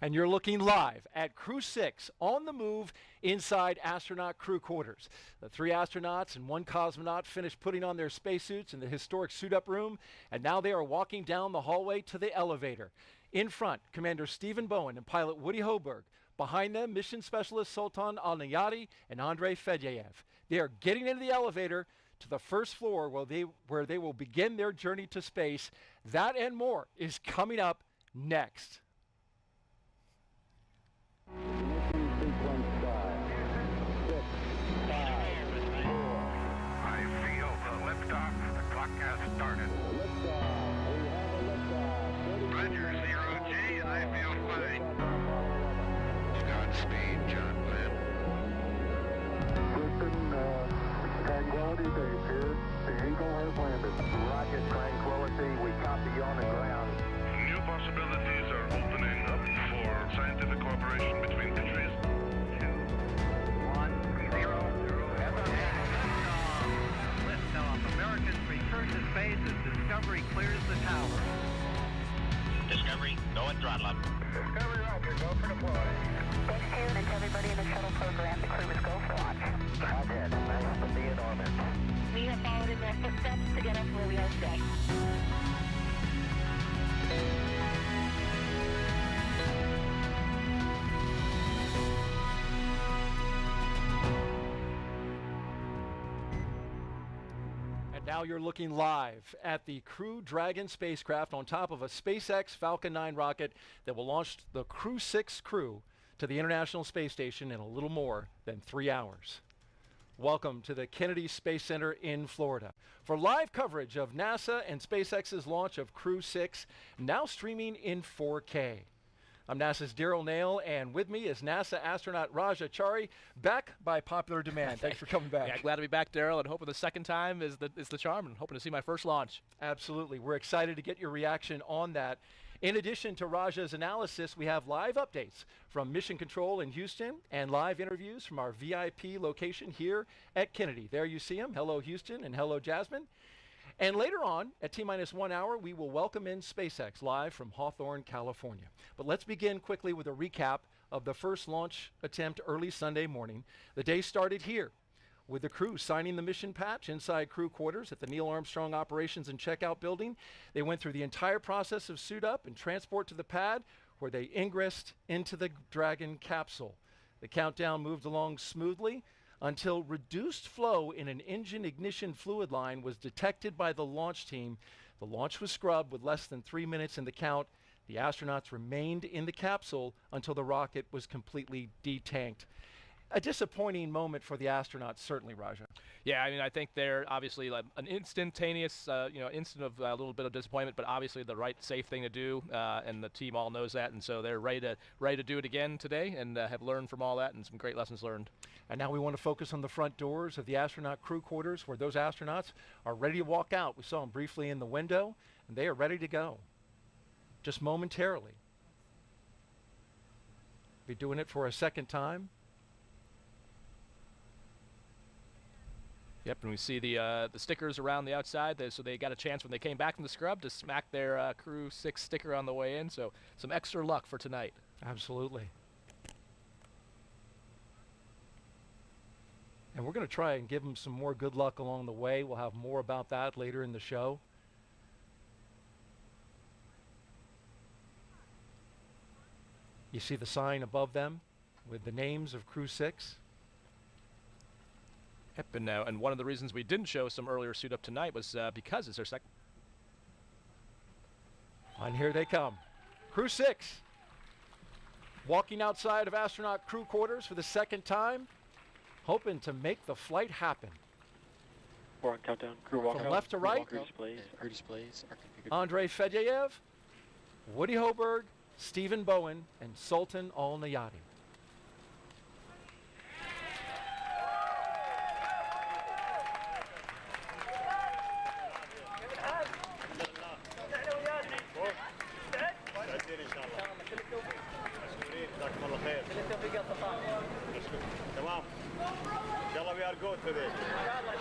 And you're looking live at Crew-6 on the move inside astronaut crew quarters. The 3 astronauts and 1 cosmonaut finished putting on their spacesuits in the historic suit-up room, and now they are walking down the hallway to the elevator. In front, Commander Stephen Bowen and pilot Woody Hoberg. Behind them, mission specialist Sultan Al-Nayati and Andrei Fedyaev. They are getting into the elevator to the first floor where they will begin their journey to space. That and more is coming up next. Ignition sequence start. 6, 5, 4. I feel the liftoff. The clock has started. Liftoff. We have a liftoff. Roger, 0G. I feel fine. Godspeed, John Glenn. Houston, Tranquility Base here. The Eagle has landed. Rocket Tranquility. We copy you on the ground. New possibilities are opening up for scientific cooperation between countries. 2, 1, 0, 0. Liftoff. Americans return to space as Discovery clears the tower. Discovery, go and throttle up. Discovery, roger. Go for deploy. Thanks, Karen, and to everybody in the shuttle program. The crew is go for launch. Roger. Nice to be in orbit. We have followed in their footsteps to get us where we are today. And now you're looking live at the Crew Dragon spacecraft on top of a SpaceX Falcon 9 rocket that will launch the Crew-6 crew to the International Space Station in a little more than 3 hours. Welcome to the Kennedy Space Center in Florida for live coverage of NASA and SpaceX's launch of Crew-6, now streaming in 4K. I'm NASA's Daryl Nail, and with me is NASA astronaut Raja Chari, back by popular demand. Thanks for coming back. Yeah, glad to be back, Daryl, and hoping the second time is the charm, and hoping to see my first launch. Absolutely. We're excited to get your reaction on that. In addition to Raja's analysis, we have live updates from Mission Control in Houston and live interviews from our VIP location here at Kennedy. There you see them. Hello, Houston, and hello, Jasmine. And later on, at T-minus 1 hour, we will welcome in SpaceX live from Hawthorne, California. But let's begin quickly with a recap of the first launch attempt early Sunday morning. The day started here with the crew signing the mission patch inside crew quarters at the Neil Armstrong Operations and Checkout Building. They went through the entire process of suit up and transport to the pad where they ingressed into the Dragon capsule. The countdown moved along smoothly until reduced flow in an engine ignition fluid line was detected by the launch team. The launch was scrubbed with less than 3 minutes in the count. The astronauts remained in the capsule until the rocket was completely detanked. A disappointing moment for the astronauts, certainly, Raja. Yeah, I mean, I think they're obviously like an instantaneous, instant of a little bit of disappointment, but obviously the right, safe thing to do, and the team all knows that, and so they're ready to do it again today, and have learned from all that, and some great lessons learned. And now we want to focus on the front doors of the astronaut crew quarters, where those astronauts are ready to walk out. We saw them briefly in the window, and they are ready to go, just momentarily. Be doing it for a second time. Yep, and we see the stickers around the outside, so they got a chance when they came back from the scrub to smack their Crew-6 sticker on the way in, so some extra luck for tonight. Absolutely. And we're going to try and give them some more good luck along the way. We'll have more about that later in the show. You see the sign above them with the names of Crew-6. Yep, and one of the reasons we didn't show some earlier suit up tonight was because it's their second. And here they come. Crew-6 walking outside of astronaut crew quarters for the second time, hoping to make the flight happen. 4 on countdown. Crew walk From out. left to right, Crew displays are configured. Andrei Fedyaev, Woody Hoberg, Stephen Bowen, and Sultan Al-Nayati.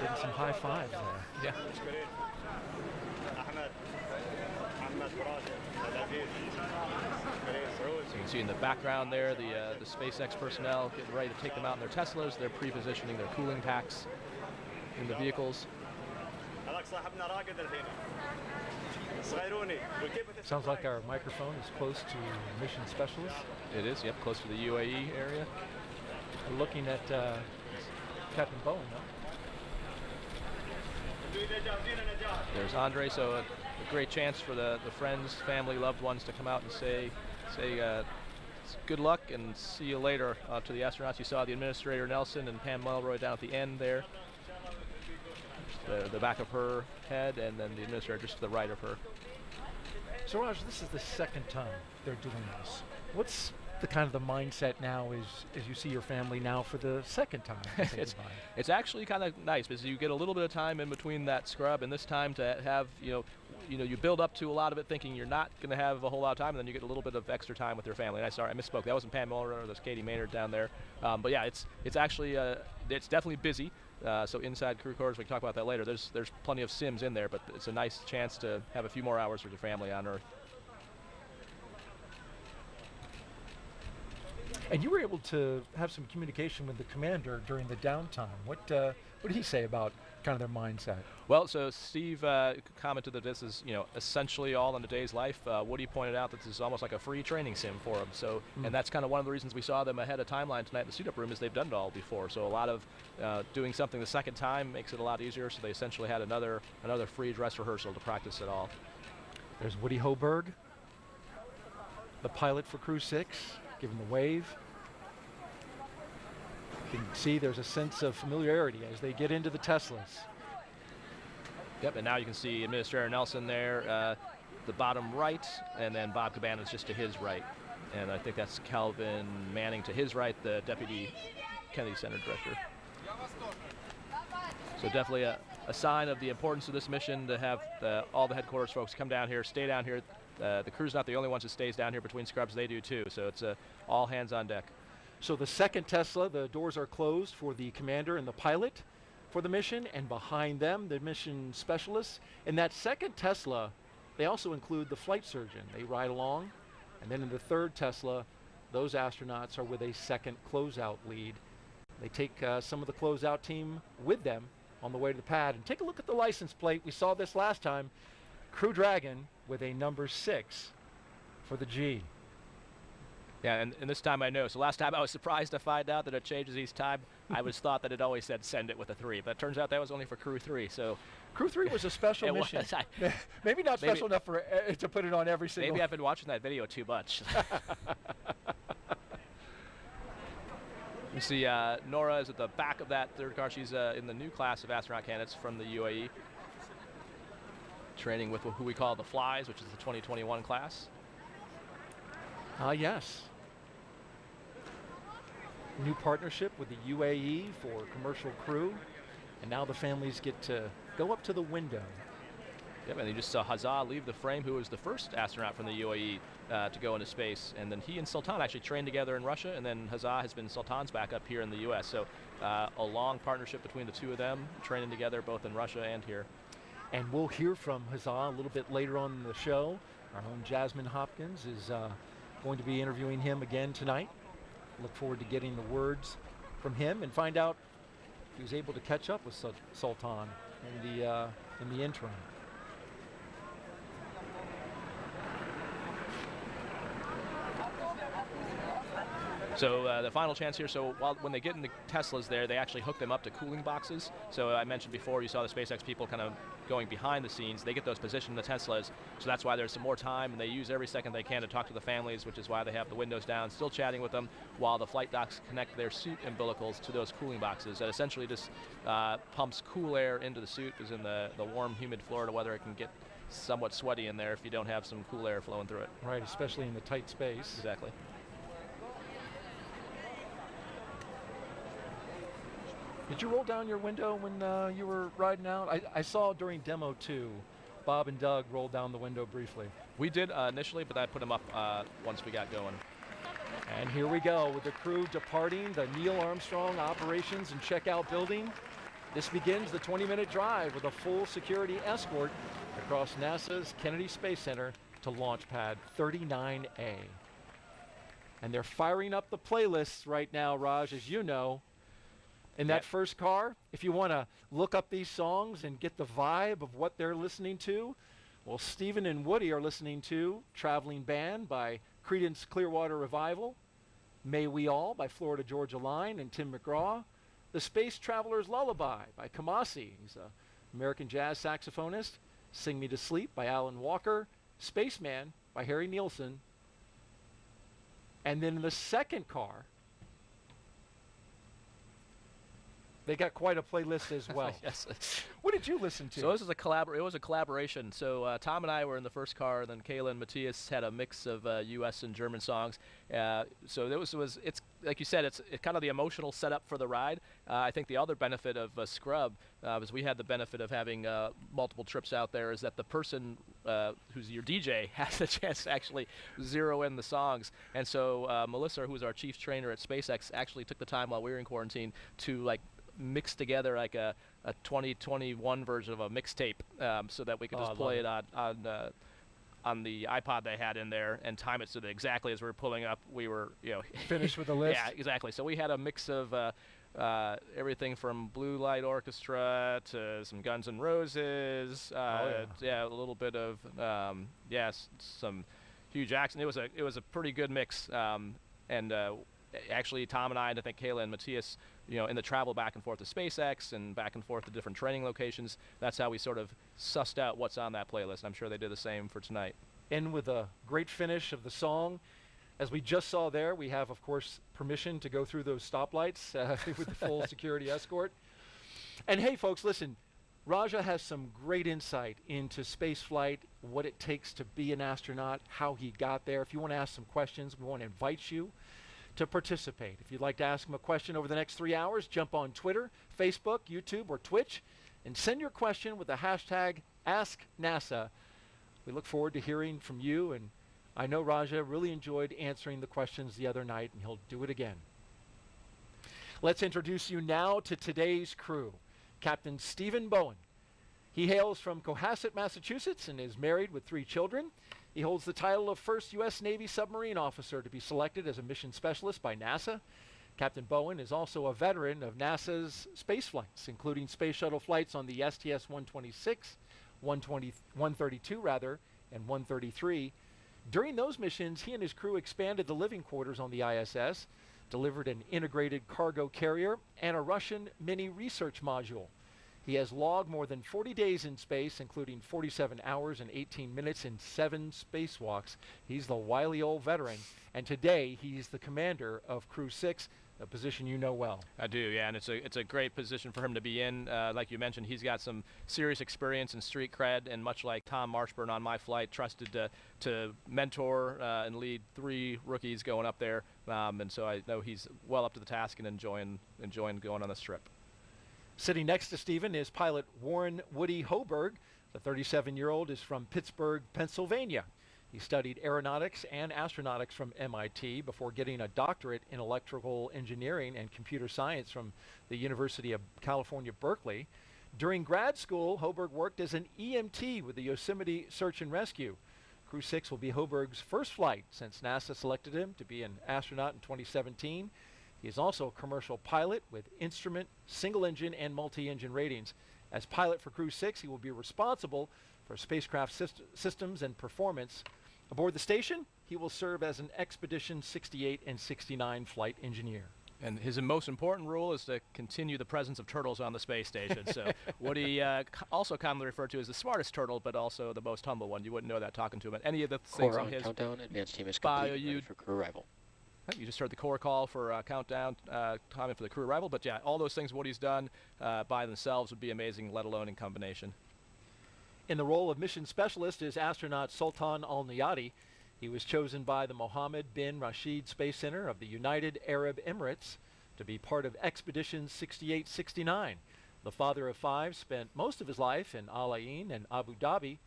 Getting some high fives there. Yeah. So you can see in the background there the SpaceX personnel getting ready to take them out in their Teslas. They're pre-positioning their cooling packs in the vehicles. Sounds like our microphone is close to mission specialist. It is, yep, close to the UAE area. We're looking at Captain Bowen, no? There's Andre, so a great chance for the friends, family, loved ones to come out and say good luck and see you later to the astronauts. You saw the Administrator Nelson and Pam Mulroy down at the end there. The back of her head, and then the Administrator just to the right of her. So Raj, this is the second time they're doing this. What's the kind of the mindset now as you see your family now for the second time? It's actually kind of nice because you get a little bit of time in between that scrub and this time to have, you build up to a lot of it thinking you're not going to have a whole lot of time, and then you get a little bit of extra time with your family. And I misspoke. That wasn't Pam Mulroy, that's Katie Maynard down there. But yeah, it's actually, it's definitely busy. So inside crew quarters, we can talk about that later. There's plenty of sims in there, but it's a nice chance to have a few more hours with your family on Earth. And you were able to have some communication with the commander during the downtime. What did he say about kind of their mindset? Well, so Steve commented that this is, essentially all in a day's life. Woody pointed out that this is almost like a free training sim for them. So, and that's kind of one of the reasons we saw them ahead of timeline tonight in the suit-up room is they've done it all before. So a lot of doing something the second time makes it a lot easier. So they essentially had another free dress rehearsal to practice it all. There's Woody Hoberg, the pilot for Crew-6, giving the wave. You can see there's a sense of familiarity as they get into the Teslas. Yep, and now you can see Administrator Nelson there, the bottom right, and then Bob Cabanas just to his right. And I think that's Calvin Manning to his right, the Deputy Kennedy Center Director. So definitely a sign of the importance of this mission to have all the headquarters folks come down here, stay down here. The crew's not the only ones that stays down here between scrubs, they do too. So it's all hands on deck. So the second Tesla, the doors are closed for the commander and the pilot for the mission, and behind them, the mission specialists. In that second Tesla, they also include the flight surgeon. They ride along, and then in the third Tesla, those astronauts are with a second closeout lead. They take some of the closeout team with them on the way to the pad. And take a look at the license plate. We saw this last time. Crew Dragon with a number 6 for the G. Yeah, and this time I know. So last time I was surprised to find out that it changes each time. I was thought that it always said send it with a 3, but it turns out that was only for Crew 3. So Crew 3 was a special mission. Maybe not special enough for to put it on every single. Maybe I've been watching that video too much. You see Nora is at the back of that third car. She's in the new class of astronaut candidates from the UAE, training with who we call the Flies, which is the 2021 class. Yes. New partnership with the UAE for commercial crew, and now the families get to go up to the window. Yep, and you just saw Hazza leave the frame, who was the first astronaut from the UAE to go into space, and then he and Sultan actually trained together in Russia, and then Hazza has been Sultan's backup here in the U.S. So a long partnership between the two of them, training together both in Russia and here. And we'll hear from Hazza a little bit later on in the show. Our own Jasmine Hopkins is going to be interviewing him again tonight. Look forward to getting the words from him and find out if he was able to catch up with Sultan in the interim. So the final chance here, so when they get into Teslas there, they actually hook them up to cooling boxes. So I mentioned before, you saw the SpaceX people kind of going behind the scenes. They get those positioned in the Teslas, so that's why there's some more time, and they use every second they can to talk to the families, which is why they have the windows down, still chatting with them, while the flight docs connect their suit umbilicals to those cooling boxes. That essentially just pumps cool air into the suit, because in the warm, humid Florida weather, it can get somewhat sweaty in there if you don't have some cool air flowing through it. Right, especially in the tight space. Exactly. Did you roll down your window when you were riding out? I saw during demo 2, Bob and Doug rolled down the window briefly. We did initially, but I put them up once we got going. And here we go with the crew departing the Neil Armstrong Operations and Checkout Building. This begins the 20-minute drive with a full security escort across NASA's Kennedy Space Center to Launch Pad 39A. And they're firing up the playlists right now, Raj, as you know. In that first car, if you want to look up these songs and get the vibe of what they're listening to, well, Stephen and Woody are listening to Traveling Band by Creedence Clearwater Revival, May We All by Florida Georgia Line and Tim McGraw, The Space Traveler's Lullaby by Kamasi, he's an American jazz saxophonist, Sing Me to Sleep by Alan Walker, Spaceman by Harry Nilsson, and then in the second car, they got quite a playlist as well. Yes. What did you listen to? So this is it was a collaboration. So Tom and I were in the first car, then Kayla and Matthias had a mix of U.S. and German songs. So it's like you said, it's kind of the emotional setup for the ride. I think the other benefit of Scrub is we had the benefit of having multiple trips out there, is that the person who's your DJ has a chance to actually zero in the songs. And so Melissa, who was our chief trainer at SpaceX, actually took the time while we were in quarantine to mix together like a 2021 version of a mixtape, so that we could just play it on the iPod they had in there and time it so that exactly as we were pulling up, we were finished with the list. Yeah, exactly. So we had a mix of everything from Blue Light Orchestra to some Guns N' Roses. A little bit of some Hugh Jackson. It was a pretty good mix. Actually, Tom and I think Kayla and Matthias, in the travel back and forth to SpaceX and back and forth to different training locations, that's how we sort of sussed out what's on that playlist. I'm sure they did the same for tonight. End with a great finish of the song. As we just saw there, we have, of course, permission to go through those stoplights with the full security escort. And hey, folks, listen, Raja has some great insight into space flight, what it takes to be an astronaut, how he got there. If you want to ask some questions, we want to invite you to participate. If you'd like to ask him a question over the next 3 hours, jump on Twitter, Facebook, YouTube, or Twitch, and send your question with the hashtag AskNASA. We look forward to hearing from you, and I know Raja really enjoyed answering the questions the other night, and he'll do it again. Let's introduce you now to today's crew. Captain Stephen Bowen. He hails from Cohasset, Massachusetts, and is married with 3 children. He holds the title of first U.S. Navy submarine officer to be selected as a mission specialist by NASA. Captain Bowen is also a veteran of NASA's space flights, including space shuttle flights on the STS-126, 132 and 133. During those missions, he and his crew expanded the living quarters on the ISS, delivered an integrated cargo carrier, and a Russian mini research module. He has logged more than 40 days in space, including 47 hours and 18 minutes in 7 spacewalks. He's the wily old veteran, and today he's the commander of Crew-6, a position you know well. I do, yeah, and it's a great position for him to be in. Like you mentioned, he's got some serious experience and street cred, and much like Tom Marshburn on my flight, trusted to mentor and lead 3 rookies going up there, and so I know he's well up to the task and enjoying going on this trip. Sitting next to Stephen is pilot Warren Woody Hoberg. The 37-year-old is from Pittsburgh, Pennsylvania. He studied aeronautics and astronautics from MIT before getting a doctorate in electrical engineering and computer science from the University of California, Berkeley. During grad school, Hoberg worked as an EMT with the Yosemite Search and Rescue. Crew-6 will be Hoberg's first flight since NASA selected him to be an astronaut in 2017. He is also a commercial pilot with instrument, single-engine, and multi-engine ratings. As pilot for Crew-6, he will be responsible for spacecraft systems and performance. Aboard the station, he will serve as an Expedition 68 and 69 flight engineer. And his most important role is to continue the presence of turtles on the space station. So what he also commonly referred to as the smartest turtle, but also the most humble one. You wouldn't know that talking to him. Any of the things Core on on his countdown, advanced team is complete, ready for crew arrival. You just heard the core call for countdown timing for the crew arrival. But yeah, all those things Woody's done by themselves would be amazing, let alone in combination. In the role of mission specialist is astronaut Sultan Al-Niyati. He was chosen by the Mohammed bin Rashid Space Center of the United Arab Emirates to be part of Expedition 68-69. The father of 5 spent most of his life in Al Ain and Abu Dhabi,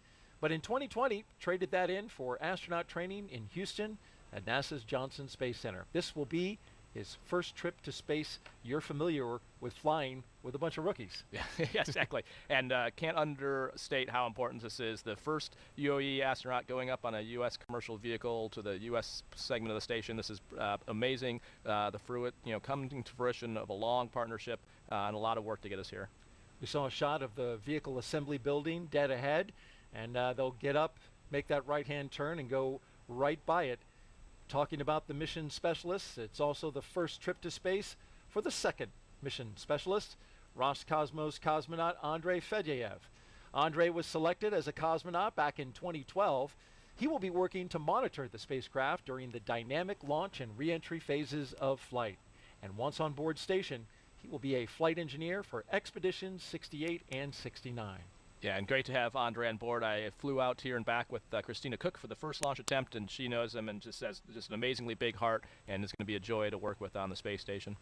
but in 2020 traded that in for astronaut training in Houston at NASA's Johnson Space Center. This will be his first trip to space. You're familiar with flying with a bunch of rookies. Yeah, exactly. And can't understate how important this is. The first UAE astronaut going up on a U.S. commercial vehicle to the U.S. segment of the station. This is amazing. The fruit, coming to fruition of a long partnership and a lot of work to get us here. We saw a shot of the vehicle assembly building dead ahead, and they'll get up, make that right-hand turn, and go right by it. Talking about the mission specialists, it's also the first trip to space for the second mission specialist, Roscosmos cosmonaut Andrei Fedyaev. Andrei was selected as a cosmonaut back in 2012. He will be working to monitor the spacecraft during the dynamic launch and re-entry phases of flight. And once on board station, he will be a flight engineer for Expeditions 68 and 69. Yeah, and great to have Andre on board. I flew out here and back with Christina Cook for the first launch attempt, and she knows him and just has just an amazingly big heart, and it's going to be a joy to work with on the space station.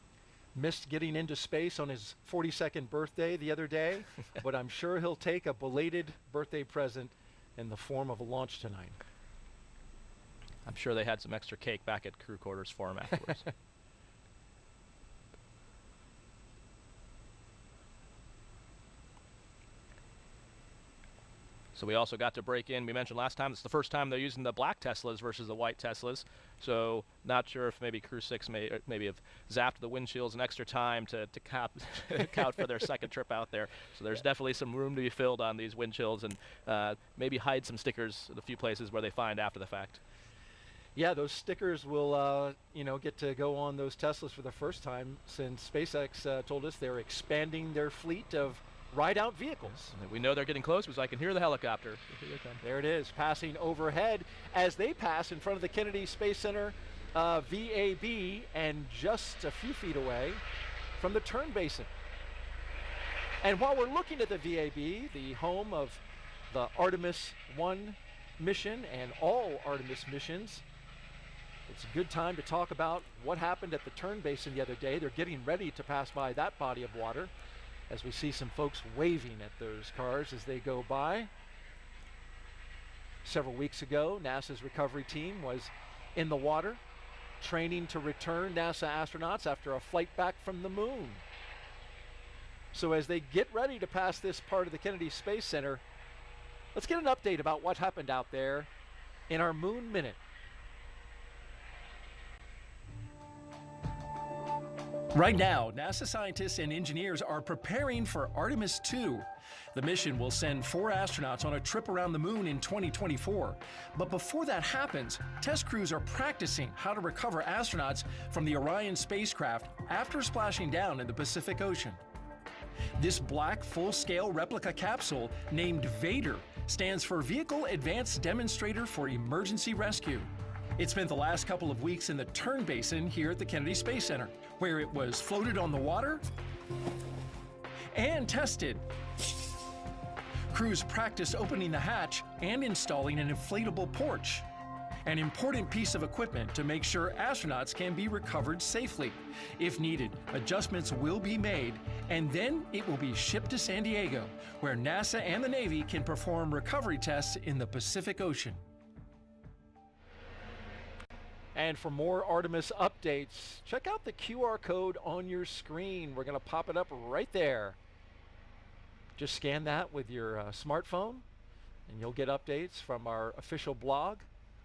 Missed getting into space on his 42nd birthday the other day, but I'm sure he'll take a belated birthday present in the form of a launch tonight. I'm sure they had some extra cake back at crew quarters for him afterwards. So we also got to break in. We mentioned last time it's the first time they're using the black Teslas versus the white Teslas. So not sure if maybe Crew-6 maybe have zapped the windshields an extra time to count for their second trip out there. So there's definitely some room to be filled on these windshields, and maybe hide some stickers at a few places where they find after the fact. Yeah, those stickers will get to go on those Teslas for the first time since SpaceX told us they're expanding their fleet of ride-out vehicles. We know they're getting close because I can hear the helicopter. Here they come. There it is, passing overhead as they pass in front of the Kennedy Space Center VAB, and just a few feet away from the turn basin. And while we're looking at the VAB, the home of the Artemis 1 mission and all Artemis missions, it's a good time to talk about what happened at the turn basin the other day. They're getting ready to pass by that body of water, as we see some folks waving at those cars as they go by. Several weeks ago, NASA's recovery team was in the water, training to return NASA astronauts after a flight back from the moon. So as they get ready to pass this part of the Kennedy Space Center, let's get an update about what happened out there in our Moon Minute. Right now, NASA scientists and engineers are preparing for Artemis 2. The mission will send 4 astronauts on a trip around the moon in 2024. But before that happens, test crews are practicing how to recover astronauts from the Orion spacecraft after splashing down in the Pacific Ocean. This black full-scale replica capsule, named Vader, stands for Vehicle Advanced Demonstrator for Emergency Rescue. It spent the last couple of weeks in the turn basin here at the Kennedy Space Center, where it was floated on the water and tested. Crews practiced opening the hatch and installing an inflatable porch, an important piece of equipment to make sure astronauts can be recovered safely. If needed, adjustments will be made, and then it will be shipped to San Diego, where NASA and the Navy can perform recovery tests in the Pacific Ocean. And for more Artemis updates, check out the QR code on your screen. We're going to pop it up right there. Just scan that with your smartphone, and you'll get updates from our official blog,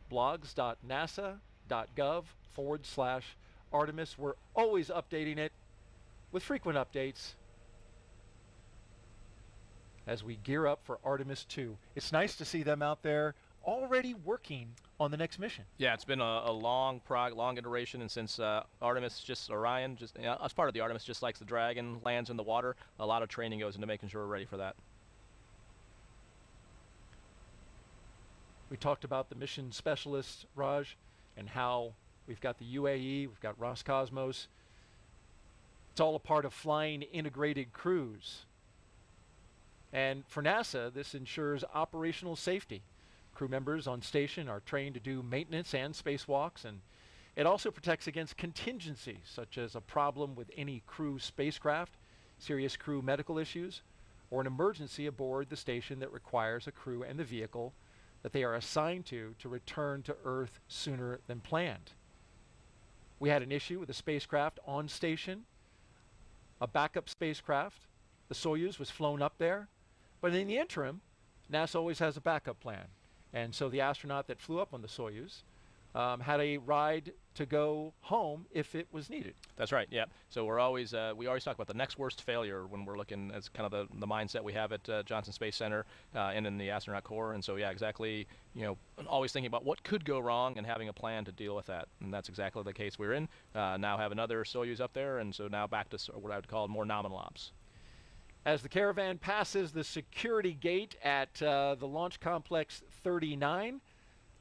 blogs.nasa.gov/Artemis. We're always updating it with frequent updates as we gear up for Artemis 2. It's nice to see them out there already working on the next mission. Yeah, it's been a long iteration, and since Orion, as part of the Artemis, just like the Dragon lands in the water, a lot of training goes into making sure we're ready for that. We talked about the mission specialists, Raj, and how we've got the UAE, we've got Roscosmos. It's all a part of flying integrated crews. And for NASA, this ensures operational safety. Crew members on station are trained to do maintenance and spacewalks, and it also protects against contingencies such as a problem with any crew spacecraft, serious crew medical issues, or an emergency aboard the station that requires a crew and the vehicle that they are assigned to return to Earth sooner than planned. We had an issue with a spacecraft on station, a backup spacecraft. The Soyuz was flown up there. But in the interim, NASA always has a backup plan. And so the astronaut that flew up on the Soyuz had a ride to go home if it was needed. That's right. Yeah. So we always talk about the next worst failure when we're looking as kind of the mindset we have at Johnson Space Center and in the astronaut corps. And so yeah, exactly. Always thinking about what could go wrong and having a plan to deal with that. And that's exactly the case we're in. Now have another Soyuz up there, and so now back to what I would call more nominal ops. As the Caravan passes the security gate at the Launch Complex 39.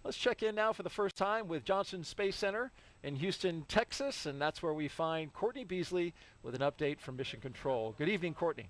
Let's check in now for the first time with Johnson Space Center in Houston, Texas, and that's where we find Courtney Beasley with an update from Mission Control. Good evening, Courtney.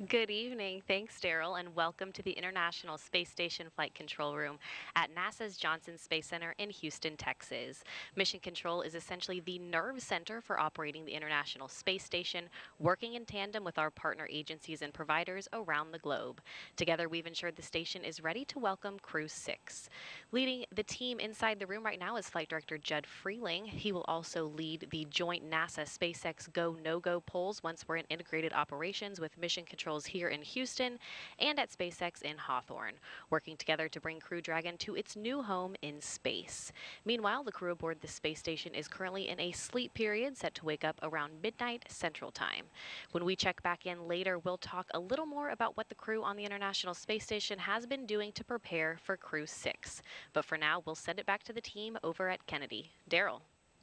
Good evening. Thanks, Daryl, and welcome to the International Space Station Flight Control Room at NASA's Johnson Space Center in Houston, Texas. Mission Control is essentially the nerve center for operating the International Space Station, working in tandem with our partner agencies and providers around the globe. Together, we've ensured the station is ready to welcome Crew-6. Leading the team inside the room right now is Flight Director Judd Freeling. He will also lead the joint NASA-SpaceX Go, No-Go polls once we're in integrated operations with Mission Control here in Houston and at SpaceX in Hawthorne, working together to bring Crew Dragon to its new home in space. Meanwhile, the crew aboard the space station is currently in a sleep period set to wake up around midnight Central Time. When we check back in later, we'll talk a little more about what the crew on the International Space Station has been doing to prepare for Crew-6. But for now, we'll send it back to the team over at Kennedy. Daryl.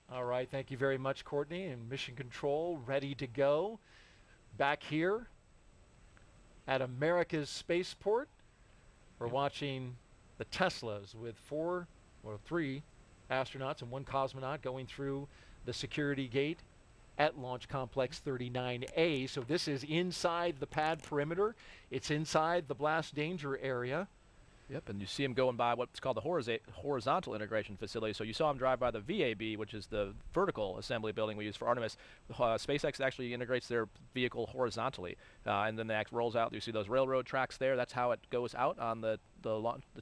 All right, thank you very much, Courtney. And Mission Control ready to go. Back here at America's Spaceport, we're watching the Teslas with three astronauts and one cosmonaut going through the security gate at Launch Complex 39A. So this is inside the pad perimeter. It's inside the blast danger area. Yep, and you see them going by what's called the horizontal integration facility. So you saw them drive by the VAB, which is the vertical assembly building we use for Artemis. SpaceX actually integrates their vehicle horizontally, and then that rolls out. You see those railroad tracks there. That's how it goes out on the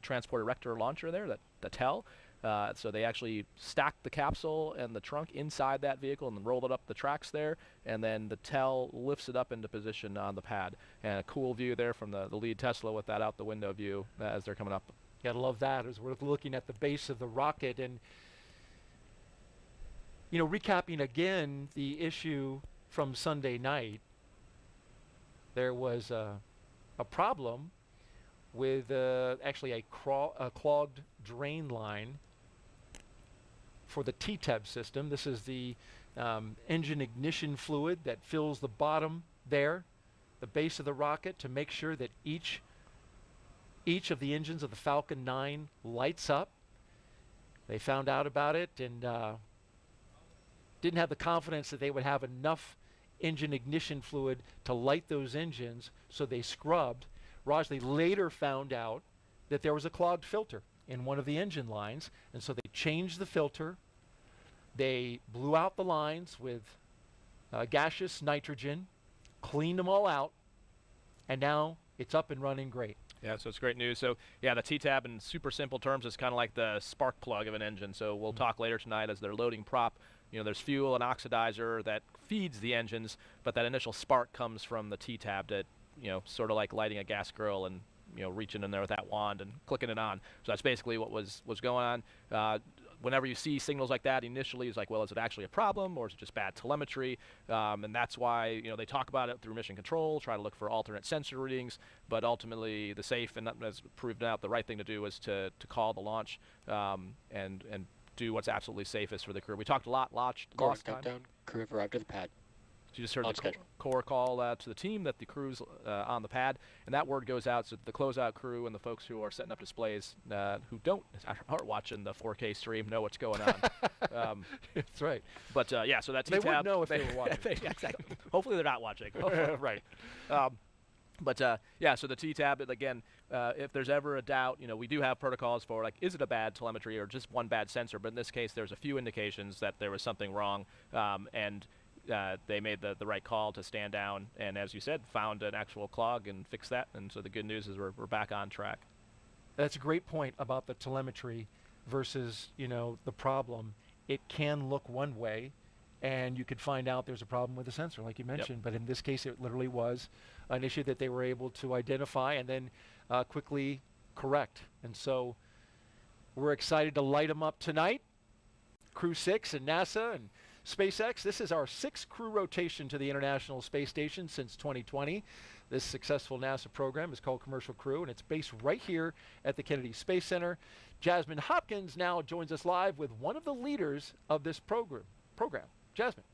transport erector launcher there, the TEL. So they actually stacked the capsule and the trunk inside that vehicle and then rolled it up the tracks there, and then the TEL lifts it up into position on the pad. And a cool view there from the lead Tesla with that out the window view as they're coming up. Gotta love that as we're looking at the base of the rocket. And recapping again the issue from Sunday night, there was a problem with actually a clogged drain line for the TTAB system. This is the engine ignition fluid that fills the bottom there, the base of the rocket, to make sure that each of the engines of the Falcon 9 lights up. They found out about it and didn't have the confidence that they would have enough engine ignition fluid to light those engines, so they scrubbed. Raj, they later found out that there was a clogged filter in one of the engine lines, and so they changed the filter. They blew out the lines with gaseous nitrogen, cleaned them all out, and now it's up and running great. Yeah, so it's great news. So yeah, the TTAB in super simple terms is kind of like the spark plug of an engine. So we'll talk later tonight as they're loading prop. There's fuel and oxidizer that feeds the engines, but that initial spark comes from the TTAB that, sort of like lighting a gas grill and, reaching in there with that wand and clicking it on. So that's basically what was going on. Whenever you see signals like that, initially it's like, well, is it actually a problem or is it just bad telemetry? And that's why, they talk about it through Mission Control, try to look for alternate sensor readings, but ultimately the safe, and that has proved out the right thing to do, is to call the launch and do what's absolutely safest for the crew. We talked a lot last time. Countdown, crew have arrived at the pad. So you just heard the core call to the team that the crew's on the pad, and that word goes out so the closeout crew and the folks who are setting up displays who aren't watching the 4K stream know what's going on. That's right. But yeah, so that TTAB, they would know if they were watching. Exactly. Hopefully they're not watching. Right. But yeah, so the TTAB, again, if there's ever a doubt, we do have protocols for, like, is it a bad telemetry or just one bad sensor? But in this case, there's a few indications that there was something wrong, and they made the right call to stand down, and as you said, found an actual clog and fixed that. And so the good news is we're back on track. That's a great point about the telemetry. versus, the problem. It can look one way, and you could find out there's a problem with the sensor, like you mentioned. But in this case, it literally was an issue that they were able to identify and then quickly correct. And so we're excited to light them up tonight. Crew-6 and NASA and SpaceX. This is our 6th crew rotation to the International Space Station since 2020. This successful NASA program is called Commercial Crew, and it's based right here at the Kennedy Space Center. Jasmine Hopkins now joins us live with one of the leaders of this program. Jasmine.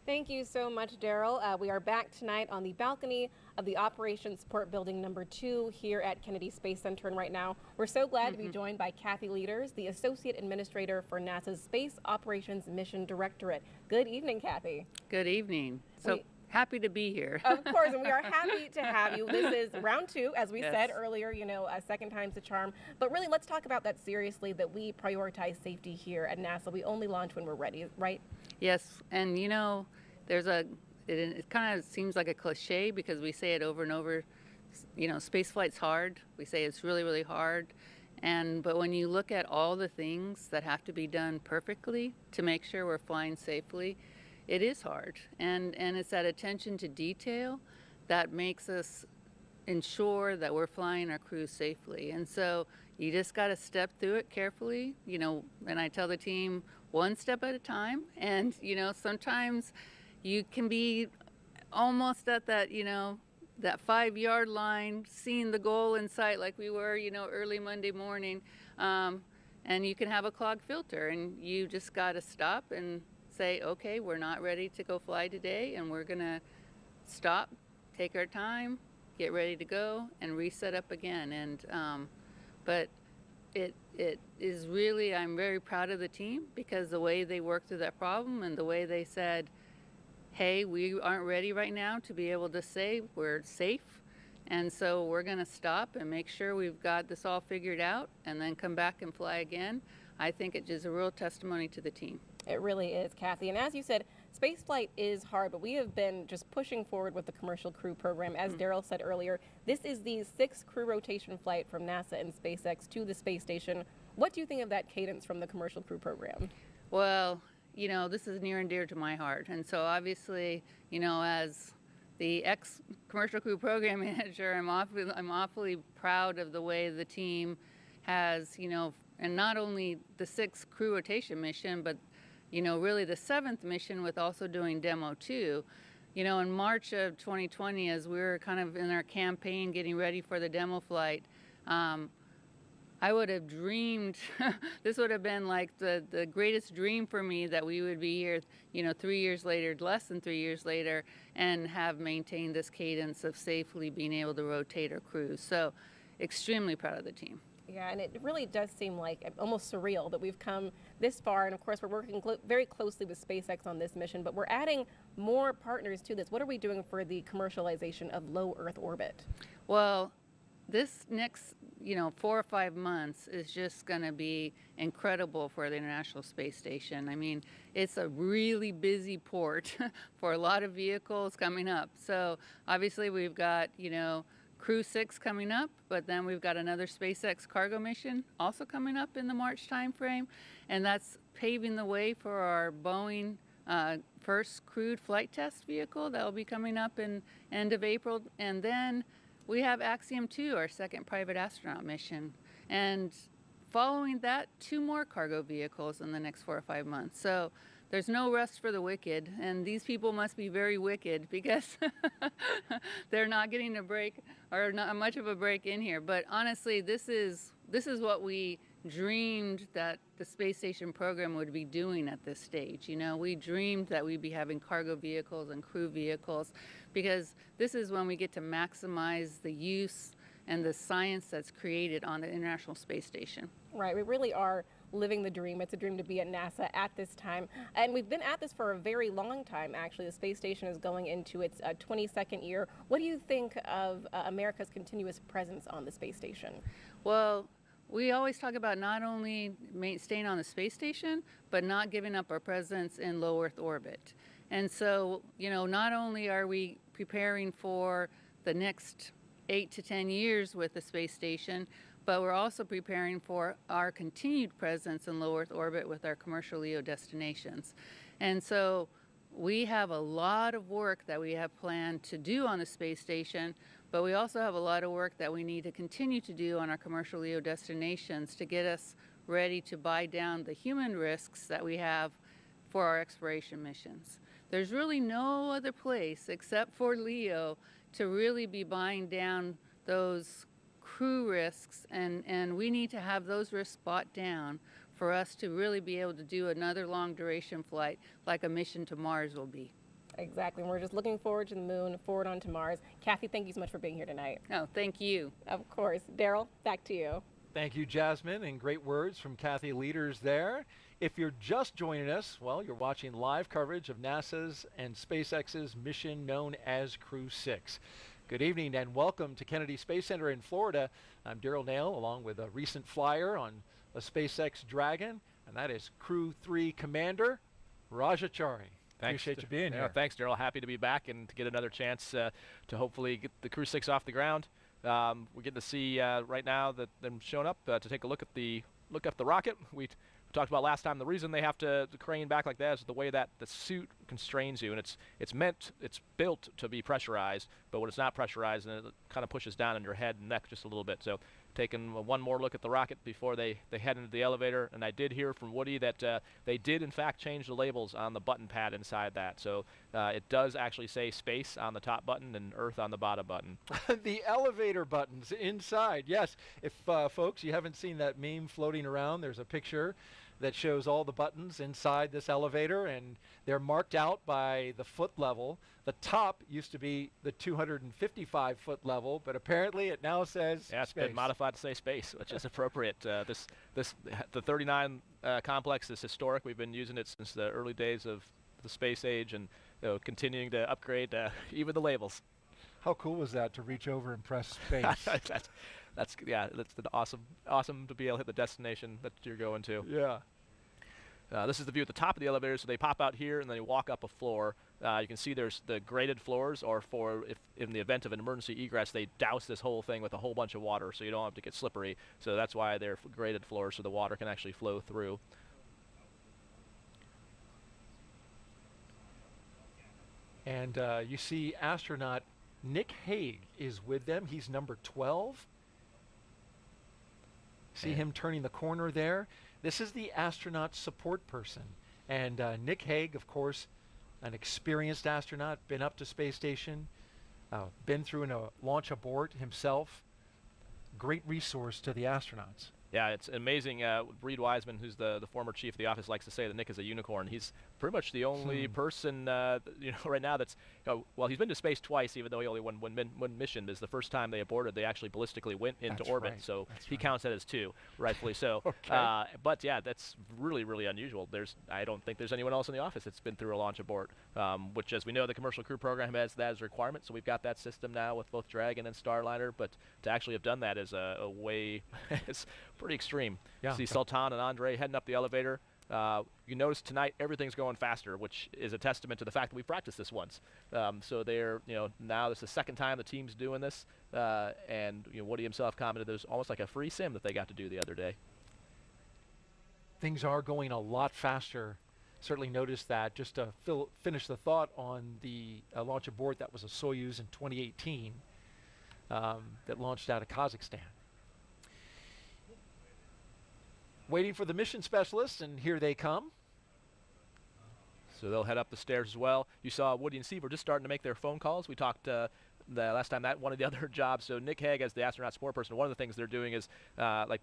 Thank you so much, Daryl. We are back tonight on the balcony of the Operations Support Building number 2 here at Kennedy Space Center. And right now, we're so glad to be joined by Kathy Leaders, the Associate Administrator for NASA's Space Operations Mission Directorate. Good evening, Kathy. Good evening. So happy to be here. Of course, and we are happy to have you. This is round 2, as we said earlier, a second time's the charm. But really, let's talk about that seriously, that we prioritize safety here at NASA. We only launch when we're ready, right? Yes, and it kind of seems like a cliche because we say it over and over. Space flight's hard. We say it's really, really hard. But when you look at all the things that have to be done perfectly to make sure we're flying safely, it is hard. And it's that attention to detail that makes us ensure that we're flying our crews safely. And so you just got to step through it carefully, and I tell the team, one step at a time. And, sometimes you can be almost at that, that 5-yard line, seeing the goal in sight like we were, early Monday morning. And you can have a clogged filter, and you just got to stop and say, okay, we're not ready to go fly today, and we're going to stop, take our time, get ready to go, and reset up again. And but it is really, I'm very proud of the team because the way they worked through that problem and the way they said, hey, we aren't ready right now to be able to say we're safe, and so we're going to stop and make sure we've got this all figured out and then come back and fly again. I think it is a real testimony to the team. It really is, Kathy. And as you said, spaceflight is hard, but we have been just pushing forward with the Commercial Crew program. As Daryl said earlier, this is the 6th crew rotation flight from NASA and SpaceX to the space station. What do you think of that cadence from the Commercial Crew program? Well, this is near and dear to my heart. And so obviously, as the ex-Commercial Crew program manager, I'm awfully proud of the way the team has, and not only the 6th crew rotation mission, but really the 7th mission with also doing Demo 2. In March of 2020, as we were kind of in our campaign getting ready for the demo flight, I would have dreamed, this would have been like the greatest dream for me that we would be here, 3 years later, less than 3 years later, and have maintained this cadence of safely being able to rotate our crews. So extremely proud of the team. Yeah, and it really does seem like almost surreal that we've come this far. And of course, we're working very closely with SpaceX on this mission, but we're adding more partners to this. What are we doing for the commercialization of low Earth orbit? Well, this next, 4 or 5 months is just going to be incredible for the International Space Station. I mean, it's a really busy port for a lot of vehicles coming up. So obviously we've got, Crew-6 coming up, but then we've got another SpaceX cargo mission also coming up in the March timeframe, and that's paving the way for our Boeing first crewed flight test vehicle that will be coming up in end of April. And then we have Axiom 2, our second private astronaut mission, and following that, 2 more cargo vehicles in the next 4 or 5 months. So there's no rest for the wicked, and these people must be very wicked because they're not getting a break, or not much of a break in here. But honestly, this is what we dreamed that the space station program would be doing at this stage. We dreamed that we'd be having cargo vehicles and crew vehicles, because this is when we get to maximize the use and the science that's created on the International Space Station. Right, we really are living the dream. It's a dream to be at NASA at this time. And we've been at this for a very long time, actually. The space station is going into its 22nd year. What do you think of America's continuous presence on the space station? Well, we always talk about not only staying on the space station, but not giving up our presence in low Earth orbit. And so, not only are we preparing for the next 8 to 10 years with the space station, but we're also preparing for our continued presence in low Earth orbit with our commercial LEO destinations. And so we have a lot of work that we have planned to do on the space station, but we also have a lot of work that we need to continue to do on our commercial LEO destinations to get us ready to buy down the human risks that we have for our exploration missions. There's really no other place except for LEO to really be buying down those crew risks, and we need to have those risks bought down for us to really be able to do another long duration flight like a mission to Mars will be. Exactly. We're just looking forward to the moon, forward onto Mars. Kathy, thank you so much for being here tonight. Oh, thank you. Of course. Daryl, back to you. Thank you, Jasmine, and great words from Kathy Leaders there. If you're just joining us, well, you're watching live coverage of NASA's and SpaceX's mission known as Crew-6. Good evening and welcome to Kennedy Space Center in Florida. I'm Daryl Nail, along with a recent flyer on a SpaceX Dragon, and that is Crew-3 Commander Rajachari. Thanks. Appreciate you being here. Thanks, Daryl. Happy to be back and to get another chance to hopefully get the Crew-6 off the ground. We're getting to see right now that them showing up to take a look at the rocket. We talked about last time. The reason they have to crane back like that is the way that the suit constrains you, and it's built to be pressurized. But when it's not pressurized, then it kind of pushes down on your head and neck just a little bit. So taking one more look at the rocket before they head into the elevator. And I did hear from Woody that they did in fact change the labels on the button pad inside that. So it does actually say space on the top button and Earth on the bottom button. The elevator buttons inside, yes. If folks, you haven't seen that meme floating around, there's a picture that shows all the buttons inside this elevator, and they're marked out by the foot level. The top used to be the 255-foot level, but apparently it now says yeah, it's space. been modified to say space, which is appropriate. The 39 complex is historic. We've been using it since the early days of the space age, and continuing to upgrade even the labels. How cool was that to reach over and press space? That's awesome to be able to hit the destination that you're going to. Yeah. This is the view at the top of the elevator, so they pop out here and then they walk up a floor. You can see there's the graded floors, or if in the event of an emergency egress, they douse this whole thing with a whole bunch of water so you don't have to get slippery. So that's why they're graded floors, so the water can actually flow through. And you see astronaut Nick Hague is with them. He's number 12. See him turning the corner there? This is the astronaut support person. And Nick Hague, of course, an experienced astronaut, been up to space station, been through a launch abort himself. Great resource to the astronauts. Yeah, it's amazing. Reed Wiseman, who's the former chief of the office, likes to say that Nick is a unicorn. He's pretty much the only person right now that's well, he's been to space twice, even though he only won one mission. This is the first time they aborted. They actually ballistically went into orbit, so he counts that as two, rightfully so. Okay. But yeah, that's really, really unusual. I don't think there's anyone else in the office that's been through a launch abort, which, as we know, the commercial crew program has that as a requirement. So we've got that system now with both Dragon and Starliner. But to actually have done that is a way it's pretty extreme. Yeah. See Sultan and Andre heading up the elevator. You notice tonight everything's going faster, which is a testament to the fact that we practiced this once. So they're, now this is the second time the team's doing this, and Woody himself commented there's almost like a free sim that they got to do the other day. Things are going a lot faster. Certainly noticed that. Just to finish the thought on the launch abort, that was a Soyuz in 2018 that launched out of Kazakhstan. Waiting for the mission specialists, and here they come. So they'll head up the stairs as well. You saw Woody and Steve were just starting to make their phone calls. We talked the last time that one of the other jobs. So Nick Hague, as the astronaut support person, one of the things they're doing is like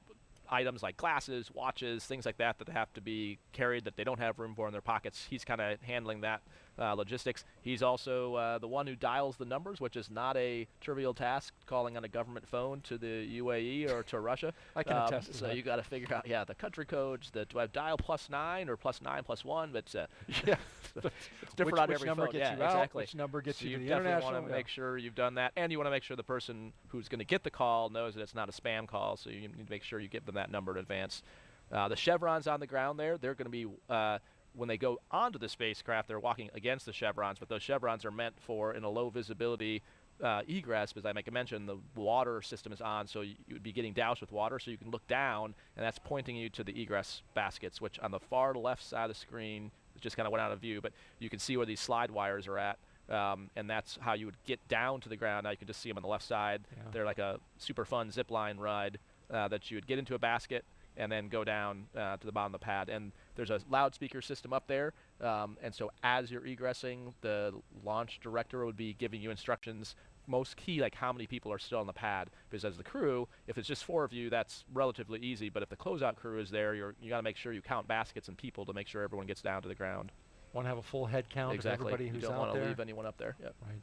items like glasses, watches, things like that have to be carried that they don't have room for in their pockets. He's kind of handling that logistics. He's also the one who dials the numbers, which is not a trivial task, calling on a government phone to the UAE or to Russia. I can attest to so that. you got to figure out, the country codes. Do I dial +9 or +9+1? But yeah, it's different on which every number phone. gets you out, exactly. which number gets you to the definitely international. want to make sure you've done that, and you want to make sure the person who's going to get the call knows that it's not a spam call. So you need to make sure you give them that number in advance. The chevrons on the ground there, they're going to be when they go onto the spacecraft, they're walking against the chevrons, but those chevrons are meant for in a low visibility egress, because I make a mention, the water system is on, so you would be getting doused with water, so you can look down, and that's pointing you to the egress baskets, which on the far left side of the screen, it just kind of went out of view, but you can see where these slide wires are at, and that's how you would get down to the ground. Now you can just see them on the left side. Yeah. They're like a super fun zip line ride that you would get into a basket and then go down to the bottom of the pad. And there's a loudspeaker system up there, and so as you're egressing, the launch director would be giving you instructions, most key, like how many people are still on the pad, because as the crew, if it's just 4 of you, that's relatively easy, but if the closeout crew is there, you got to make sure you count baskets and people to make sure everyone gets down to the ground. Want to have a full head count Exactly. of everybody who's you don't out want there. to leave anyone up there. Yep. Right.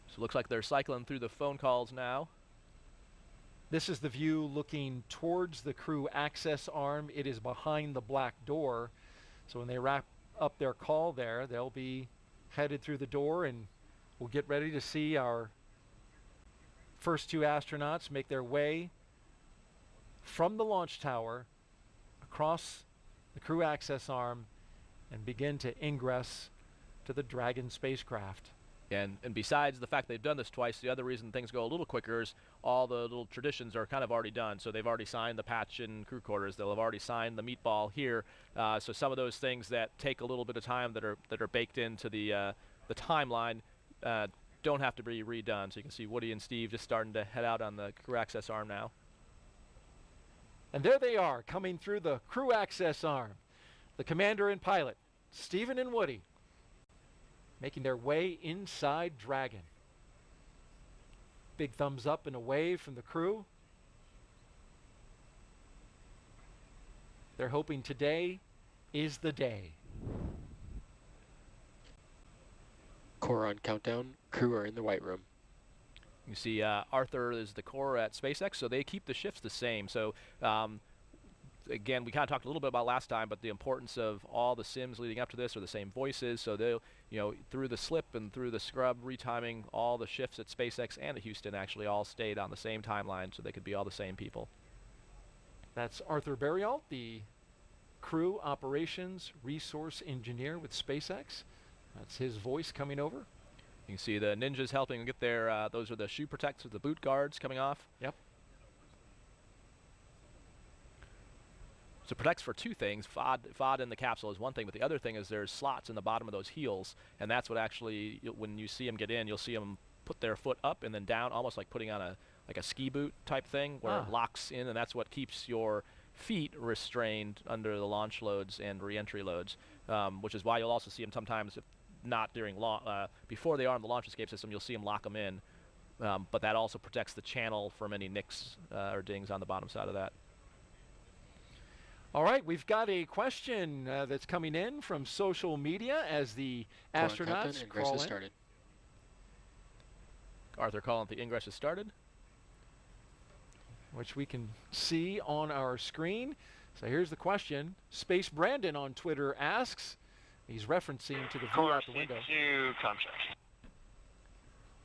So it looks like they're cycling through the phone calls now. This is the view looking towards the crew access arm. It is behind the black door. So when they wrap up their call there, they'll be headed through the door, and we'll get ready to see our first 2 astronauts make their way from the launch tower across the crew access arm and begin to ingress to the Dragon spacecraft. And besides the fact they've done this twice, the other reason things go a little quicker is all the little traditions are kind of already done. So they've already signed the patch in crew quarters. They'll have already signed the meatball here. So some of those things that take a little bit of time that are baked into the timeline don't have to be redone. So you can see Woody and Steve just starting to head out on the crew access arm now. And there they are, coming through the crew access arm. The commander and pilot, Stephen and Woody, making their way inside Dragon. Big thumbs up and a wave from the crew. They're hoping today is the day. Core on countdown. Crew are in the white room. You see Arthur is the core at SpaceX, so they keep the shifts the same. So again, we kind of talked a little bit about last time, but the importance of all the sims leading up to this are the same voices. So they'll, through the slip and through the scrub retiming, all the shifts at SpaceX and at Houston actually all stayed on the same timeline, so they could be all the same people. That's Arthur Berrialt, the crew operations resource engineer with SpaceX. That's his voice coming over. You can see the ninjas helping get their, those are the shoe protectors, the boot guards coming off. Yep. So it protects for 2 things. FOD in the capsule is one thing, but the other thing is there's slots in the bottom of those heels, and that's what actually, when you see them get in, you'll see them put their foot up and then down, almost like putting on a ski boot type thing, where it locks in, and that's what keeps your feet restrained under the launch loads and re-entry loads, which is why you'll also see them sometimes, if not during before they are in the launch escape system, you'll see them lock them in, but that also protects the channel from any nicks or dings on the bottom side of that. All right, we've got a question that's coming in from social media as the astronauts crawl in. Started. Arthur calling the ingress has started, which we can see on our screen. So here's the question. Space Brandon on Twitter asks, he's referencing to the view out the window.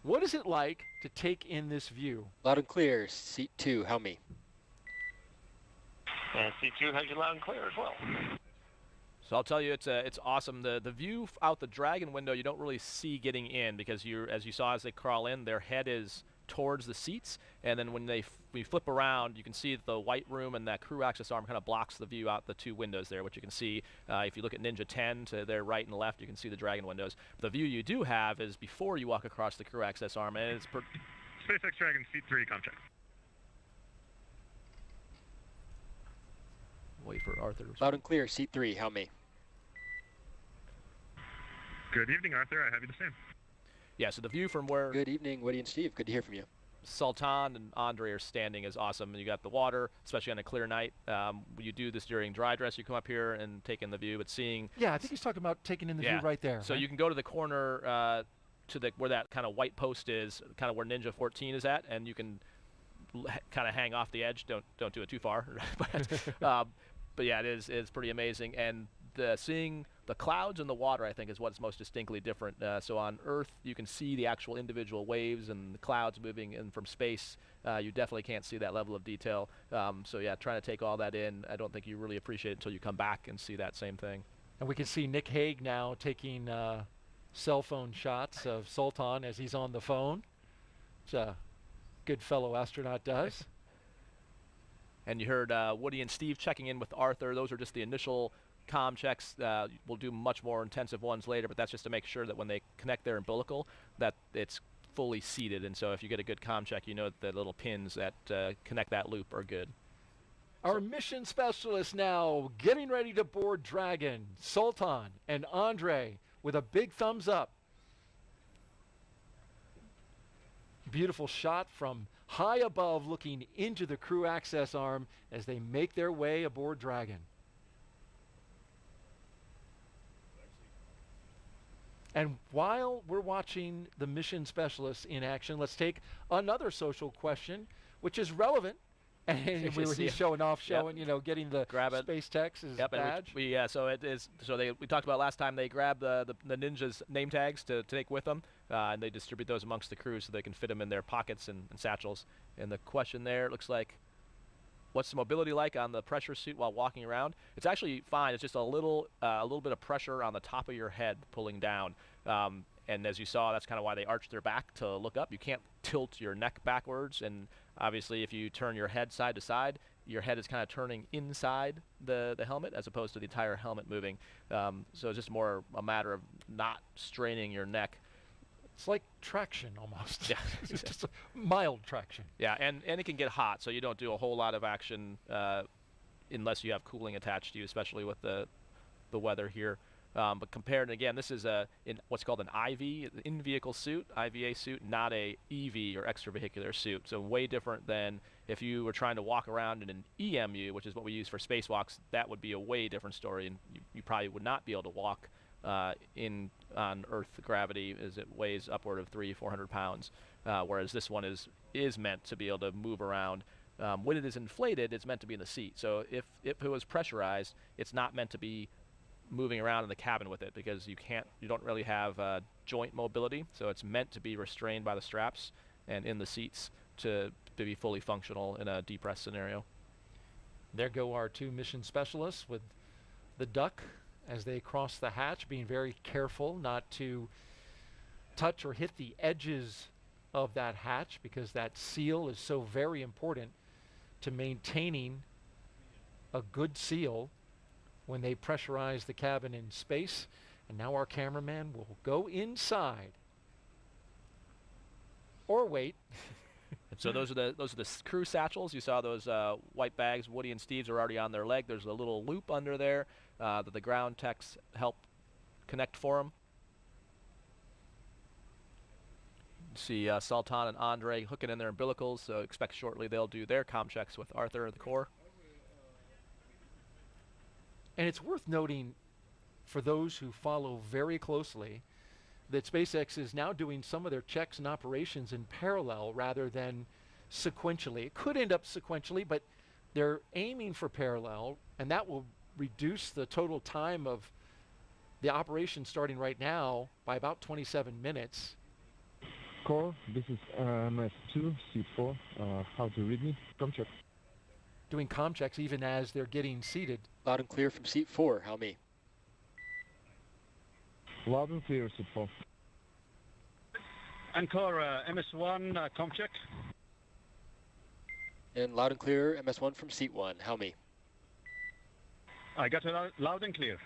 What is it like to take in this view? Loud and clear. Seat 2, Helmy. And C2 has you loud and clear as well. So I'll tell you, it's awesome. The view out the Dragon window you don't really see getting in, because as you saw as they crawl in, their head is towards the seats, and then when we flip around, you can see that the white room and that crew access arm kind of blocks the view out the 2 windows there, which you can see if you look at Ninja 10 to their right and left, you can see the Dragon windows. The view you do have is before you walk across the crew access arm, and it's SpaceX Dragon Seat 3, contract. Wait for Arthur. Loud and clear. Seat 3, Helmy. Good evening, Arthur. I have you the same. Yeah, so the view from where Good evening, Woody and Steve. Good to hear from you. Sultan and Andre are standing is awesome. And you got the water, especially on a clear night. You do this during dry dress. You come up here and take in the view, but seeing... Yeah, I think he's talking about taking in the view right there. So right? you can go to the corner to where that kind of white post is, kind of where Ninja 14 is at, and you can kind of hang off the edge. Don't do it too far. But yeah, it's pretty amazing. And seeing the clouds and the water, I think, is what's most distinctly different. So on Earth, you can see the actual individual waves and the clouds moving in from space. You definitely can't see that level of detail. So yeah, trying to take all that in, I don't think you really appreciate it until you come back and see that same thing. And we can see Nick Hague now taking cell phone shots of Sultan as he's on the phone, which a good fellow astronaut does. And you heard Woody and Steve checking in with Arthur. Those are just the initial comm checks. We'll do much more intensive ones later, but that's just to make sure that when they connect their umbilical, that it's fully seated. And so if you get a good comm check, you know that the little pins that connect that loop are good. Our mission specialists now getting ready to board Dragon, Sultan and Andre with a big thumbs up. Beautiful shot from high above looking into the crew access arm as they make their way aboard Dragon. And while we're watching the mission specialists in action, let's take another social question, which is relevant. And he's showing off, you know, getting the Space Tech's badge. We talked about last time they grab the Ninja's name tags to take with them, and they distribute those amongst the crew so they can fit them in their pockets and satchels. And the question there, it looks like, what's the mobility like on the pressure suit while walking around? It's actually fine. It's just a little bit of pressure on the top of your head pulling down. And as you saw, that's kind of why they arch their back to look up. You can't tilt your neck backwards, and obviously if you turn your head side to side, your head is kind of turning inside the helmet as opposed to the entire helmet moving. So it's just more a matter of not straining your neck. It's like traction almost. Yeah. It's just a mild traction. Yeah, and it can get hot, so you don't do a whole lot of action unless you have cooling attached to you, especially with the weather here. But compared, again, this is in what's called an IV, in-vehicle suit, IVA suit, not a EV or extravehicular suit. So way different than if you were trying to walk around in an EMU, which is what we use for spacewalks. That would be a way different story, and you probably would not be able to walk on Earth gravity, as it weighs upward of 300-400 pounds, whereas this one is meant to be able to move around. When it is inflated, it's meant to be in the seat. So if it was pressurized, it's not meant to be moving around in the cabin with it, because you don't really have joint mobility, so it's meant to be restrained by the straps and in the seats to be fully functional in a depressed scenario. There go our two mission specialists with the duck as they cross the hatch, being very careful not to touch or hit the edges of that hatch, because that seal is so very important to maintaining a good seal when they pressurize the cabin in space. And now our cameraman will go inside. Or wait. And so those are the crew satchels. You saw those white bags. Woody and Steve's are already on their leg. There's a little loop under there that the ground techs help connect for them. See Sultan and Andre hooking in their umbilicals, so expect shortly they'll do their comm checks with Arthur and the core. And it's worth noting, for those who follow very closely, that SpaceX is now doing some of their checks and operations in parallel rather than sequentially. It could end up sequentially, but they're aiming for parallel, and that will reduce the total time of the operation starting right now by about 27 minutes. Core, this is MS2, C4. How to read me? Come check. Doing comm checks even as they're getting seated. Loud and clear from seat 4. How me? Loud and clear, seat 4. Encore, MS1, comm check. And loud and clear, MS1 from seat 1. How me? I got it loud and clear.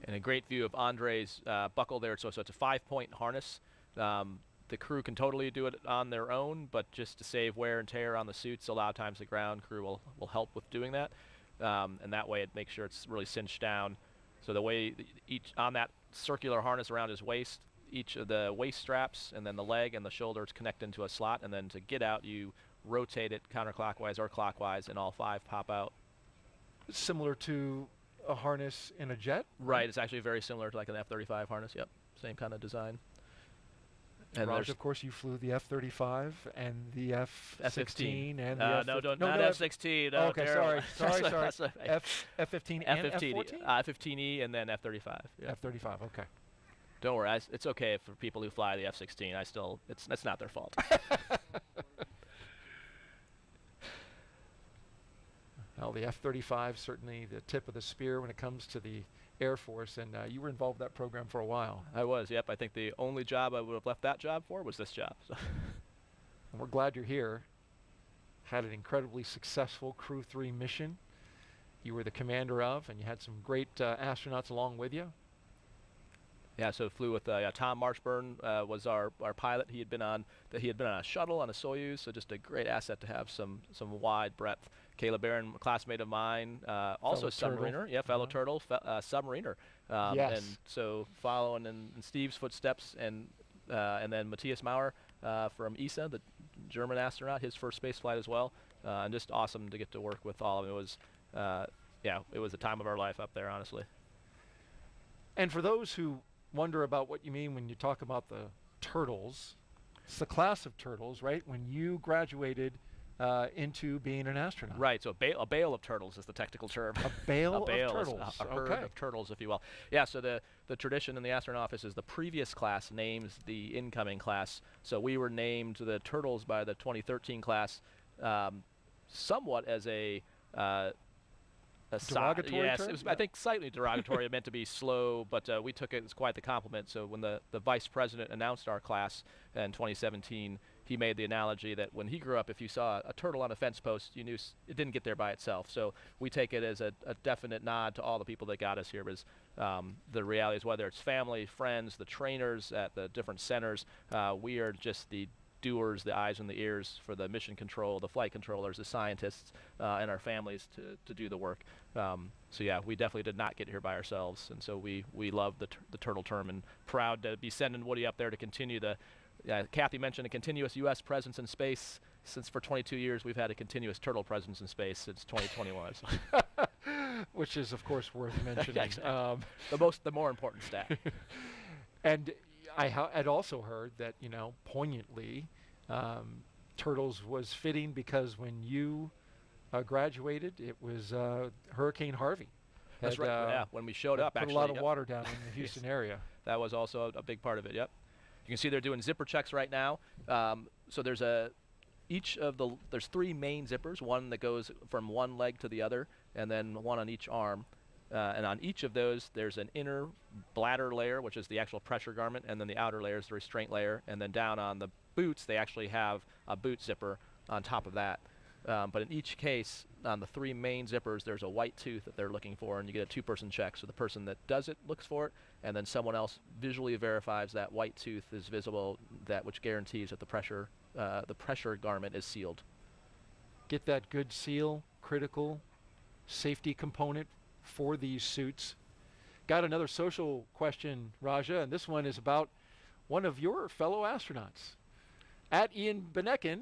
And a great view of Andre's buckle there. So it's a 5-point harness. The crew can totally do it on their own, but just to save wear and tear on the suits, a lot of times the ground crew will help with doing that. And that way it makes sure it's really cinched down. So the way each on that circular harness around his waist, each of the waist straps and then the leg and the shoulders connect into a slot, and then to get out you rotate it counterclockwise or clockwise, and all 5 pop out. Similar to a harness in a jet? Right, it's actually very similar to like an F-35 harness. Yep, same kind of design. And Raj, of course, you flew the F-35 and the F-16 and the not F-16. Oh, okay, sorry. F-15 and F-14? F-15E and then F-35. Yeah. F-35, okay. Don't worry, it's okay for people who fly the F-16. It's not their fault. Well, the F-35 certainly the tip of the spear when it comes to the Air Force, and you were involved with that program for a while. I was, yep. I think the only job I would have left that job for was this job. So. And we're glad you're here. Had an incredibly successful Crew 3 mission you were the commander of, and you had some great astronauts along with you. Yeah, so flew with Tom Marshburn was our pilot. He had been on a shuttle on a Soyuz, so just a great asset to have some wide breadth. Caleb Barron, a classmate of mine, also a submariner. Yeah, fellow turtle, submariner. Yes. And so following in Steve's footsteps, and then Matthias Maurer from ESA, the German astronaut, his first space flight as well, and just awesome to get to work with all of them. It was, it was a time of our life up there, honestly. And for those who wonder about what you mean when you talk about the turtles, it's the class of turtles, right? When you graduated into being an astronaut. Right, so a bale of turtles is the technical term. A bale, of turtles. A herd of turtles, if you will. Yeah, so the tradition in the astronaut office is the previous class names the incoming class. So we were named the turtles by the 2013 class, somewhat as a derogatory yes, term? it was, I think slightly derogatory. It meant to be slow, but we took it as quite the compliment. So when the vice president announced our class in 2017, he made the analogy that when he grew up, if you saw a turtle on a fence post, you knew it didn't get there by itself. So we take it as a definite nod to all the people that got us here. Because the reality is, whether it's family, friends, the trainers at the different centers, we are just the doers, the eyes and the ears for the mission control, the flight controllers, the scientists, and our families to do the work. So yeah, we definitely did not get here by ourselves, and so we love the turtle term, and proud to be sending Woody up there to continue the. Kathy mentioned a continuous U.S. presence in space. Since for 22 years we've had a continuous turtle presence in space since 2021. So. Which is of course worth mentioning. Yeah, exactly. The more important stat. And I had also heard that, poignantly, Turtles was fitting because when you graduated, it was Hurricane Harvey. That's right. Yeah, when we showed up, put actually, a lot of water down in the Houston area. That was also a big part of it. Yep. You can see they're doing zipper checks right now. So there's there's 3 main zippers, one that goes from one leg to the other, and then one on each arm. And on each of those, there's an inner bladder layer, which is the actual pressure garment, and then the outer layer is the restraint layer. And then down on the boots, they actually have a boot zipper on top of that. But in each case, on the 3 main zippers, there's a white tooth that they're looking for, and you get a 2-person check. So the person that does it looks for it, and then someone else visually verifies that white tooth is visible, which guarantees that the pressure garment is sealed. Get that good seal, critical safety component for these suits. Got another social question, Raja, and this one is about one of your fellow astronauts. At Ian Benecken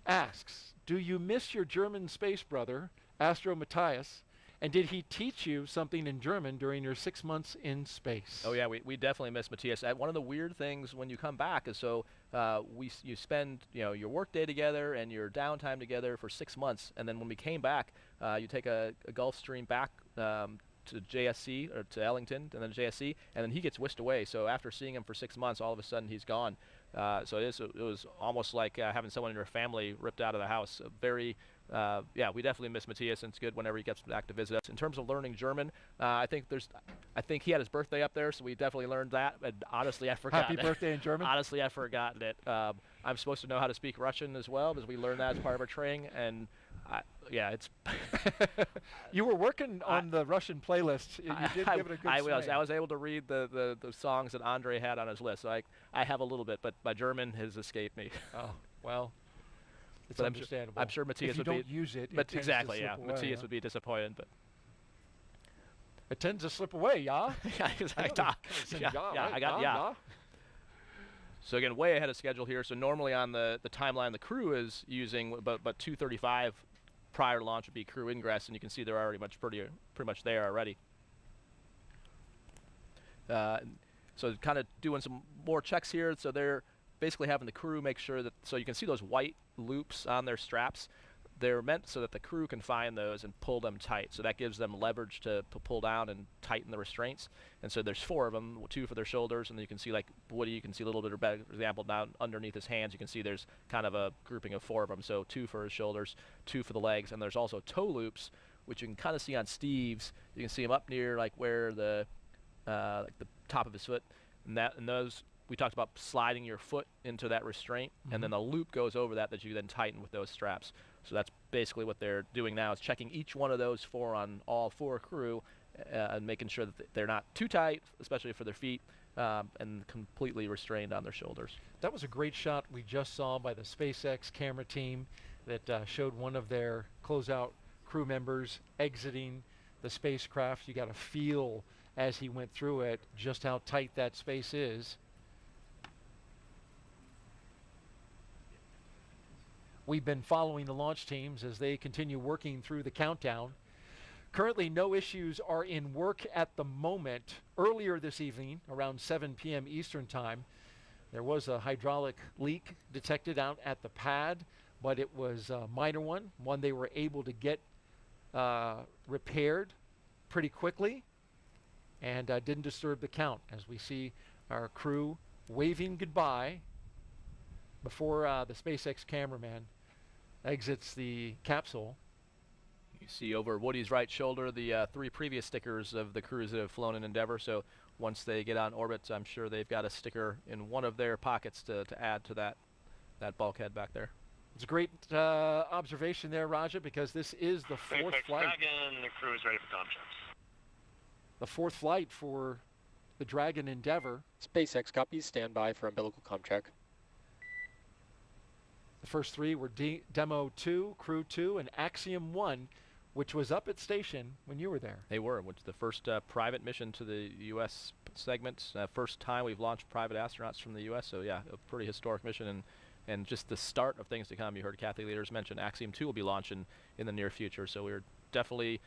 asks, do you miss your German space brother, Astro Matthias, and did he teach you something in German during your 6 months in space? Oh yeah, we definitely miss Matthias. One of the weird things when you come back is you spend your work day together and your downtime together for 6 months, and then when we came back, you take a Gulfstream back to JSC or to Ellington and then JSC, and then he gets whisked away. So after seeing him for 6 months, all of a sudden he's gone. So it was almost like having someone in your family ripped out of the house. We definitely miss Matthias, and it's good whenever he gets back to visit us. In terms of learning German, I think he had his birthday up there, so we definitely learned that. And honestly, I forgot. Happy birthday in German? Honestly, I've forgotten it. I'm supposed to know how to speak Russian as well, because we learned that as part of our training. And it's. You were working on the Russian playlist. You did give it a good swing. I was able to read the songs that Andre had on his list. So I have a little bit, but my German has escaped me. Oh well. It's but understandable. I'm sure Matthias if you don't use it. But it exactly, tends to slip away, Matthias would be disappointed, but it tends to slip away, yeah. Yeah, exactly. I got yeah. So again, way ahead of schedule here. So normally on the timeline the crew is using, but 2:35 prior to launch would be crew ingress, and you can see they're already pretty much there already. So kind of doing some more checks here. So they're basically having the crew make sure that, so you can see those white loops on their straps. They're meant so that the crew can find those and pull them tight. So that gives them leverage to pull down and tighten the restraints. And so there's 4 of them, 2 for their shoulders, and then you can see like Woody, you can see a little bit of, for example, down underneath his hands, you can see there's kind of a grouping of 4 of them. So 2 for his shoulders, 2 for the legs, and there's also toe loops which you can kind of see on Steve's. You can see him up near like where the top of his foot, and those we talked about sliding your foot into that restraint, and then the loop goes over that you then tighten with those straps. So that's basically what they're doing now, is checking each one of those four on all four crew and making sure that they're not too tight, especially for their feet, and completely restrained on their shoulders. That was a great shot we just saw by the SpaceX camera team that showed one of their closeout crew members exiting the spacecraft. You got a feel as he went through it just how tight that space is. We've been following the launch teams as they continue working through the countdown. Currently, no issues are in work at the moment. Earlier this evening, around 7 p.m. Eastern Time, there was a hydraulic leak detected out at the pad, but it was a minor one they were able to get repaired pretty quickly, and didn't disturb the count, as we see our crew waving goodbye before the SpaceX cameraman exits the capsule. You see over Woody's right shoulder the 3 previous stickers of the crews that have flown in Endeavour. So once they get on orbit, I'm sure they've got a sticker in one of their pockets to add to that bulkhead back there. It's a great observation there, Raja, because this is the fourth flight. Dragon, the crew is ready for comm checks. The fourth flight for the Dragon Endeavour. SpaceX copies, stand by for umbilical comm check. The first 3 were Demo 2, Crew 2, and Axiom 1, which was up at station when you were there. They were, which is the first private mission to the U.S. segment. First time we've launched private astronauts from the U.S., so yeah, a pretty historic mission, and just the start of things to come. You heard Kathy Leaders mention Axiom 2 will be launching in the near future, so we're definitely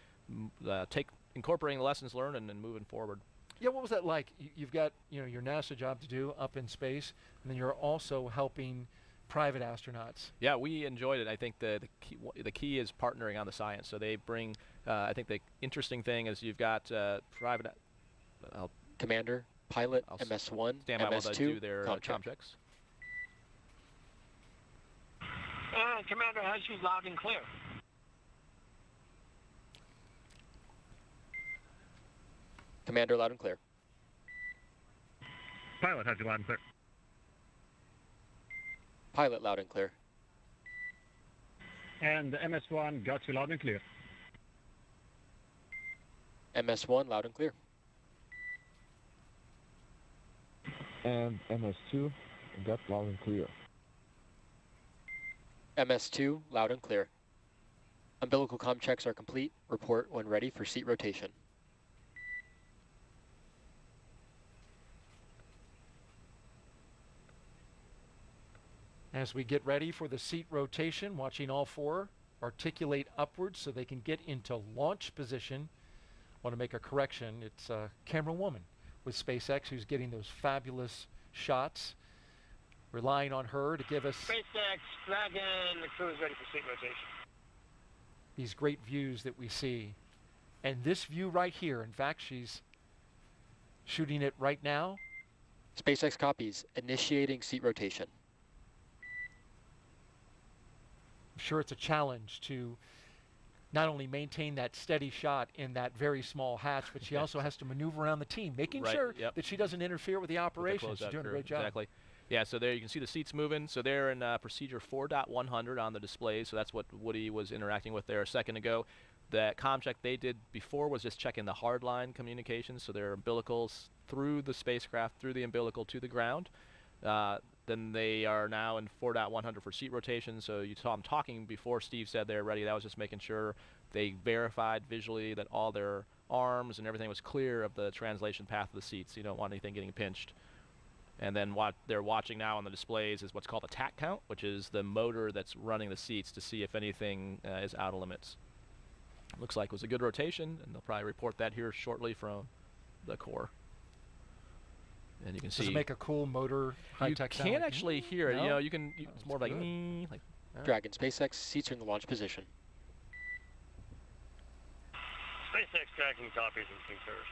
incorporating the lessons learned and moving forward. Yeah, what was that like? You've got your NASA job to do up in space, and then you're also helping private astronauts. Yeah, we enjoyed it. I think the key is partnering on the science. So they bring. I think the interesting thing is you've got private. Commander, pilot, MS1, stand by while they do MS2, their comm checks. Commander has you loud and clear. Commander, loud and clear. Pilot has you loud and clear. Pilot, loud and clear. And MS1 got you loud and clear. MS1, loud and clear. And MS2 got loud and clear. MS2, loud and clear. Umbilical comm checks are complete. Report when ready for seat rotation. As we get ready for the seat rotation, watching all 4 articulate upwards so they can get into launch position. Want to make a correction. It's a camera woman with SpaceX who's getting those fabulous shots. Relying on her to give us SpaceX, Dragon, the crew is ready for seat rotation. these great views that we see. And this view right here, in fact, she's shooting it right now. SpaceX copies, initiating seat rotation. I'm sure it's a challenge to not only maintain that steady shot in that very small hatch, but she also has to maneuver around the team, making sure that she doesn't interfere with the operation. She's doing a great job. Exactly. Yeah, so there you can see the seats moving. So they're in procedure 4.100 on the display, so that's what Woody was interacting with there a second ago. The comm check they did before was just checking the hardline communications, so their umbilicals through the spacecraft, through the umbilical to the ground. Then they are now in 4.100 for seat rotation, so you saw them talking before Steve said they're ready. That was just making sure they verified visually that all their arms and everything was clear of the translation path of the seats. You don't want anything getting pinched. And then what they're watching now on the displays is what's called a tack count, which is the motor that's running the seats to see if anything is out of limits. Looks like it was a good rotation, and they'll probably report that here shortly from the core. And you can see. Does it make a cool motor high-tech sound? You can't actually hear it. No? You know, you can. It's more like. Dragon, SpaceX seats are in the launch position. SpaceX Dragon copies and concurs.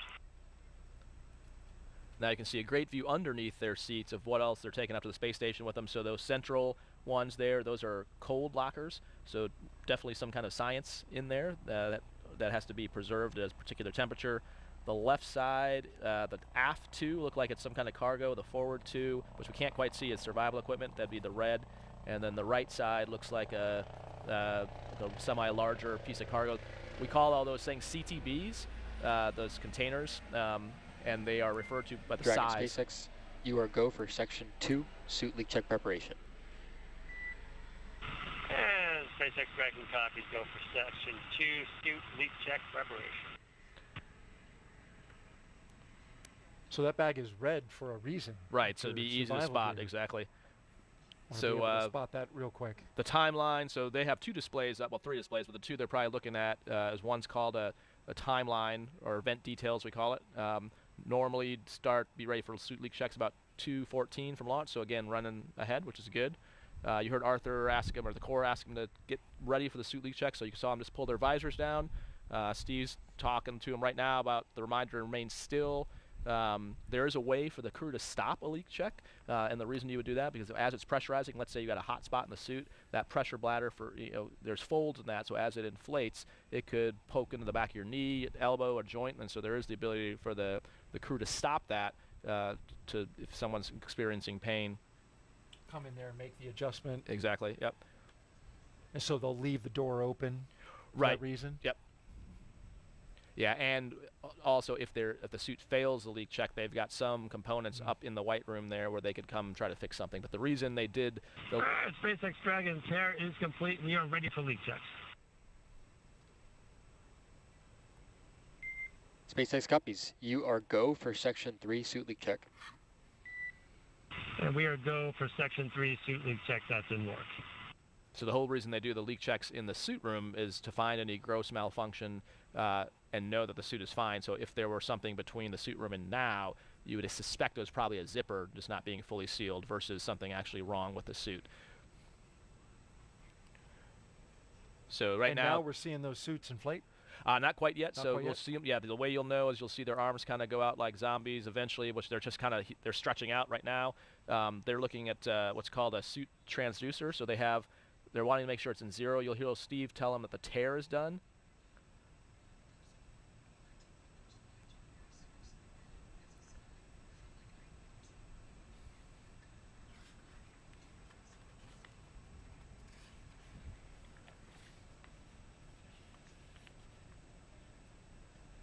Now you can see a great view underneath their seats of what else they're taking up to the space station with them. So those central ones there, those are cold lockers. So definitely some kind of science in there that that has to be preserved at a particular temperature. The left side, the aft two look like it's some kind of cargo. The forward two, which we can't quite see, is survival equipment. That'd be the red. And then the right side looks like a semi-larger piece of cargo. We call all those things CTBs, those containers, and they are referred to by the Dragon size. SpaceX, you are go for Section 2 suit leak check preparation. And SpaceX Dragon copies go for Section 2 suit leak check preparation. So that bag is red for a reason. Right, so it'd be easy to spot, gear. exactly. Wanna So be able to spot that real quick. the timeline, so they have two displays, well, three displays, but the two they're probably looking at is one's called a timeline, or event details we call it. Normally be ready for suit leak checks about 2:14 from launch, so again, running ahead, which is good. You heard Arthur ask him, or the Corps ask him to get ready for the suit leak check, so you saw him just pull their visors down. Steve's talking to him right now about the reminder to remain still. There is a way for the crew to stop a leak check, and the reason you would do that, because as it's pressurizing, let's say you got a hot spot in the suit, that pressure bladder, there's folds in that, so as it inflates, it could poke into the back of your knee, elbow, or joint, and so there is the ability for the crew to stop that if someone's experiencing pain. Come in there and make the adjustment. Exactly, yep. And so they'll leave the door open for Right. that reason? Yep. Yeah, and also if the suit fails the leak check, they've got some components up in the white room there where they could come try to fix something. But the reason they did the SpaceX Dragon tear is complete. We are ready for leak checks. SpaceX copies, you are go for Section 3 suit leak check. And we are go for Section 3 suit leak check. That's in work. So the whole reason they do the leak checks in the suit room is to find any gross malfunction and know that the suit is fine. So if there were something between the suit room and now, you would suspect it was probably a zipper just not being fully sealed versus something actually wrong with the suit. So now we're seeing those suits inflate? Not quite yet. Not So quite we'll yet? see them. Yeah, the way you'll know is you'll see their arms kind of go out like zombies eventually, which they're just they're stretching out right now. They're looking at what's called a suit transducer. So they're wanting to make sure it's in zero. You'll hear Steve tell them that the tear is done.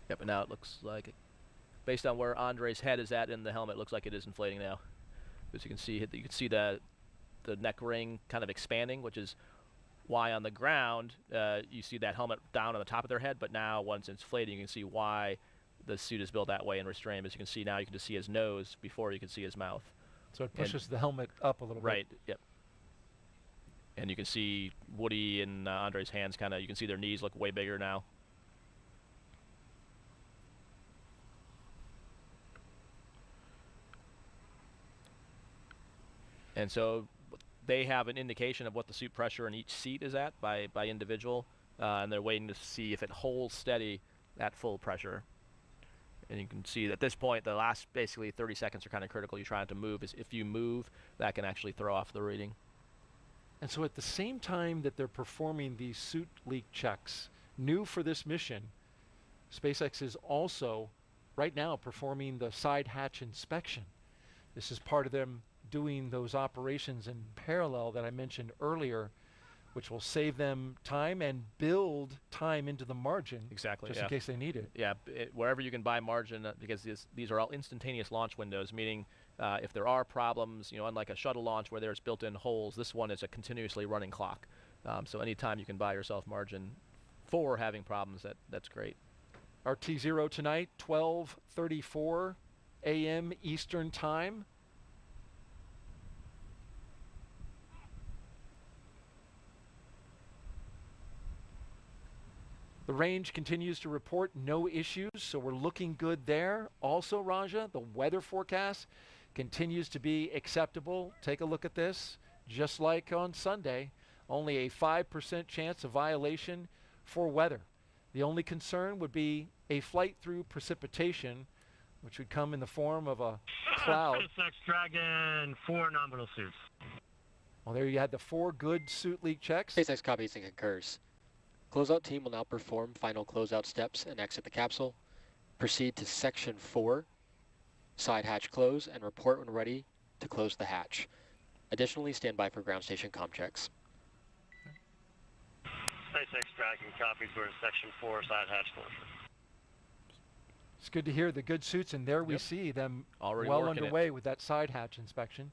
Yep, and now it looks like, based on where Andre's head is at in the helmet, it looks like it is inflating now. As you can see, you can see the neck ring kind of expanding, which is why on the ground you see that helmet down on the top of their head, but now once it's inflating, you can see why the suit is built that way and restrained. As you can see now, you can just see his nose before you can see his mouth. So it pushes the helmet up a little bit. Right, yep. And you can see Woody and Andre's hands you can see their knees look way bigger now. And so they have an indication of what the suit pressure in each seat is at by individual, and they're waiting to see if it holds steady at full pressure. And you can see that at this point, the last basically 30 seconds are kind of critical. You're trying to move. If you move, that can actually throw off the reading. And so at the same time that they're performing these suit leak checks, new for this mission, SpaceX is also right now performing the side hatch inspection. This is part of them doing those operations in parallel that I mentioned earlier, which will save them time and build time into the margin. Exactly. Just in case they need it. Yeah, wherever you can buy margin, because these are all instantaneous launch windows, meaning if there are problems, unlike a shuttle launch where there's built-in holes, this one is a continuously running clock. So anytime you can buy yourself margin for having problems, that's great. Our T0 tonight, 12:34 a.m. Eastern Time. The range continues to report no issues, so we're looking good there. Also, Raja, the weather forecast continues to be acceptable. Take a look at this. Just like on Sunday, only a 5% chance of violation for weather. The only concern would be a flight through precipitation, which would come in the form of a cloud. SpaceX Dragon, 4 nominal suits. Well, there you had the 4 good suit leak checks. SpaceX copies and concurs. Closeout team will now perform final closeout steps and exit the capsule. Proceed to Section 4, side hatch close, and report when ready to close the hatch. Additionally, stand by for ground station comm checks. SpaceX tracking copies. We're in Section 4, side hatch closure. It's good to hear the good suits, and there we see them already well working underway with that side hatch inspection.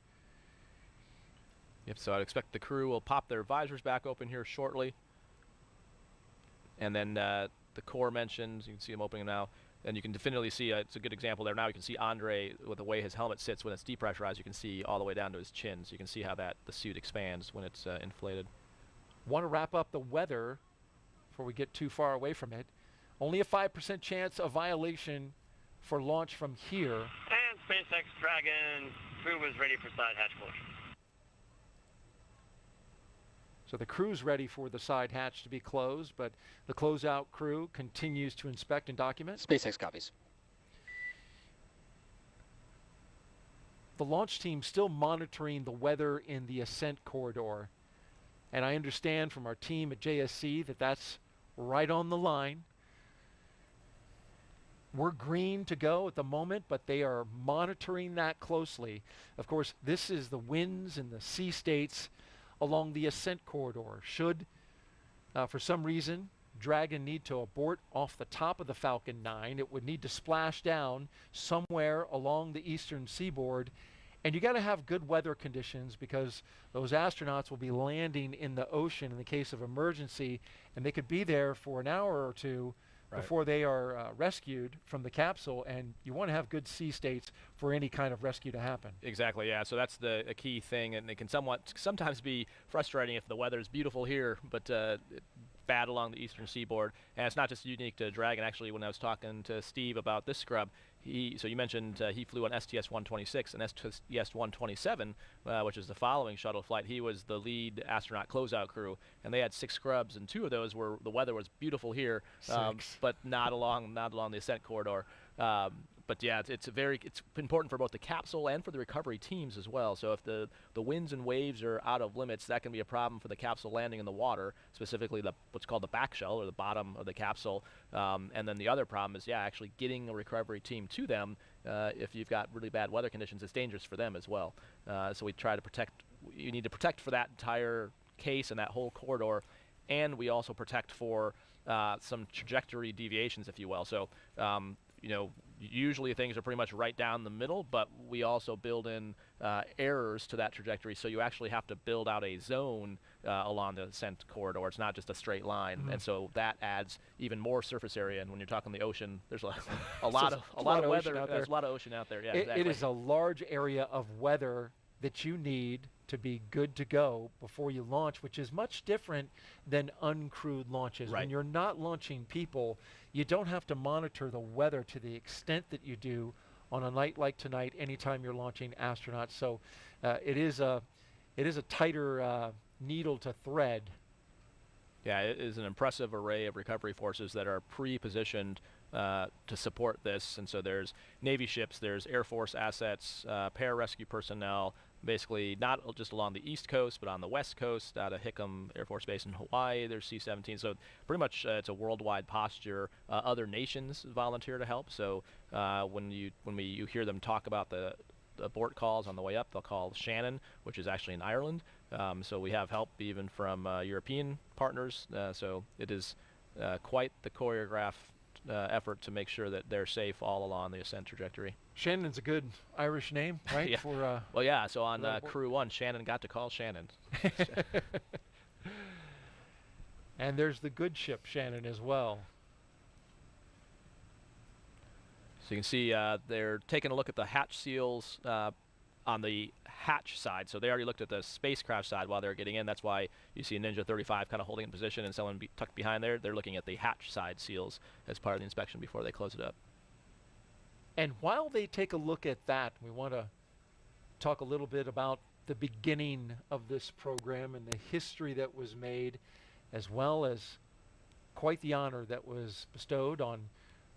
Yep, so I'd expect the crew will pop their visors back open here shortly. And then the core mentions, you can see them opening now. And you can definitively see, it's a good example there now, you can see Andre with the way his helmet sits when it's depressurized, you can see all the way down to his chin. So you can see how the suit expands when it's inflated. Want to wrap up the weather before we get too far away from it. Only a 5% chance of violation for launch from here. And SpaceX Dragon crew is ready for side hatch closure. So the crew's ready for the side hatch to be closed, but the closeout crew continues to inspect and document. SpaceX copies. The launch team still monitoring the weather in the ascent corridor. And I understand from our team at JSC that that's right on the line. We're green to go at the moment, but they are monitoring that closely. Of course, this is the winds and the sea states along the ascent corridor. Should, for some reason, Dragon need to abort off the top of the Falcon 9, it would need to splash down somewhere along the eastern seaboard. And you got to have good weather conditions because those astronauts will be landing in the ocean in the case of emergency, and they could be there for an hour or two before they are rescued from the capsule, and you want to have good sea states for any kind of rescue to happen. Exactly, yeah. So that's a key thing, and it can sometimes be frustrating if the weather is beautiful here, but bad along the eastern seaboard. And it's not just unique to Dragon. Actually, when I was talking to Steve about this scrub, so you mentioned he flew on STS-126 and STS-127, which is the following shuttle flight. He was the lead astronaut closeout crew, and they had 6 scrubs, and 2 of those were the weather was beautiful here, but not along the ascent corridor. But yeah, it's important for both the capsule and for the recovery teams as well. So if the winds and waves are out of limits, that can be a problem for the capsule landing in the water, specifically what's called the back shell or the bottom of the capsule. And then the other problem is, actually getting a recovery team to them. If you've got really bad weather conditions, it's dangerous for them as well. So we try to protect. You need to protect for that entire case and that whole corridor, and we also protect for some trajectory deviations, if you will. So usually things are pretty much right down the middle, but we also build in errors to that trajectory, so you actually have to build out a zone along the ascent corridor. It's not just a straight line, and so that adds even more surface area. And when you're talking the ocean, there's a lot of weather. There's a lot of ocean out there. Yeah, exactly. It is a large area of weather that you need to be good to go before you launch, which is much different than uncrewed launches. Right. When you're not launching people, you don't have to monitor the weather to the extent that you do on a night like tonight anytime you're launching astronauts. So it is a tighter needle to thread. Yeah, it is an impressive array of recovery forces that are pre-positioned to support this. And so there's Navy ships, there's Air Force assets, pararescue personnel, basically not just along the East Coast, but on the West Coast, out of Hickam Air Force Base in Hawaii. There's C-17. So pretty much it's a worldwide posture. Other nations volunteer to help. So when you hear them talk about the abort calls on the way up, they'll call Shannon, which is actually in Ireland. So we have help even from European partners. So it is quite the choreographed effort to make sure that they're safe all along the ascent trajectory. Shannon's a good Irish name, right? Yeah. For well, yeah. So on Crew 1, Shannon got to call Shannon. And there's the good ship Shannon as well. So you can see they're taking a look at the hatch seals on the hatch side. So they already looked at the spacecraft side while they're getting in. That's why you see Ninja 35 kind of holding in position and someone tucked behind there. They're looking at the hatch side seals as part of the inspection before they close it up. And while they take a look at that, we want to talk a little bit about the beginning of this program and the history that was made, as well as quite the honor that was bestowed on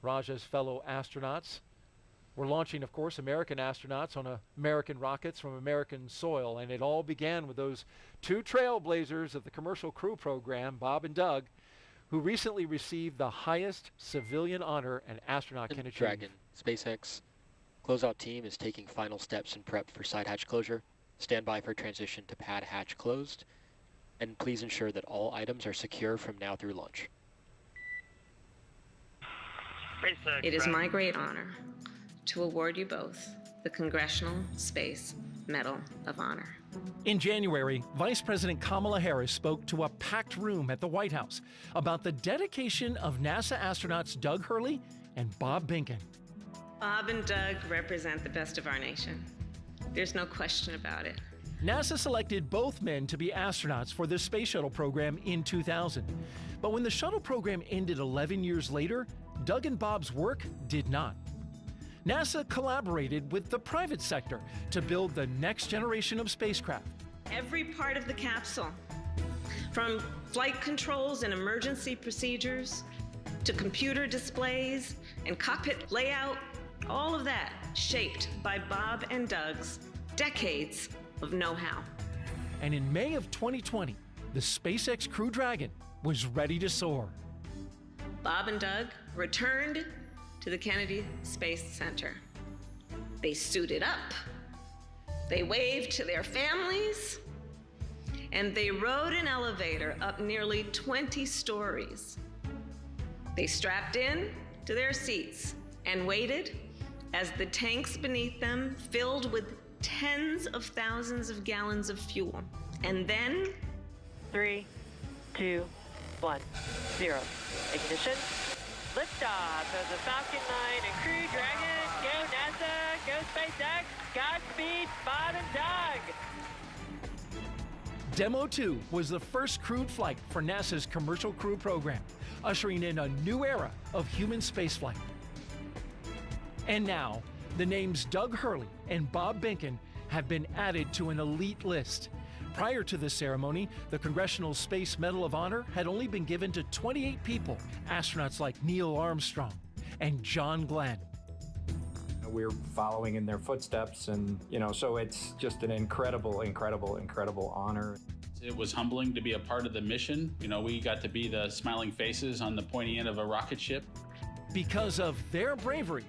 Raja's fellow astronauts. We're launching, of course, American astronauts on American rockets from American soil, and it all began with those 2 trailblazers of the commercial crew program, Bob and Doug, who recently received the highest civilian honor an astronaut can achieve. Dragon, SpaceX closeout team is taking final steps in prep for side hatch closure. Stand by for transition to pad hatch closed. And please ensure that all items are secure from now through launch. It is my great honor to award you both the Congressional Space Medal of Honor. In January, Vice President Kamala Harris spoke to a packed room at the White House about the dedication of NASA astronauts Doug Hurley and Bob Behnken. Bob and Doug represent the best of our nation. There's no question about it. NASA selected both men to be astronauts for the Space Shuttle program in 2000. But when the shuttle program ended 11 years later, Doug and Bob's work did not. NASA collaborated with the private sector to build the next generation of spacecraft. Every part of the capsule, from flight controls and emergency procedures to computer displays and cockpit layout, all of that shaped by Bob and Doug's decades of know-how. And in May of 2020, the SpaceX Crew Dragon was ready to soar. Bob and Doug returned to the Kennedy Space Center. They suited up, they waved to their families, and they rode an elevator up nearly 20 stories. They strapped in to their seats and waited as the tanks beneath them filled with tens of thousands of gallons of fuel. And then 3, 2, 1, 0. Ignition. Liftoff of the Falcon 9 and Crew Dragon. Go NASA, go SpaceX, Godspeed, Bob and Doug. Demo 2 was the first crewed flight for NASA's Commercial Crew program, ushering in a new era of human spaceflight. And now, the names Doug Hurley and Bob Behnken have been added to an elite list. Prior to the ceremony, the Congressional Space Medal of Honor had only been given to 28 people, astronauts like Neil Armstrong and John Glenn. We're following in their footsteps, and so it's just an incredible honor. It was humbling to be a part of the mission. We got to be the smiling faces on the pointy end of a rocket ship. Because of their bravery,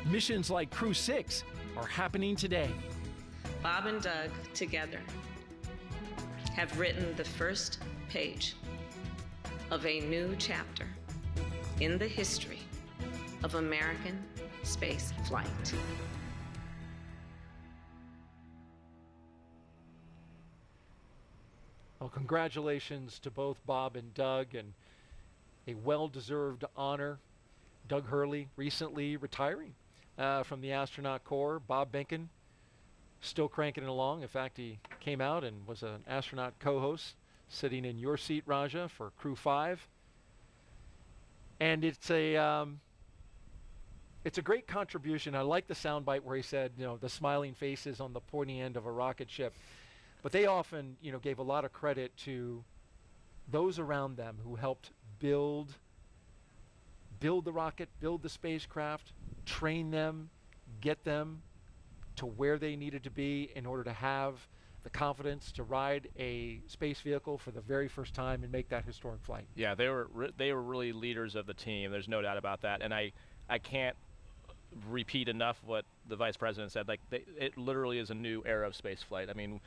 missions like Crew-6 are happening today. Bob and Doug together have written the first page of a new chapter in the history of American space flight. Well, congratulations to both Bob and Doug, and a well-deserved honor. Doug Hurley recently retiring from the astronaut corps. Bob Behnken still cranking it along. In fact, he came out and was an astronaut co-host, sitting in your seat, Raja, for Crew 5. And it's a great contribution. I like the soundbite where he said, the smiling faces on the pointy end of a rocket ship. But they often, gave a lot of credit to those around them who helped build the rocket, build the spacecraft, train them, get them to where they needed to be in order to have the confidence to ride a space vehicle for the very first time and make that historic flight. Yeah, they were really leaders of the team. There's no doubt about that. And I can't repeat enough what the vice president said. Like, it literally is a new era of space flight. I mean,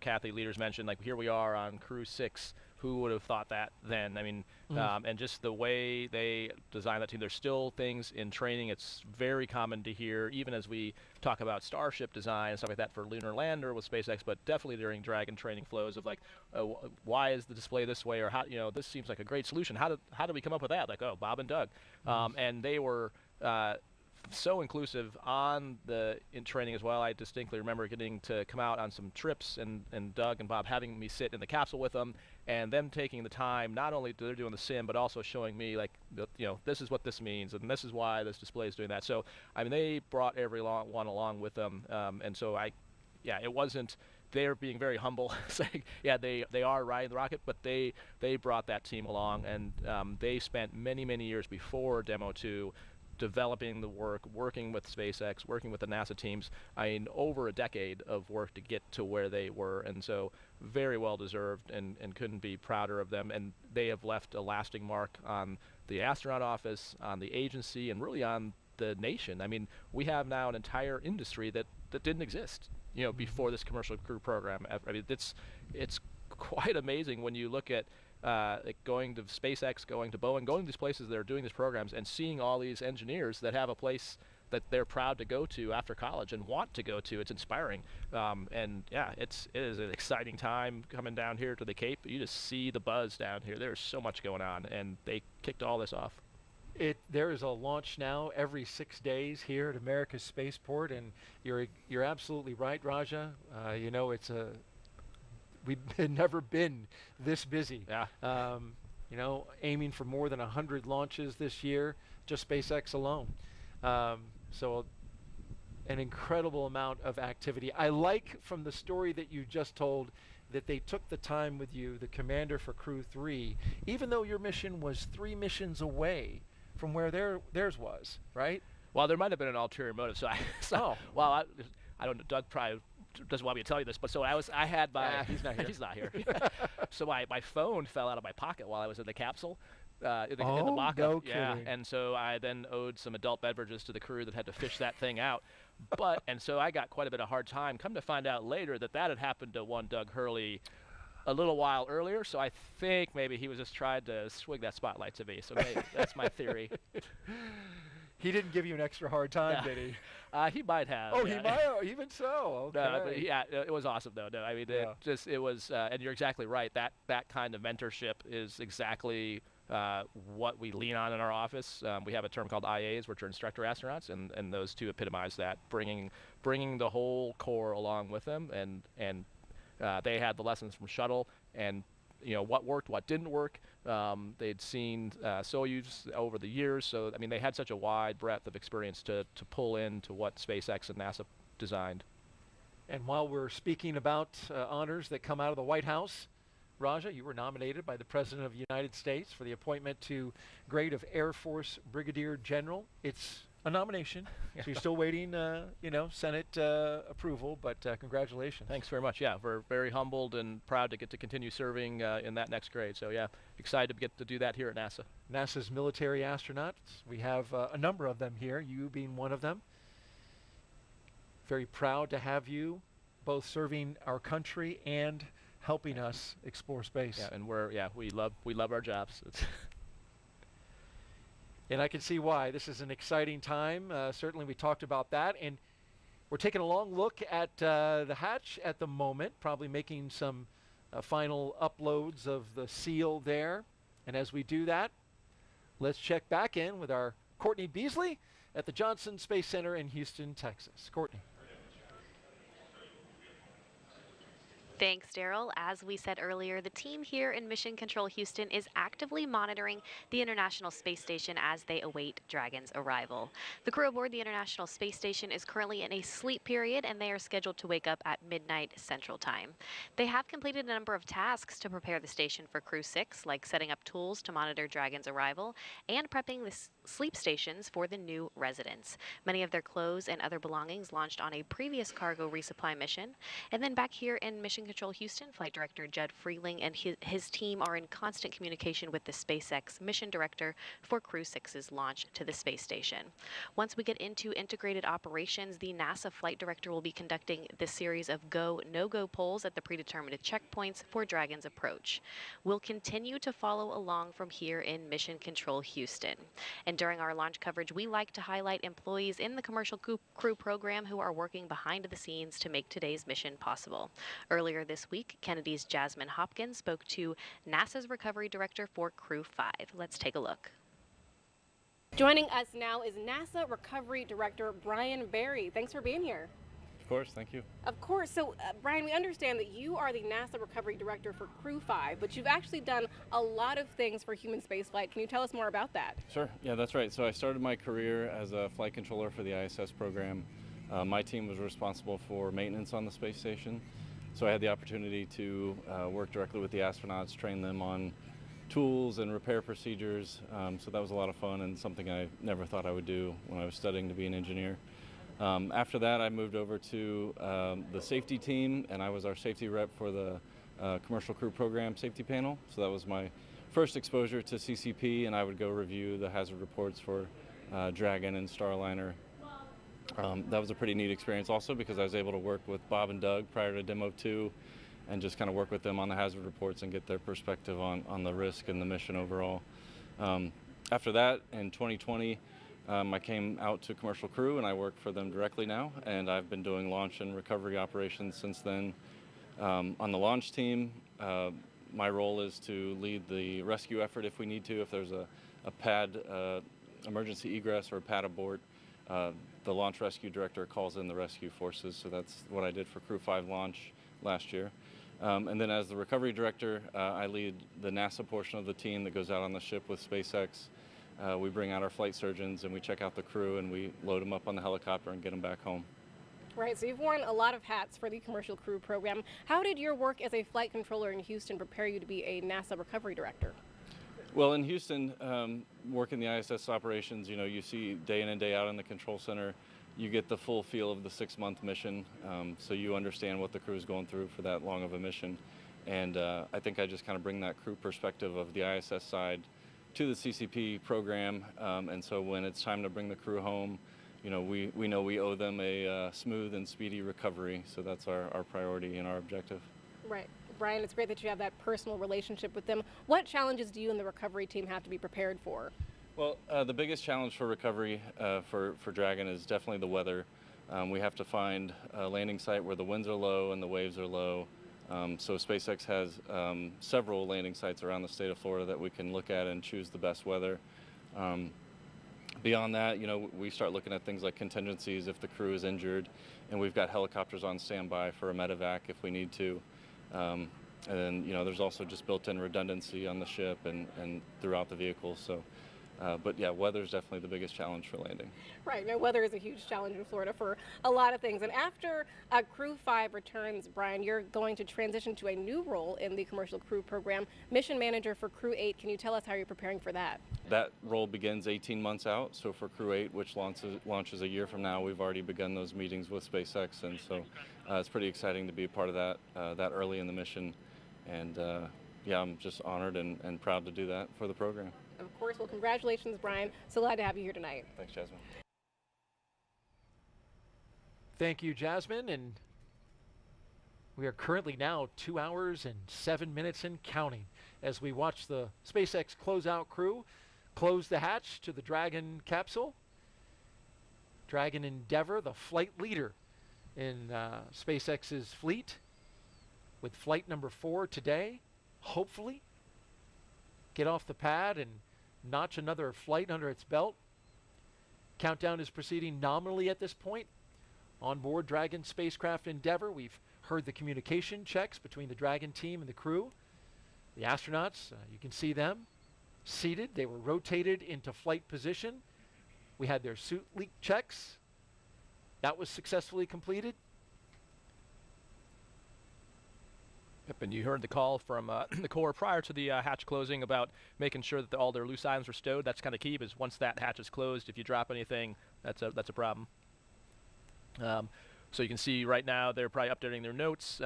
Kathy Leaders mentioned, like, here we are on Crew-6. Who would have thought that then? I mean, and just the way they designed that team. There's still things in training. It's very common to hear, even as we talk about Starship design and stuff like that for lunar lander with SpaceX, but definitely during Dragon training flows of like, why is the display this way? Or how, this seems like a great solution. How did we come up with that? Like, oh, Bob and Doug. And they were so inclusive in training as well. I distinctly remember getting to come out on some trips and Doug and Bob having me sit in the capsule with them, and them taking the time, not only they're doing the sim, but also showing me, like, this is what this means, and this is why this display is doing that. So, I mean, they brought one along with them, and so it wasn't, they're being very humble, saying, yeah, they are riding the rocket, but they brought that team along, and they spent many years before Demo 2 developing the work, working with SpaceX, working with the NASA teams. I mean, over a decade of work to get to where they were, and so very well deserved, and couldn't be prouder of them. And they have left a lasting mark on the astronaut office, on the agency, and really on the nation. I mean, we have now an entire industry that didn't exist, you know, before this commercial crew program. I mean, it's quite amazing when you look at like going to SpaceX, going to Boeing, going to these places that are doing these programs, and seeing all these engineers that have a place that they're proud to go to after college and want to go to. It's inspiring, and yeah, it is an exciting time coming down here to the Cape. You just see the buzz down here. There's so much going on, and they kicked all this off. There is a launch now every 6 days here at America's Spaceport, and you're absolutely right, Raja. You know, we've never been this busy. Yeah. You know, aiming for more than 100 launches this year, just SpaceX alone. So an incredible amount of activity. I like from the story that you just told that they took the time with you, the commander for Crew-3, even though your mission was 3 missions away from where theirs was, right? Well, there might have been an ulterior motive. Well, I don't know, Doug probably doesn't want me to tell you this, but I had my he's not here. He's not here. So my phone fell out of my pocket while I was in the capsule. In the mock-up. No yeah, kidding. and so I then owed some adult beverages to the crew that had to fish that thing out. And so I got quite a bit of hard time. Come to find out later that had happened to one Doug Hurley a little while earlier, so I think maybe he was just trying to swing that spotlight to me. So maybe that's my theory. He didn't give you an extra hard time, did he? He might have. Oh, yeah. he might have, even so. Okay. No, but yeah, it was awesome though. No, I mean, it was, and you're exactly right. That kind of mentorship is exactly what we lean on in our office. We have a term called IAs, which are instructor astronauts, and those two epitomize that, bringing the whole Corps along with them, and they had the lessons from shuttle, and you know what worked, what didn't work. They'd seen Soyuz over the years, so I mean they had such a wide breadth of experience to pull into what SpaceX and NASA designed. And while we're speaking about honors that come out of the White House, Raja, you were nominated by the President of the United States for the appointment to grade of Air Force Brigadier General. It's a nomination, so you're still waiting, you know, Senate approval, but congratulations. Thanks very much. Yeah, we're very humbled and proud to get to continue serving in that next grade. So yeah, excited to get to do that here at NASA. NASA's military astronauts, we have a number of them here, you being one of them. Very proud to have you both serving our country and helping us explore space. Yeah, and we love our jobs. And I can see why. This is an exciting time. Certainly we talked about that. And we're taking a long look at the hatch at the moment, probably making some final uploads of the seal there. And as we do that, let's check back in with our Courtney Beasley at the Johnson Space Center in Houston, Texas. Courtney. Thanks, Daryl. As we said earlier, the team here in Mission Control Houston is actively monitoring the International Space Station as they await Dragon's arrival. The crew aboard the International Space Station is currently in a sleep period, and they are scheduled to wake up at midnight Central Time. They have completed a number of tasks to prepare the station for Crew-6, like setting up tools to monitor Dragon's arrival and prepping the sleep stations for the new residents. Many of their clothes and other belongings launched on a previous cargo resupply mission. And then back here in Mission Control Houston, Flight Director Judd Freeling and his team are in constant communication with the SpaceX mission director for Crew-6's launch to the space station. Once we get into integrated operations, the NASA flight director will be conducting the series of go, no-go polls at the predetermined checkpoints for Dragon's approach. We'll continue to follow along from here in Mission Control Houston. And during our launch coverage, we like to highlight employees in the commercial crew program who are working behind the scenes to make today's mission possible. Earlier this week, Kennedy's Jasmine Hopkins spoke to NASA's recovery director for Crew-5. Let's take a look. Joining us now is NASA Recovery Director Brian Barry. Thanks for being here. Of course, thank you. Of course. So, Brian, we understand that you are the NASA Recovery Director for Crew-5, but you've actually done a lot of things for human spaceflight. Can you tell us more about that? Sure. Yeah, that's right. So I started my career as a flight controller for the ISS program. My team was responsible for maintenance on the space station. So I had the opportunity to work directly with the astronauts, train them on tools and repair procedures. So that was a lot of fun and something I never thought I would do when I was studying to be an engineer. After that, I moved over to the safety team, and I was our safety rep for the Commercial Crew Program safety panel. So that was my first exposure to CCP, and I would go review the hazard reports for Dragon and Starliner. That was a pretty neat experience also because I was able to work with Bob and Doug prior to Demo 2 and just kind of work with them on the hazard reports and get their perspective on the risk and the mission overall. After that, in 2020, I came out to Commercial Crew and I work for them directly now, and I've been doing launch and recovery operations since then. On the launch team, my role is to lead the rescue effort if we need to. If there's a pad emergency egress or a pad abort, the launch rescue director calls in the rescue forces, so that's what I did for Crew 5 launch last year. And then as the recovery director, I lead the NASA portion of the team that goes out on the ship with SpaceX. We bring out our flight surgeons and we check out the crew and we load them up on the helicopter and get them back home. Right, so you've worn a lot of hats for the Commercial Crew Program. How did your work as a flight controller in Houston prepare you to be a NASA recovery director? Well, in Houston, working the ISS operations, you see day in and day out in the control center, you get the full feel of the 6-month mission, so you understand what the crew is going through for that long of a mission. And I think I just kind of bring that crew perspective of the ISS side to the CCP program, and so when it's time to bring the crew home, we know we owe them a smooth and speedy recovery, so that's our priority and our objective. Right. Brian, it's great that you have that personal relationship with them. What challenges do you and the recovery team have to be prepared for? Well, the biggest challenge for recovery for Dragon is definitely the weather. We have to find a landing site where the winds are low and the waves are low. So SpaceX has several landing sites around the state of Florida that we can look at and choose the best weather. Beyond that, we start looking at things like contingencies if the crew is injured, and we've got helicopters on standby for a medevac if we need to. And then, there's also just built-in redundancy on the ship and throughout the vehicle. So, but yeah, weather is definitely the biggest challenge for landing. Right. No, weather is a huge challenge in Florida for a lot of things. And after Crew 5 returns, Brian, you're going to transition to a new role in the Commercial Crew Program, Mission Manager for Crew 8. Can you tell us how you're preparing for that? That role begins 18 months out. So for Crew 8, which launches a year from now, we've already begun those meetings with SpaceX. And so it's pretty exciting to be a part of that early in the mission. And yeah, I'm just honored and proud to do that for the program. Of course. Well, congratulations, Brian. So glad to have you here tonight. Thanks, Jasmine. Thank you, Jasmine. And we are currently now 2 hours and 7 minutes and counting as we watch the SpaceX closeout crew close the hatch to the Dragon capsule. Dragon Endeavour, the flight leader in SpaceX's fleet, with flight number 4 today, hopefully get off the pad and notch another flight under its belt. Countdown is proceeding nominally at this point. On board Dragon spacecraft Endeavour, we've heard the communication checks between the Dragon team and the crew. The astronauts, you can see them seated. They were rotated into flight position. We had their suit leak checks. That was successfully completed. Yep, and you heard the call from the Corps prior to the hatch closing about making sure that all their loose items were stowed. That's kind of key, because once that hatch is closed, if you drop anything, that's a problem. So you can see right now they're probably updating their notes.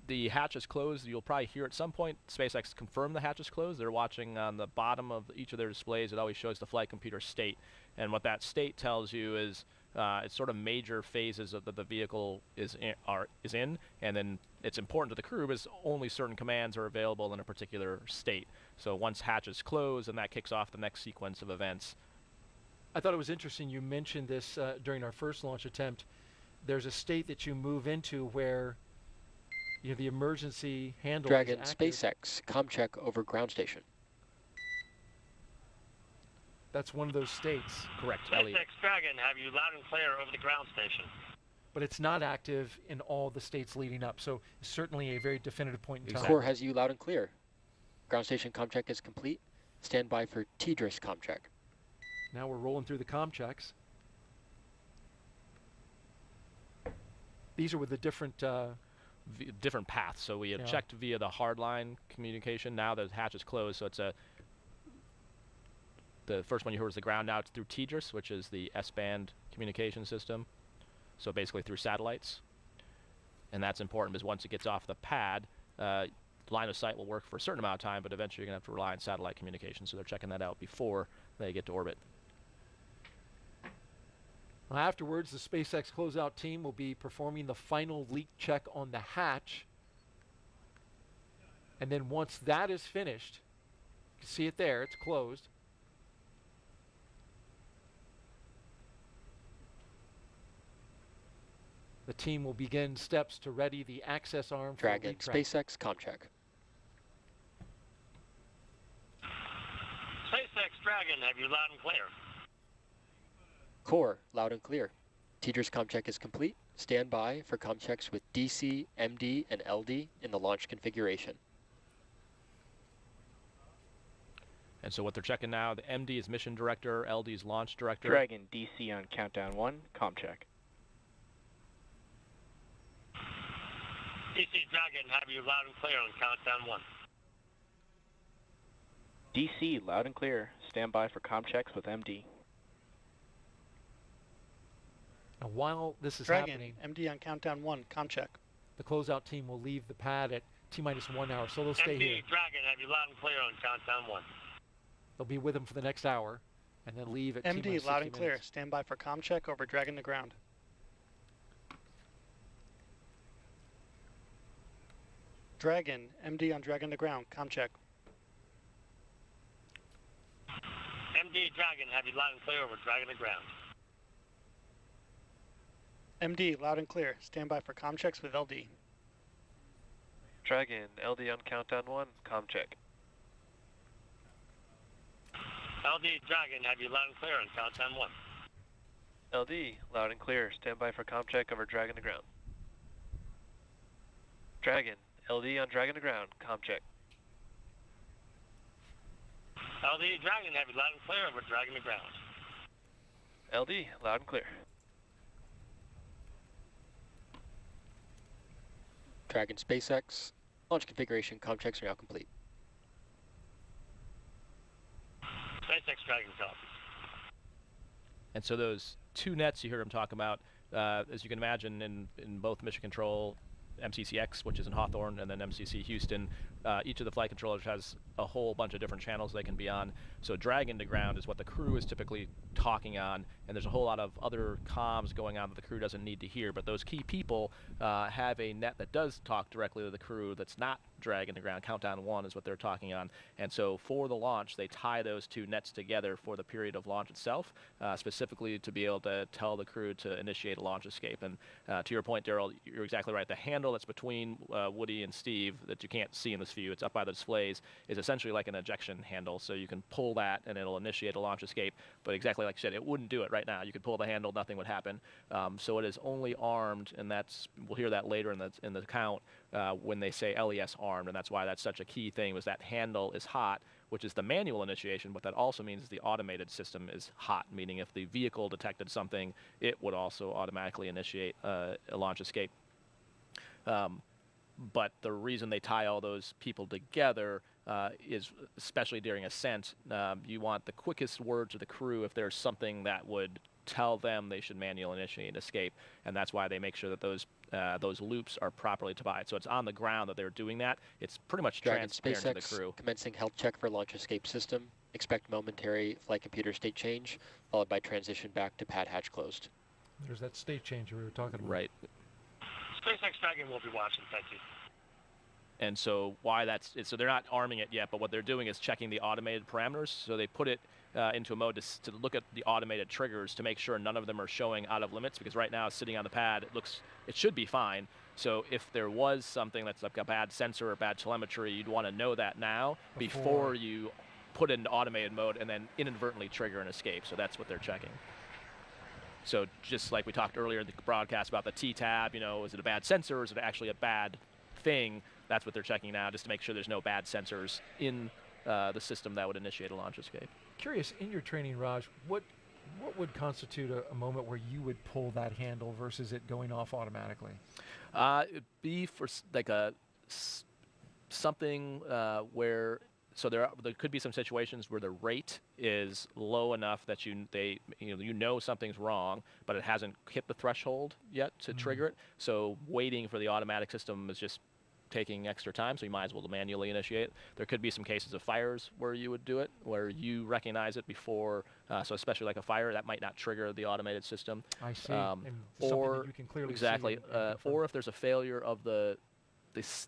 The hatch is closed. You'll probably hear at some point SpaceX confirm the hatch is closed. They're watching on the bottom of each of their displays. It always shows the flight computer state. And what that state tells you is it's sort of major phases of the vehicle is in, and then it's important to the crew because only certain commands are available in a particular state. So once hatch is closed, and that kicks off the next sequence of events. I thought it was interesting you mentioned this during our first launch attempt. There's a state that you move into where the emergency handle Dragon is active. SpaceX, ComCheck over ground station. That's one of those states. Correct, Elliot. SpaceX Dragon, have you loud and clear over the ground station. But it's not active in all the states leading up, so certainly a very definitive point in time. Corps has you loud and clear. Ground station ComCheck is complete. Stand by for TDRS ComCheck. Now we're rolling through the comm checks. These are with the different different paths. So we had checked via the hardline communication. Now the hatch is closed, so it's the first one you heard was the ground. Now it's through TDRS, which is the S-band communication system. So basically through satellites. And that's important because once it gets off the pad, line of sight will work for a certain amount of time, but eventually you're going to have to rely on satellite communication. So they're checking that out before they get to orbit. Well, afterwards, the SpaceX closeout team will be performing the final leak check on the hatch. And then once that is finished, you can see it there, it's closed. The team will begin steps to ready the access arm for Dragon, SpaceX, comm check. SpaceX Dragon, have you loud and clear? Core, loud and clear. TDRS comm check is complete. Stand by for comm checks with DC, MD, and LD in the launch configuration. And so what they're checking now, the MD is mission director, LD is launch director. Dragon, DC on countdown 1, comm check. DC Dragon, have you loud and clear on countdown 1? DC, loud and clear. Stand by for comm checks with MD. Now, while this is Dragon, happening, MD on countdown 1, comm check. the closeout team will leave the pad at T-minus 1 hour, so they'll stay MD here. Dragon, have you loud and clear on countdown 1? They'll be with them for the next hour, and then leave at MD, T-minus loud 60 and clear. minutes. Stand by for comm check over Dragon to ground. Dragon, MD on Dragon to ground, comm check. MD Dragon, have you loud and clear over Dragon to ground? MD, loud and clear. Stand by for comm checks with LD. Dragon, LD on countdown 1, comm check. LD Dragon, have you loud and clear on countdown 1? LD, loud and clear. Stand by for comm check over Dragon to ground. Dragon, LD on Dragon to ground, comm check. LD Dragon, have you loud and clear over Dragon to ground? LD, loud and clear. Dragon, SpaceX, launch configuration, comm checks are now complete. SpaceX Dragon copies. And so those two nets you heard him talk about, as you can imagine, in both Mission Control, MCCX, which is in Hawthorne, and then MCC Houston, each of the flight controllers has a whole bunch of different channels they can be on. So Dragon to ground is what the crew is typically talking on, and there's a whole lot of other comms going on that the crew doesn't need to hear. But those key people have a net that does talk directly to the crew that's not Dragon to ground. Countdown 1 is what they're talking on. And so for the launch, they tie those two nets together for the period of launch itself, specifically to be able to tell the crew to initiate a launch escape. And to your point, Daryl, you're exactly right. The handle that's between Woody and Steve that you can't see in this view, it's up by the displays, is essentially like an ejection handle. So you can pull that and it'll initiate a launch escape. But exactly like you said, it wouldn't do it right now. You could pull the handle, nothing would happen. So it is only armed, and that's, we'll hear that later in the count, when they say LES armed, and that's why that's such a key thing, was that handle is hot, which is the manual initiation, but that also means the automated system is hot, meaning if the vehicle detected something, it would also automatically initiate a launch escape. But the reason they tie all those people together is, especially during ascent, you want the quickest word to the crew if there's something that would tell them they should manually initiate an escape, and that's why they make sure that those loops are properly tied. So it's on the ground that they're doing that. It's pretty much Dragon, transparent SpaceX, to the crew. commencing health check for launch escape system. Expect momentary flight computer state change, followed by transition back to pad hatch closed. There's that state change we were talking about. Right. SpaceX Dragon will be watching, thank you. And so why so they're not arming it yet, but what they're doing is checking the automated parameters. So they put it into a mode to look at the automated triggers to make sure none of them are showing out of limits, because right now sitting on the pad, it should be fine. So if there was something that's like a bad sensor or bad telemetry, you'd want to know that now before you put it into automated mode and then inadvertently trigger an escape. So that's what they're checking. So just like we talked earlier in the broadcast about the T-tab, is it a bad sensor or is it actually a bad thing? That's what they're checking now, just to make sure there's no bad sensors in the system that would initiate a launch escape. Curious, in your training, Raj, what what would constitute a moment where you would pull that handle versus it going off automatically? It'd be for something where, so there could be some situations where the rate is low enough that you know something's wrong, but it hasn't hit the threshold yet to trigger it. So waiting for the automatic system is just taking extra time, so you might as well manually initiate. There could be some cases of fires where you would do it, where you recognize it before, so especially like a fire, that might not trigger the automated system. I see. And something that you can clearly exactly, see or if there's a failure of the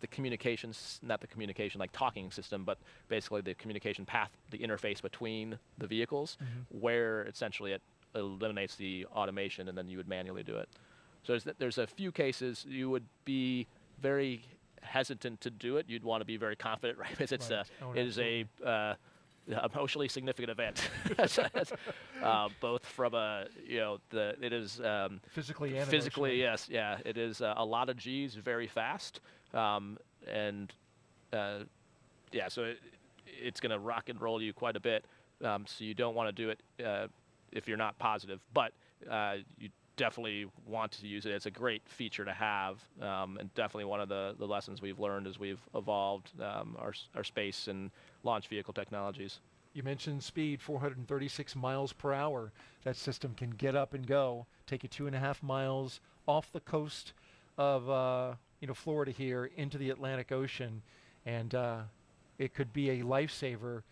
communications, not the communication like talking system, but basically the communication path, the interface between the vehicles, where essentially it eliminates the automation, and then you would manually do it. So there's a few cases you would be very hesitant to do it. You'd want to be very confident, right? Because it is a emotionally significant event, both from it is physically and physically, yes, yeah, it is a lot of G's, very fast, and so it's going to rock and roll you quite a bit. So you don't want to do it if you're not positive, but you definitely want to use it. It's a great feature to have, and definitely one of the lessons we've learned as we've evolved our space and launch vehicle technologies. You mentioned speed, 436 miles per hour. That system can get up and go, take you 2.5 miles off the coast of Florida here into the Atlantic Ocean, and it could be a lifesaver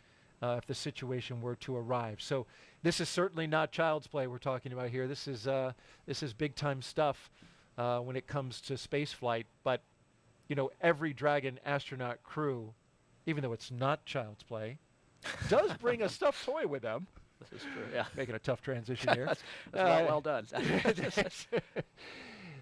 if the situation were to arrive. So this is certainly not child's play we're talking about here. This is big time stuff when it comes to space flight. But every Dragon astronaut crew, even though it's not child's play, does bring a stuffed toy with them. This is true. Yeah, making a tough transition here. That's well done.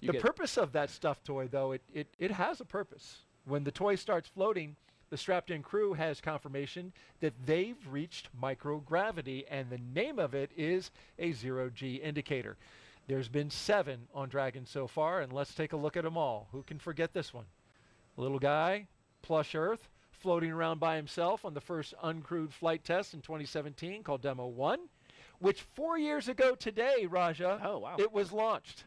The purpose of that stuffed toy, though, it has a purpose. When the toy starts floating, the strapped-in crew has confirmation that they've reached microgravity, and the name of it is a zero-G indicator. There's been 7 on Dragon so far, and let's take a look at them all. Who can forget this one? A little guy, plush Earth, floating around by himself on the first uncrewed flight test in 2017 called Demo 1, which 4 years ago today, Raja, it was launched.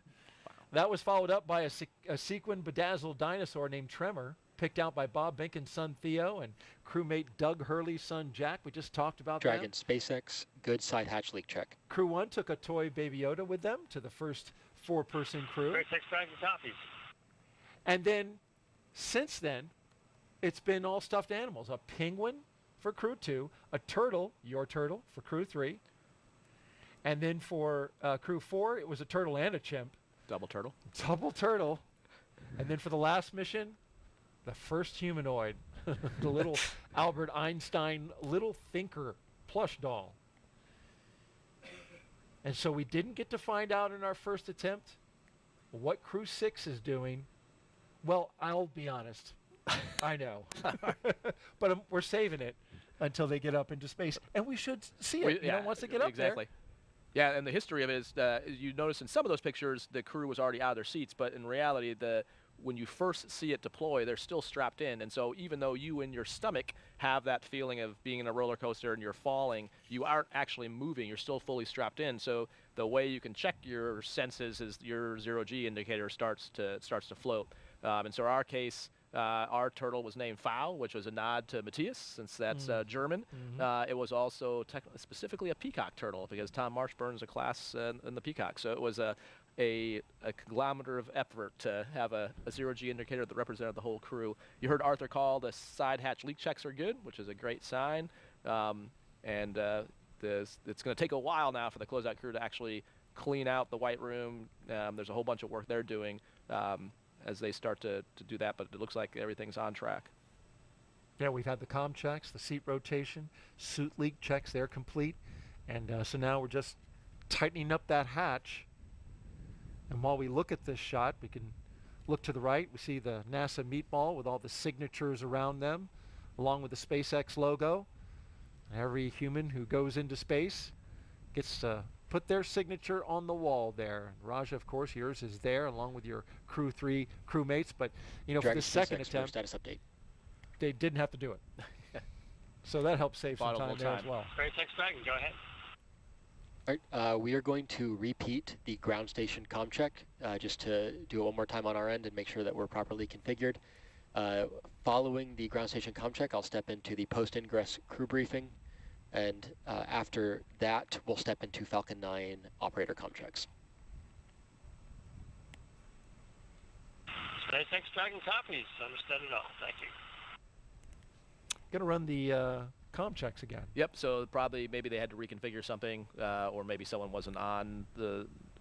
Wow. That was followed up by a sequin bedazzled dinosaur named Tremor, picked out by Bob Binken's son Theo and crewmate Doug Hurley's son Jack. We just talked about Dragon SpaceX, good side hatch leak check. Crew 1 took a toy Baby Yoda with them to the first 4-person crew. Crew-6 Dragon copies. And then, since then, it's been all stuffed animals. A penguin for Crew 2, a turtle, your turtle, for Crew 3. And then for Crew 4, it was a turtle and a chimp. Double turtle. Double turtle. And then for the last mission, the first humanoid, the little Albert Einstein little thinker plush doll. And so we didn't get to find out in our first attempt what Crew-6 is doing. Well, I'll be honest. I know. But we're saving it until they get up into space. And we should see it, once they get up there. Yeah, and the history of it is, you notice in some of those pictures, the crew was already out of their seats, but in reality, when you first see it deploy, they're still strapped in. And so even though you in your stomach have that feeling of being in a roller coaster and you're falling, you aren't actually moving. You're still fully strapped in. So the way you can check your senses is your zero-G indicator starts to float. And so in our case, our turtle was named Fowl, which was a nod to Matthias, since that's German. It was also specifically a peacock turtle, because Tom Marsh burns a class in the peacock. So it was a conglomerate of effort to have a zero-G indicator that represented the whole crew. You heard Arthur call the side hatch leak checks are good, which is a great sign. It's going to take a while now for the closeout crew to actually clean out the white room. There's a whole bunch of work they're doing as they start to do that, but it looks like everything's on track. Yeah, we've had the comm checks, the seat rotation, suit leak checks, they're complete. And so now we're just tightening up that hatch. And while we look at this shot, we can look to the right. We see the NASA meatball with all the signatures around them, along with the SpaceX logo. Every human who goes into space gets to put their signature on the wall there. And Raja, of course, yours is there, along with your Crew 3 crewmates. But, for the second attempt, status update. They didn't have to do it. So that helps save some time there as well. Crew-6 Dragon, go ahead. All right, we are going to repeat the ground station comm check just to do it one more time on our end and make sure that we're properly configured. Following the ground station comm check, I'll step into the post-ingress crew briefing, and after that, we'll step into Falcon 9 operator comm checks. SpaceX Dragon copies. Understood it all. Thank you. Going to run the comm checks again. Yep, so probably maybe they had to reconfigure something, or maybe someone wasn't on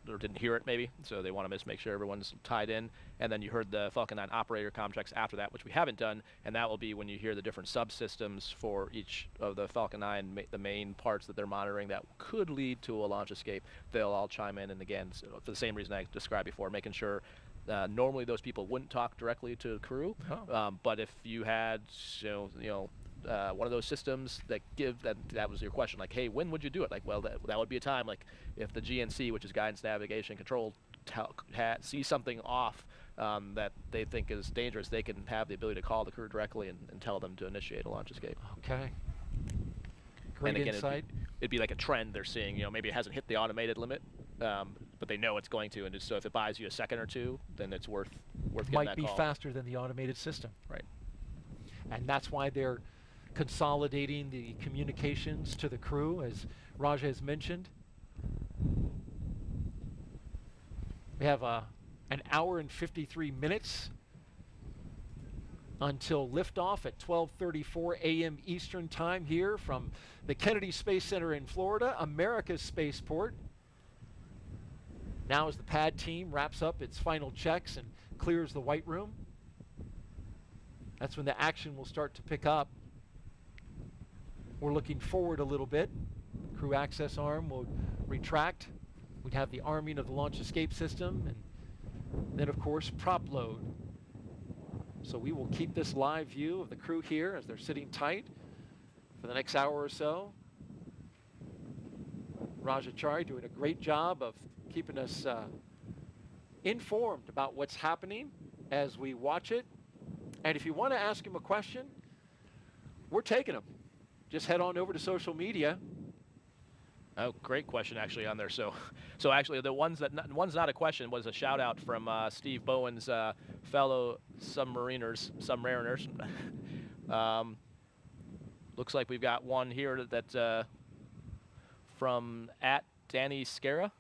or didn't hear it maybe, so they want to make sure everyone's tied in. And then you heard the Falcon 9 operator comm checks after that, which we haven't done, and that will be when you hear the different subsystems for each of the Falcon 9, the main parts that they're monitoring that could lead to a launch escape. They'll all chime in, and again, so for the same reason I described before, making sure normally those people wouldn't talk directly to the crew, but if you had, one of those systems that that was your question, like, hey, when would you do it? Like, well, that would be a time, like, if the GNC, which is Guidance, Navigation, Control, sees something off that they think is dangerous, they can have the ability to call the crew directly and tell them to initiate a launch escape. Okay. Great and again, insight. It'd be like a trend they're seeing. Maybe it hasn't hit the automated limit, but they know it's going to, and so if it buys you a second or two, then it's worth getting Might that be call. faster than the automated system. Right. And that's why they're consolidating the communications to the crew, as Raja has mentioned. We have an hour and 53 minutes until liftoff at 12:34 a.m. Eastern Time here from the Kennedy Space Center in Florida, America's spaceport. Now as the pad team wraps up its final checks and clears the white room, that's when the action will start to pick up. We're looking forward a little bit. Crew access arm will retract. We'd have the arming of the launch escape system, and then of course prop load. So we will keep this live view of the crew here as they're sitting tight for the next hour or so. Rajachari doing a great job of keeping us informed about what's happening as we watch it. And if you want to ask him a question, we're taking them. Just head on over to social media. Oh, great question actually on there. So actually the one's not a question was a shout out from Steve Bowen's fellow submariners. Looks like we've got one here that from @Danny Scara.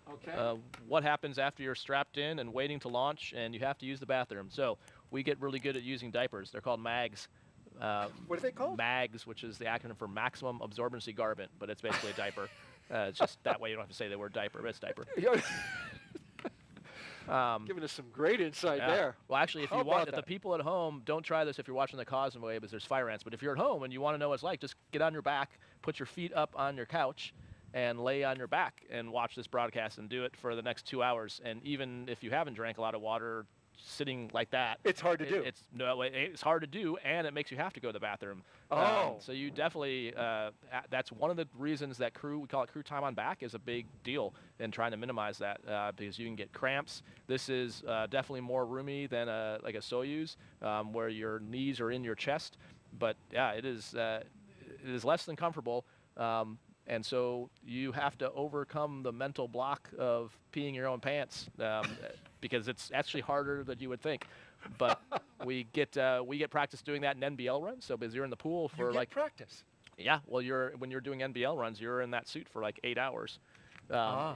Okay. What happens after you're strapped in and waiting to launch and you have to use the bathroom? So we get really good at using diapers. They're called MAGs. What are they called? MAGs, which is the acronym for Maximum Absorbency Garment, but it's basically a diaper. It's just that way you don't have to say the word diaper, but it's diaper. Giving us some great insight there. Well, actually, if the people at home, don't try this if you're watching the Causeway because there's fire ants, but if you're at home and you want to know what it's like, just get on your back, put your feet up on your couch, and lay on your back and watch this broadcast and do it for the next 2 hours. And even if you haven't drank a lot of water, sitting like that, it's hard to do. It's hard to do, and it makes you have to go to the bathroom. So you definitely that's one of the reasons that we call it crew time on back, is a big deal in trying to minimize that because you can get cramps. This is definitely more roomy than like a Soyuz where your knees are in your chest, but yeah, it is less than comfortable. And so you have to overcome the mental block of peeing your own pants because it's actually harder than you would think. But we get practice doing that in NBL runs. So because you're in the pool for practice. Yeah, well, when you're doing NBL runs, you're in that suit for like 8 hours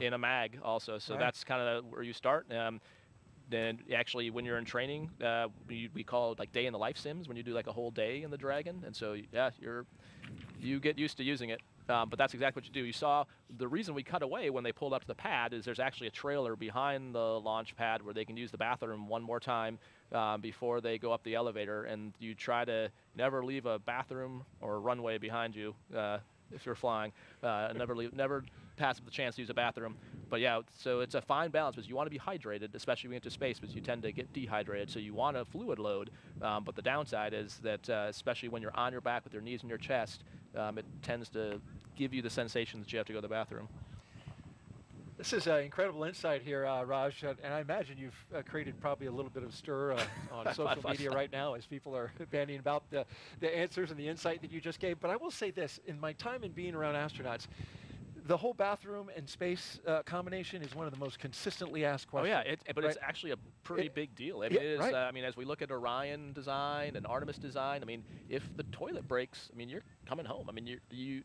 in a MAG also. So that's kind of where you start. Then actually, when you're in training, we call it like day in the life sims when you do like a whole day in the Dragon. And so yeah, you get used to using it. But that's exactly what you do. You saw the reason we cut away when they pulled up to the pad is there's actually a trailer behind the launch pad where they can use the bathroom one more time before they go up the elevator. And you try to never leave a bathroom or a runway behind you if you're flying. Never pass up the chance to use a bathroom. But yeah, so it's a fine balance because you want to be hydrated, especially when you get to space, because you tend to get dehydrated. So you want a fluid load. But the downside is that especially when you're on your back with your knees in your chest, it tends to give you the sensation that you have to go to the bathroom. This is incredible insight here, Raj, and I imagine you've created probably a little bit of stir on social media right now as people are bandying about the answers and the insight that you just gave. But I will say this, in my time in being around astronauts, the whole bathroom and space combination is one of the most consistently asked questions. Oh yeah, but it's actually a pretty big deal. I mean, yeah, it is. right. I mean, as we look at Orion design and Artemis design, I mean, if the toilet breaks, I mean, you're coming home. I mean, you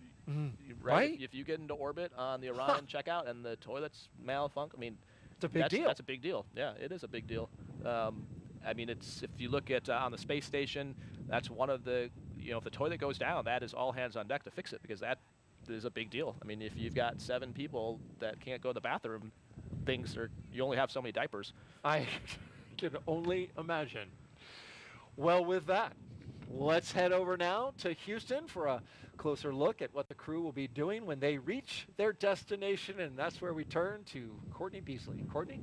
right? If you get into orbit on the Orion checkout and the toilets malfunction, I mean, it's a big deal. That's a big deal. Yeah, it is a big deal. I mean, it's if you look at on the space station, that's one of the if the toilet goes down, that is all hands on deck to fix it because that is a big deal. I mean, if you've got 7 people that can't go to the bathroom, you only have so many diapers. I can only imagine. Well, with that, let's head over now to Houston for a closer look at what the crew will be doing when they reach their destination, and that's where we turn to Courtney Beasley. Courtney?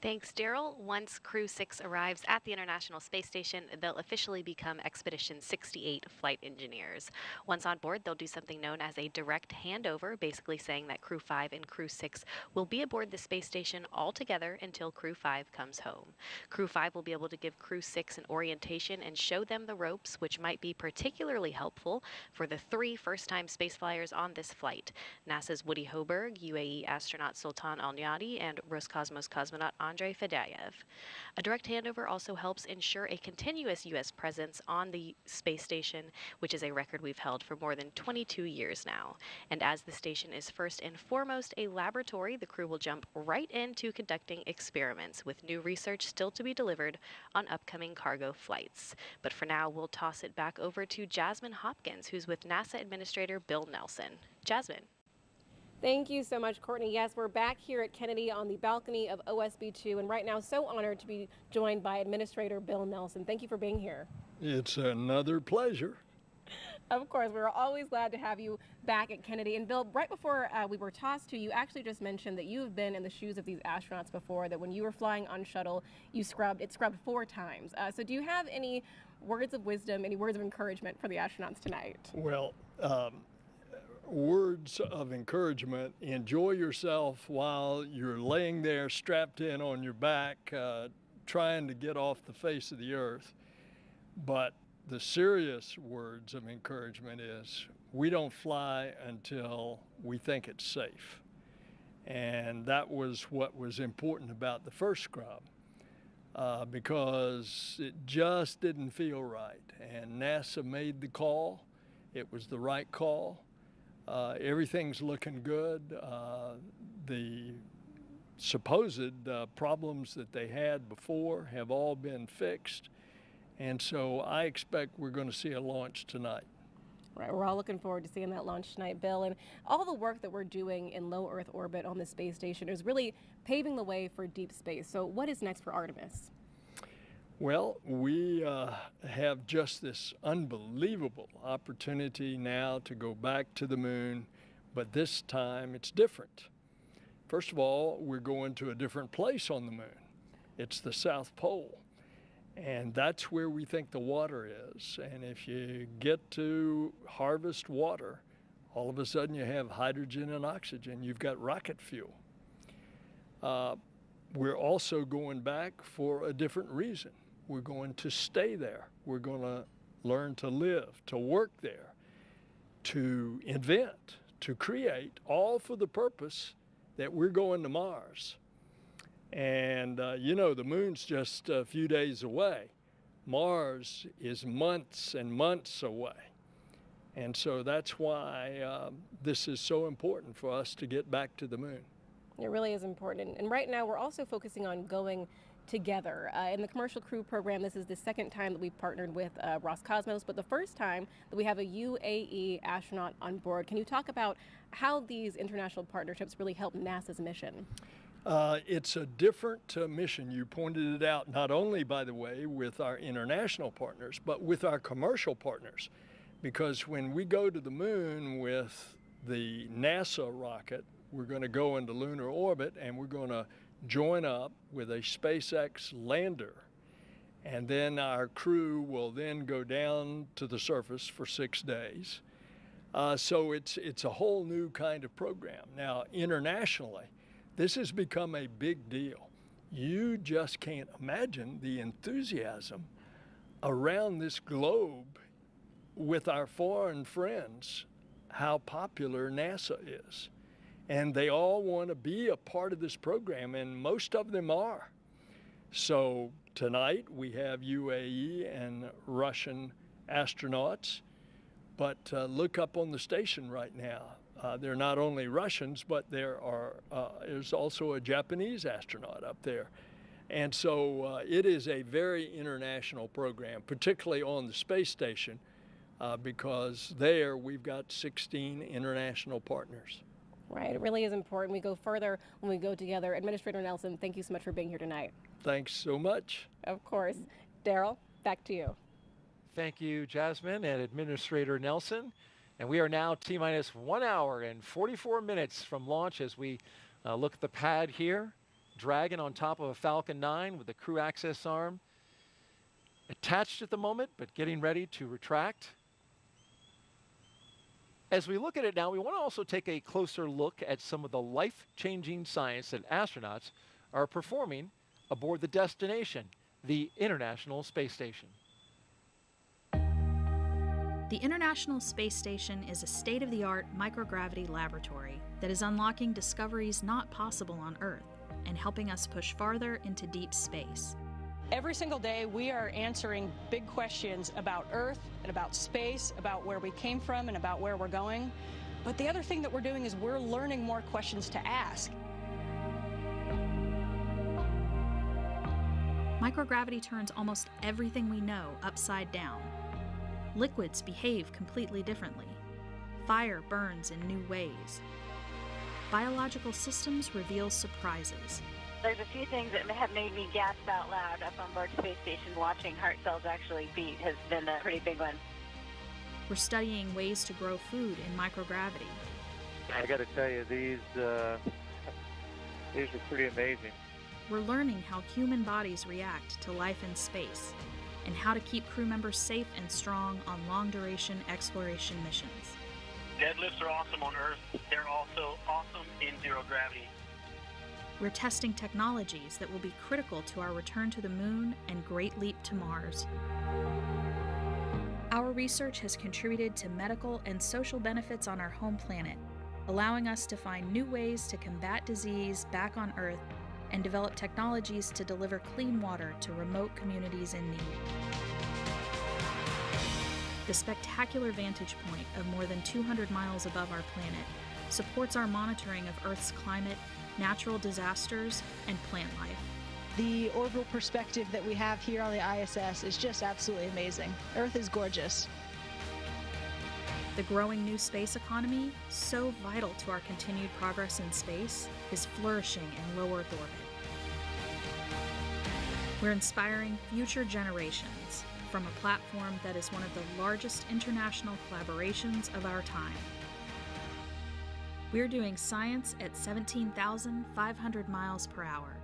Thanks, Daryl. Once Crew-6 arrives at the International Space Station, they'll officially become Expedition 68 flight engineers. Once on board, they'll do something known as a direct handover, basically saying that Crew-5 and Crew-6 will be aboard the space station all together until Crew-5 comes home. Crew-5 will be able to give Crew-6 an orientation and show them the ropes, which might be particularly helpful for the 3 first-time spaceflyers on this flight: NASA's Woody Hoberg, UAE astronaut Sultan Al-Niyadi, and Roscosmos cosmonaut Andrei Fedyaev. A direct handover also helps ensure a continuous U.S. presence on the space station, which is a record we've held for more than 22 years now. And as the station is first and foremost a laboratory, the crew will jump right into conducting experiments, with new research still to be delivered on upcoming cargo flights. But for now, we'll toss it back over to Jasmine Hopkins, who's with NASA Administrator Bill Nelson. Jasmine. Thank you so much, Courtney. Yes, we're back here at Kennedy on the balcony of OSB-2, and right now so honored to be joined by Administrator Bill Nelson. Thank you for being here. It's another pleasure. Of course, we're always glad to have you back at Kennedy. And Bill, right before we were tossed to you, actually just mentioned that you've been in the shoes of these astronauts before, that when you were flying on shuttle, it scrubbed 4 times. So do you have any words of wisdom, any words of encouragement for the astronauts tonight? Well, words of encouragement: enjoy yourself while you're laying there strapped in on your back, trying to get off the face of the earth. But the serious words of encouragement is, we don't fly until we think it's safe. And that was what was important about the first scrub, because it just didn't feel right. And NASA made the call. It was the right call. Everything's looking good. The supposed problems that they had before have all been fixed. And so I expect we're going to see a launch tonight. Right, we're all looking forward to seeing that launch tonight, Bill. And all the work that we're doing in low Earth orbit on the space station is really paving the way for deep space. So what is next for Artemis? Well, we have just this unbelievable opportunity now to go back to the moon, but this time it's different. First of all, we're going to a different place on the moon. It's the South Pole, and that's where we think the water is. And if you get to harvest water, all of a sudden you have hydrogen and oxygen. You've got rocket fuel. We're also going back for a different reason. We're going to stay there. We're going to learn to live, to work there, to invent, to create, all for the purpose that we're going to Mars. And the moon's just a few days away. Mars is months and months away. And so that's why this is so important for us to get back to the moon. It really is important. And right now we're also focusing on going together. In the Commercial Crew program, this is the second time that we've partnered with Roscosmos, but the first time that we have a UAE astronaut on board. Can you talk about how these international partnerships really help NASA's mission? It's a different mission. You pointed it out, not only, by the way, with our international partners, but with our commercial partners. Because when we go to the moon with the NASA rocket, we're going to go into lunar orbit, and we're going to join up with a SpaceX lander. And then our crew will then go down to the surface for 6 days. So it's a whole new kind of program. Now, internationally, this has become a big deal. You just can't imagine the enthusiasm around this globe with our foreign friends how popular NASA is. And they all want to be a part of this program, and most of them are. So tonight we have UAE and Russian astronauts, but look up on the station right now. They're not only Russians, but there's also a Japanese astronaut up there. And so it is a very international program, particularly on the space station, because there we've got 16 international partners. Right, it really is important. We go further when we go together. Administrator Nelson, thank you so much for being here tonight. Thanks so much. Of course. Daryl, back to you. Thank you, Jasmine and Administrator Nelson. And we are now T-minus 1 hour and 44 minutes from launch as we look at the pad here. Dragon on top of a Falcon 9 with the crew access arm attached at the moment, but getting ready to retract. As we look at it now, we want to also take a closer look at some of the life-changing science that astronauts are performing aboard the destination, the International Space Station. The International Space Station is a state-of-the-art microgravity laboratory that is unlocking discoveries not possible on Earth and helping us push farther into deep space. Every single day, we are answering big questions about Earth and about space, about where we came from and about where we're going. But the other thing that we're doing is we're learning more questions to ask. Microgravity turns almost everything we know upside down. Liquids behave completely differently. Fire burns in new ways. Biological systems reveal surprises. There's a few things that have made me gasp out loud up on board Space Station. Watching heart cells actually beat has been a pretty big one. We're studying ways to grow food in microgravity. I got to tell you, these are pretty amazing. We're learning how human bodies react to life in space and how to keep crew members safe and strong on long-duration exploration missions. Deadlifts are awesome on Earth. They're also awesome in zero gravity. We're testing technologies that will be critical to our return to the moon and great leap to Mars. Our research has contributed to medical and social benefits on our home planet, allowing us to find new ways to combat disease back on Earth and develop technologies to deliver clean water to remote communities in need. The spectacular vantage point of more than 200 miles above our planet supports our monitoring of Earth's climate, natural disasters, and plant life. The orbital perspective that we have here on the ISS is just absolutely amazing. Earth is gorgeous. The growing new space economy, so vital to our continued progress in space, is flourishing in low Earth orbit. We're inspiring future generations from a platform that is one of the largest international collaborations of our time. We're doing science at 17,500 miles per hour.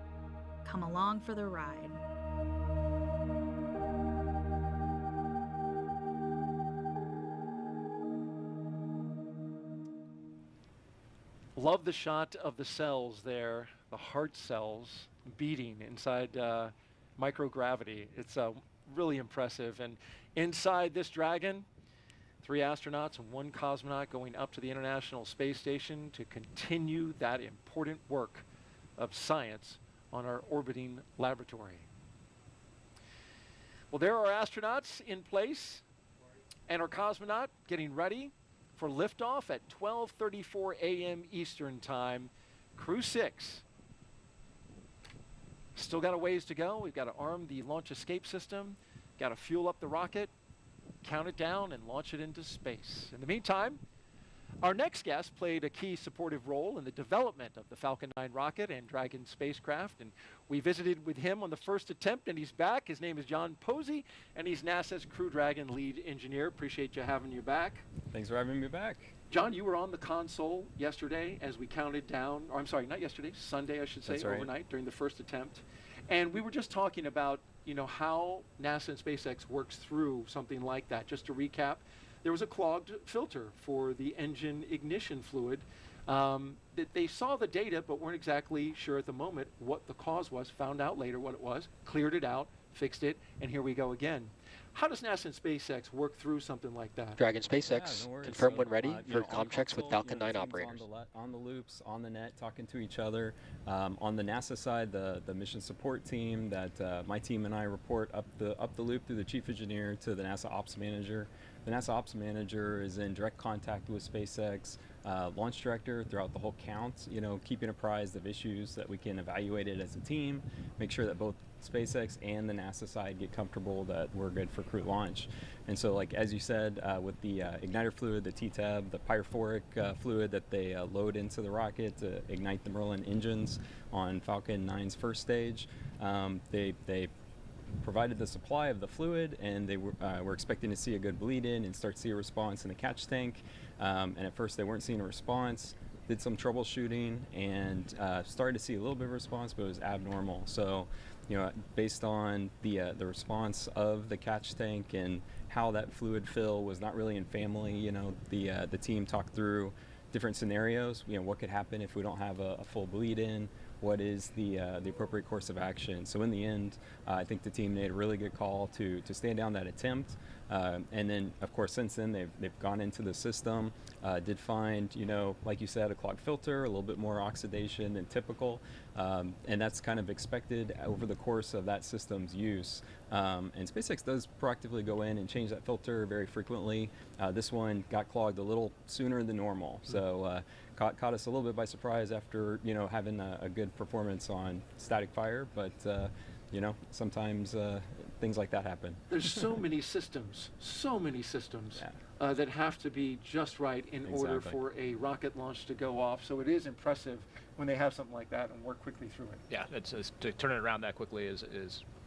Come along for the ride. Love the shot of the cells there, the heart cells beating inside microgravity. It's really impressive. And inside this Dragon, 3 astronauts and 1 cosmonaut going up to the International Space Station to continue that important work of science on our orbiting laboratory. Well, there are astronauts in place and our cosmonaut getting ready for liftoff at 12:34 a.m. Eastern Time. Crew-6. Still got a ways to go. We've got to arm the launch escape system, got to fuel up the rocket, count it down, and launch it into space. In the meantime, our next guest played a key supportive role in the development of the Falcon 9 rocket and Dragon spacecraft, and we visited with him on the first attempt, and he's back. His name is John Posey, and he's NASA's Crew Dragon lead engineer. Appreciate you having you back. Thanks for having me back. John, you were on the console yesterday as we counted down, or I'm sorry, not yesterday, Sunday, I should say, overnight during the first attempt. And we were just talking about, you know, how NASA and SpaceX works through something like that. Just to recap, there was a clogged filter for the engine ignition fluid. That they saw the data, but weren't exactly sure at the moment what the cause was. Found out later what it was, cleared it out, fixed it, and here we go again. How does NASA and SpaceX work through something like that? Dragon SpaceX, no worries. confirm So, when ready you for know, on comm checks with console, Falcon the 9 team's operators. on the loops, on the net, talking to each other. On the NASA side, the mission support team that my team and I report up the loop through the chief engineer to the NASA ops manager. The NASA ops manager is in direct contact with SpaceX launch director throughout the whole count, you know, keeping apprised of issues that we can evaluate it as a team, make sure that both SpaceX and the NASA side get comfortable that we're good for crew launch. And so, like as you said, with the igniter fluid, the TTAB, the pyrophoric fluid that they load into the rocket to ignite the Merlin engines on Falcon 9's first stage, they provided the supply of the fluid, and they were expecting to see a good bleed in and start to see a response in the catch tank. And at first they weren't seeing a response. Did some troubleshooting and started to see a little bit of response, but it was abnormal. So, you know, based on the response of the catch tank and how that fluid fill was not really in family, you know, the team talked through different scenarios. You know, what could happen if we don't have a full bleed in? What is the appropriate course of action? So in the end, I think the team made a really good call to stand down that attempt. And then, of course, since then they've gone into the system, did find, you know, like you said, a clogged filter, a little bit more oxidation than typical, and that's kind of expected over the course of that system's use. And SpaceX does proactively go in and change that filter very frequently. This one got clogged a little sooner than normal, so caught us a little bit by surprise after, you know, having a good performance on static fire, but you know, sometimes things like that happen. There's so many systems that have to be just right in order for a rocket launch to go off. So it is impressive when they have something like that and work quickly through it. Yeah, it's to turn it around that quickly is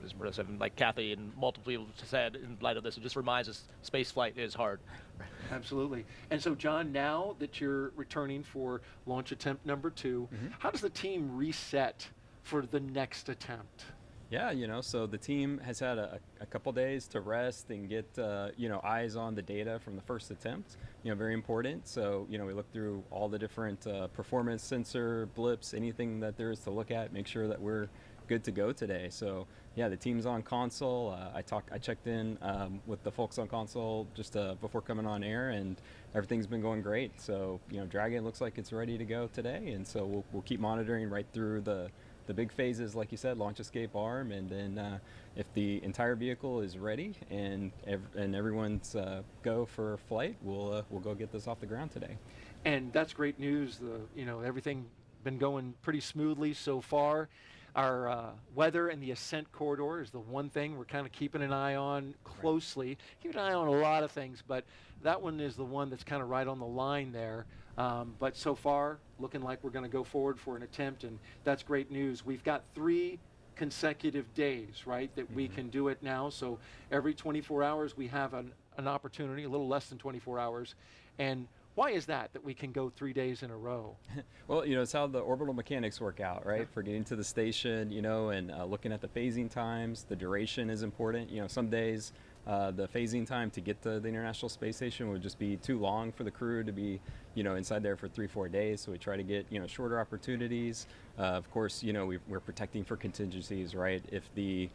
impressive. And like Kathy and multiple people said, in light of this, it just reminds us space flight is hard. Absolutely. And so, John, now that you're returning for launch attempt number 2, how does the team reset for the next attempt? Yeah, you know, so the team has had a couple days to rest and get, you know, eyes on the data from the first attempt, you know, very important. So, you know, we look through all the different performance sensor blips, anything that there is to look at, make sure that we're good to go today. So, yeah, the team's on console. I checked in with the folks on console just before coming on air, and everything's been going great. So, you know, Dragon looks like it's ready to go today, and so we'll keep monitoring right through the big phases, like you said, launch escape arm, and then if the entire vehicle is ready and everyone's go for flight, we'll go get this off the ground today. And that's great news. You know, everything been going pretty smoothly so far. Our weather and the ascent corridor is the one thing we're kind of keeping an eye on closely. Right. Keeping an eye on a lot of things, but that one is the one that's kind of right on the line there. But so far, looking like we're going to go forward for an attempt, and that's great news. We've got 3 consecutive days, right, that we can do it now. So every 24 hours we have an opportunity, a little less than 24 hours. And why is that we can go 3 days in a row? Well, you know, it's how the orbital mechanics work out, right? For getting to the station, you know, and looking at the phasing times, the duration is important. You know, some days the phasing time to get to the International Space Station would just be too long for the crew to be, you know, inside there for 3-4 days. So we try to get, you know, shorter opportunities. Of course, you know, we're protecting for contingencies, right? If we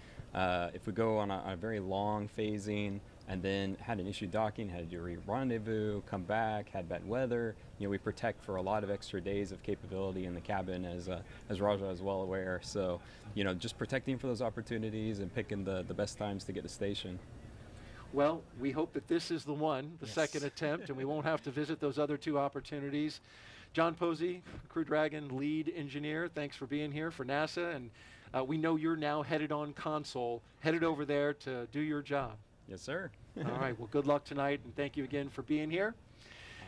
go on a very long phasing and then had an issue docking, had to do a rendezvous, come back, had bad weather, you know, we protect for a lot of extra days of capability in the cabin, as Raja is well aware. So, you know, just protecting for those opportunities and picking the best times to get to station. Well, we hope that this is the one, the second attempt, and we won't have to visit those other 2 opportunities. John Posey, Crew Dragon lead engineer, thanks for being here for NASA, and we know you're now headed on console, headed over there to do your job. Yes, sir. All right, well, good luck tonight, and thank you again for being here.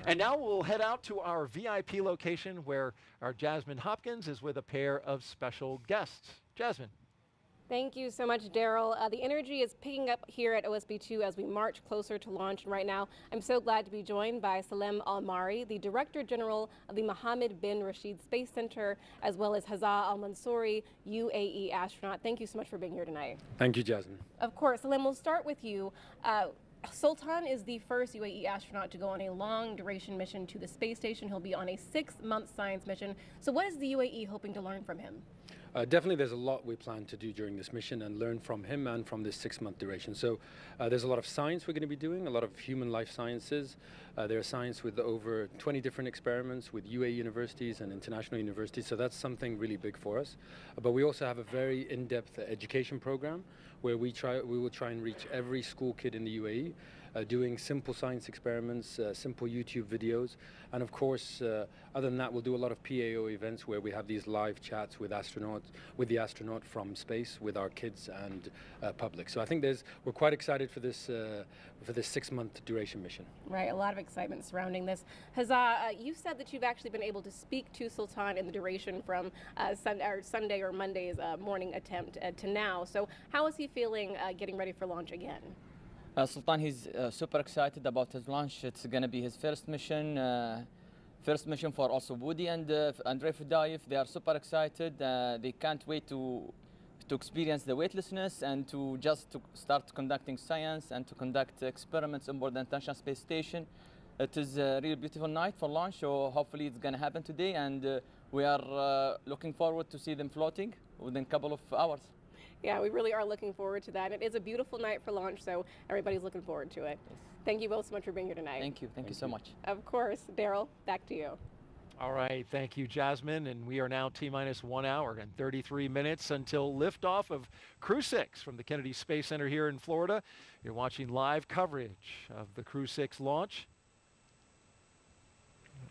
And now we'll head out to our VIP location where our Jasmine Hopkins is with a pair of special guests. Jasmine. Thank you so much, Daryl. The energy is picking up here at OSB2 as we march closer to launch. And right now, I'm so glad to be joined by Salem Al-Mari, the Director General of the Mohammed bin Rashid Space Center, as well as Hazza Al-Mansouri, UAE astronaut. Thank you so much for being here tonight. Thank you, Jasmine. Of course. Salem, we'll start with you. Sultan is the first UAE astronaut to go on a long-duration mission to the space station. He'll be on a 6-month science mission. So what is the UAE hoping to learn from him? Definitely there's a lot we plan to do during this mission and learn from him and from this 6-month duration. So there's a lot of science we're going to be doing, a lot of human life sciences. There's science with over 20 different experiments with UAE universities and international universities, so that's something really big for us. But we also have a very in-depth education program where we will try and reach every school kid in the UAE, doing simple science experiments, simple YouTube videos, and of course, other than that, we'll do a lot of PAO events where we have these live chats with the astronaut from space, with our kids and public. So I think we're quite excited for this 6-month duration mission. Right, a lot of excitement surrounding this. You said that you've actually been able to speak to Sultan in the duration from Sunday or Monday's morning attempt to now. So how is he feeling getting ready for launch again? Sultan, he's super excited about his launch. It's going to be his first mission for also Woody and Andrei Fudayev. They are super excited. They can't wait to experience the weightlessness and to start conducting science and to conduct experiments on board the International Space Station. It is a really beautiful night for launch, so hopefully it's going to happen today, and we are looking forward to see them floating within a couple of hours. Yeah, we really are looking forward to that. It is a beautiful night for launch, so everybody's looking forward to it. Yes. Thank you both so much for being here tonight. Thank you. Thank you so much. Of course. Daryl, back to you. All right. Thank you, Jasmine. And we are now T-minus 1 hour and 33 minutes until liftoff of Crew-6 from the Kennedy Space Center here in Florida. You're watching live coverage of the Crew-6 launch.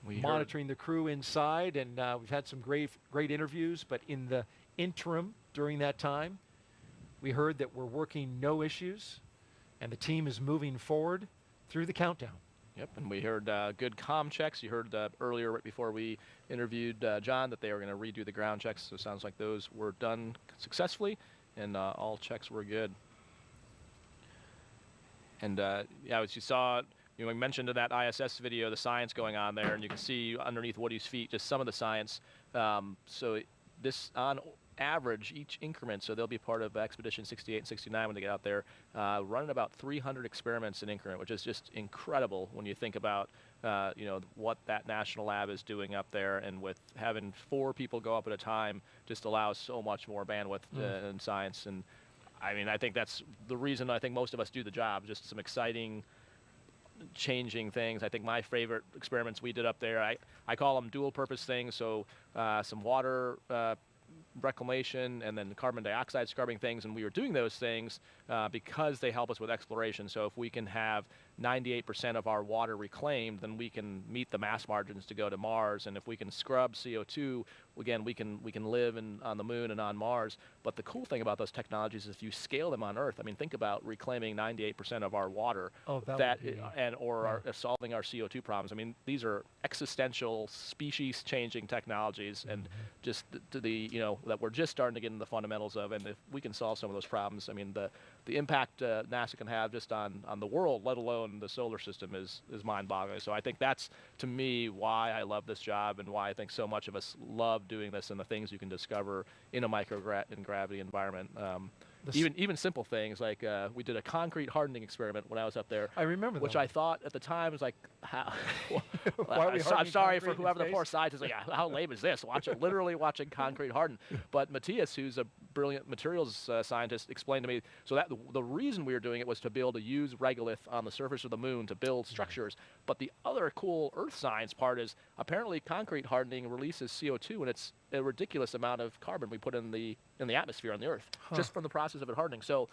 Monitoring the crew inside, and we've had some great interviews, but in the interim during that time, we heard that we're working no issues, and the team is moving forward through the countdown. Yep, and we heard good comm checks. You heard earlier, right before we interviewed John, that they were going to redo the ground checks. So it sounds like those were done successfully, and all checks were good. And yeah, as you saw, we mentioned in that ISS video the science going on there, and you can see underneath Woody's feet just some of the science. So this on average, each increment, so they'll be part of Expedition 68 and 69 when they get out there, running about 300 experiments an increment, which is just incredible when you think about what that national lab is doing up there, and with having 4 people go up at a time just allows so much more bandwidth in science. And I mean, I think that's the reason I think most of us do the job, just some exciting changing things. I think my favorite experiments we did up there, I call them dual purpose things, so some water reclamation and then carbon dioxide scrubbing things, and we were doing those things because they help us with exploration. So if we can have 98% of our water reclaimed, then we can meet the mass margins to go to Mars. And if we can scrub CO2, again, we can live on the moon and on Mars. But the cool thing about those technologies is if you scale them on Earth, I mean, think about reclaiming 98% of our water, solving our CO2 problems. I mean, these are existential, species-changing technologies, and just that we're just starting to get into the fundamentals of. And if we can solve some of those problems, I mean, the impact NASA can have just on the world, let alone the solar system, is mind-boggling. So I think that's, to me, why I love this job and why I think so much of us love doing this and the things you can discover in a microgravity environment. Even simple things like we did a concrete hardening experiment when I was up there. I remember which that. I thought at the time was like, how? Why are we I'm sorry for concrete in whoever the space? poor scientist is like, how lame is this? Literally watching concrete harden. But Matthias, who's a brilliant materials scientist, explained to me so that the reason we were doing it was to be able to use regolith on the surface of the moon to build structures. But the other cool earth science part is apparently concrete hardening releases CO2, and it's a ridiculous amount of carbon we put in the atmosphere on the Earth just from the process of it hardening. So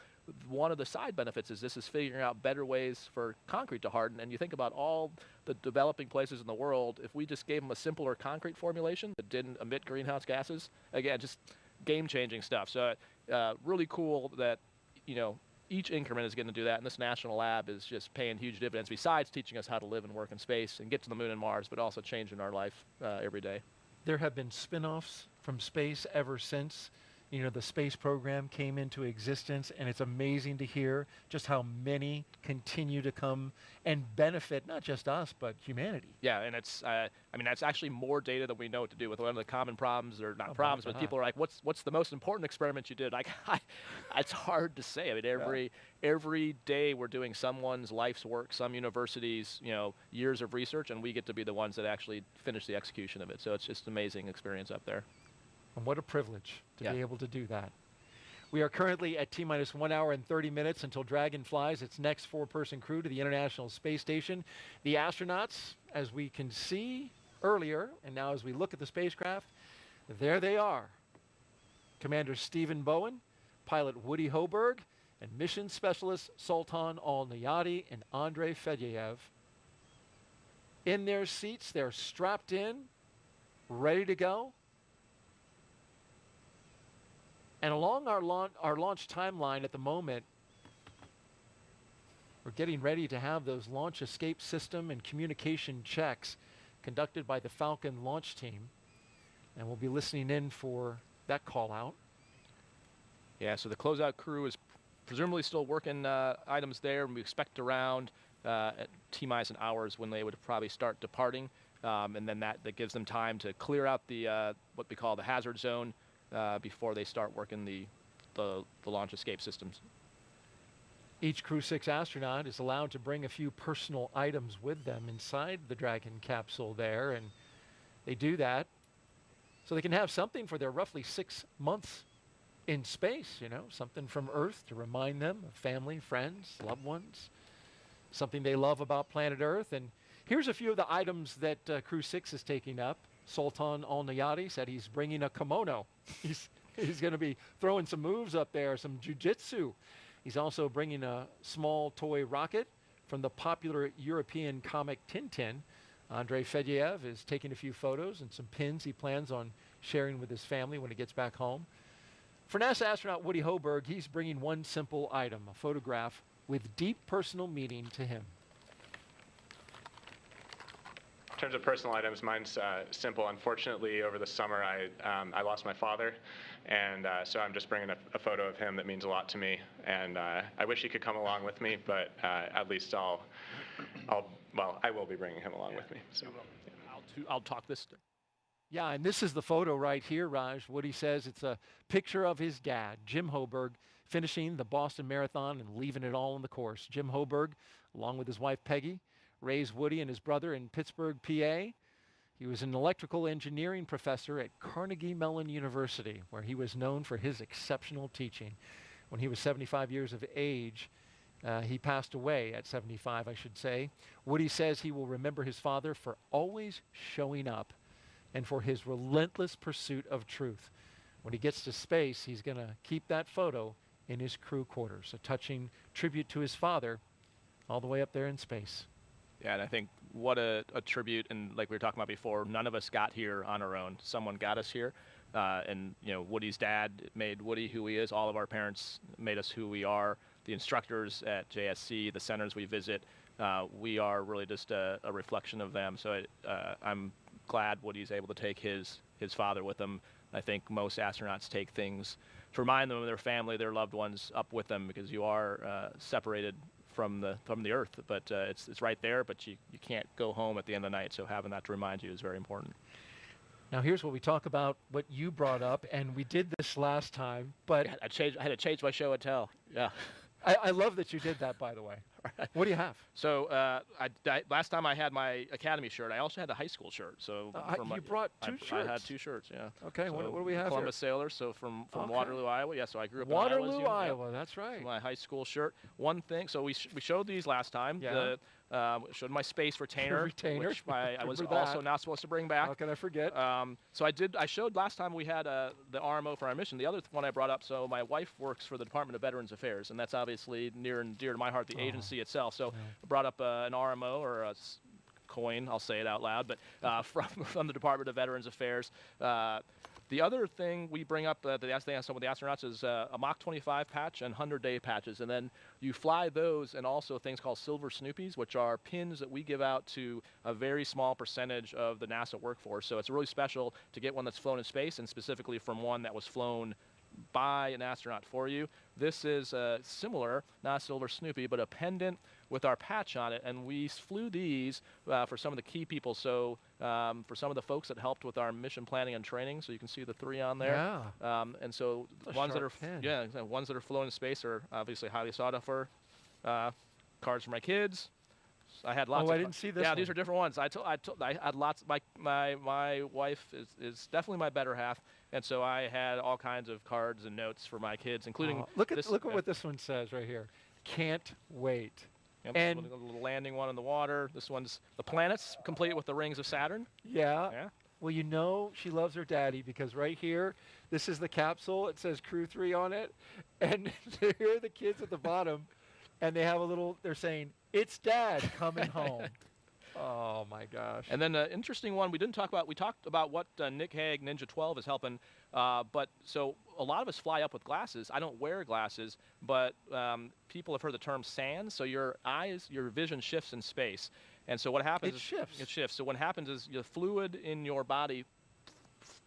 one of the side benefits is this is figuring out better ways for concrete to harden. And you think about all the developing places in the world, if we just gave them a simpler concrete formulation that didn't emit greenhouse gases, again, just game-changing stuff. So really cool that each increment is going to do that, and this national lab is just paying huge dividends besides teaching us how to live and work in space and get to the moon and Mars, but also changing our life every day. There have been spin-offs from space ever since the space program came into existence, and it's amazing to hear just how many continue to come and benefit not just us but humanity. Yeah, and it's that's actually more data than we know what to do with. One of the common problems, or not problems, but people are like, what's the most important experiment you did? Like, it's hard to say. I mean, every day we're doing someone's life's work, some universities, years of research, and we get to be the ones that actually finish the execution of it. So it's just an amazing experience up there. And what a privilege to be able to do that. We are currently at T-minus 1 hour and 30 minutes until Dragon flies its next 4-person crew to the International Space Station. The astronauts, as we can see earlier, and now as we look at the spacecraft, there they are. Commander Stephen Bowen, pilot Woody Hoberg, and mission specialists Sultan Al-Nayati and Andrei Fedyaev. In their seats, they're strapped in, ready to go. And along our launch timeline at the moment, we're getting ready to have those launch escape system and communication checks conducted by the Falcon launch team. And we'll be listening in for that call out. Yeah, so the closeout crew is presumably still working items there, and we expect around at T-minus an hour is when they would probably start departing. And then that gives them time to clear out the what we call the hazard zone before they start working the launch escape systems. Each Crew-6 astronaut is allowed to bring a few personal items with them inside the Dragon capsule there, and they do that so they can have something for their roughly 6 months in space, you know, something from Earth to remind them of family, friends, loved ones, something they love about planet Earth. And here's a few of the items that Crew-6 is taking up. Sultan Al-Nayati said he's bringing a kimono. He's going to be throwing some moves up there, some jiu-jitsu. He's also bringing a small toy rocket from the popular European comic Tintin. Andrei Fedyaev is taking a few photos and some pins he plans on sharing with his family when he gets back home. For NASA astronaut Woody Hoberg, he's bringing one simple item, a photograph with deep personal meaning to him. In terms of personal items, mine's simple. Unfortunately, over the summer, I lost my father, and so I'm just bringing a photo of him that means a lot to me. And I wish he could come along with me, but at least I will be bringing him along with me. So I'll talk this. Yeah, and this is the photo right here, Raj. Woody says it's a picture of his dad, Jim Hoberg, finishing the Boston Marathon and leaving it all on the course. Jim Hoberg, along with his wife Peggy, raised Woody and his brother in Pittsburgh, PA. He was an electrical engineering professor at Carnegie Mellon University, where he was known for his exceptional teaching. When he was 75 years of age, he passed away at 75, I should say. Woody says he will remember his father for always showing up and for his relentless pursuit of truth. When he gets to space, he's going to keep that photo in his crew quarters, a touching tribute to his father all the way up there in space. Yeah, and I think what a tribute, and like we were talking about before, none of us got here on our own. Someone got us here, and you know, Woody's dad made Woody who he is. All of our parents made us who we are. The instructors at JSC, the centers we visit, we are really just a reflection of them. So I'm glad Woody's able to take his father with him. I think most astronauts take things to remind them of their family, their loved ones, up with them, because you are separated from the Earth, but it's right there, but you can't go home at the end of the night, so having that to remind you is very important. Now here's what we talk about, what you brought up, and we did this last time, but... Yeah, I had to change my show and tell, yeah. I love that you did that, by the way. What do you have? So last time I had my Academy shirt. I also had a high school shirt. So you brought two shirts? I had two shirts, yeah. Okay, so what do we have Columbus here? Sailor, so from Waterloo, Iowa. Yeah, so I grew up Waterloo, in Iowa. Iowa, that's right. My high school shirt. One thing, so we showed these last time. Yeah. Showed my space retainer, which I was also not supposed to bring back. How can I forget? So I showed last time we had the RMO for our mission. The other one I brought up, so my wife works for the Department of Veterans Affairs, and that's obviously near and dear to my heart, the agency itself. So I brought up an RMO, or a coin, I'll say it out loud, but from the Department of Veterans Affairs. The other thing we bring up that I ask some of the astronauts is a Mach 25 patch and 100-day patches. And then you fly those, and also things called Silver Snoopies, which are pins that we give out to a very small percentage of the NASA workforce. So it's really special to get one that's flown in space, and specifically from one that was flown by an astronaut for you. This is similar, not a Silver Snoopy, but a pendant with our patch on it, and we flew these for some of the key people. So for some of the folks that helped with our mission planning and training, so you can see the three on there. Yeah. And so ones that are ones that are flown in space are obviously highly sought after. Cards for my kids, I had lots. Oh, I didn't see this Yeah, one. these are different ones. I had lots. My wife is definitely my better half, and so I had all kinds of cards and notes for my kids, including look this, at what this one says right here. Can't wait. Yep, And a little landing one in the water. This one's the planets, complete with the rings of Saturn. yeah. Yeah. Well, you know she loves her daddy because right here, this is the capsule. It says Crew-3 on it, and here are the kids at the bottom, and they have a little. They're saying, "It's Dad coming home." Oh my gosh. And then an interesting one we didn't talk about. We talked about what Nick Hague Ninja 12 is helping, but so a lot of us fly up with glasses. I don't wear glasses, but people have heard the term SANS. So your vision shifts in space. And so what happens It is shifts. It shifts. So what happens is the fluid in your body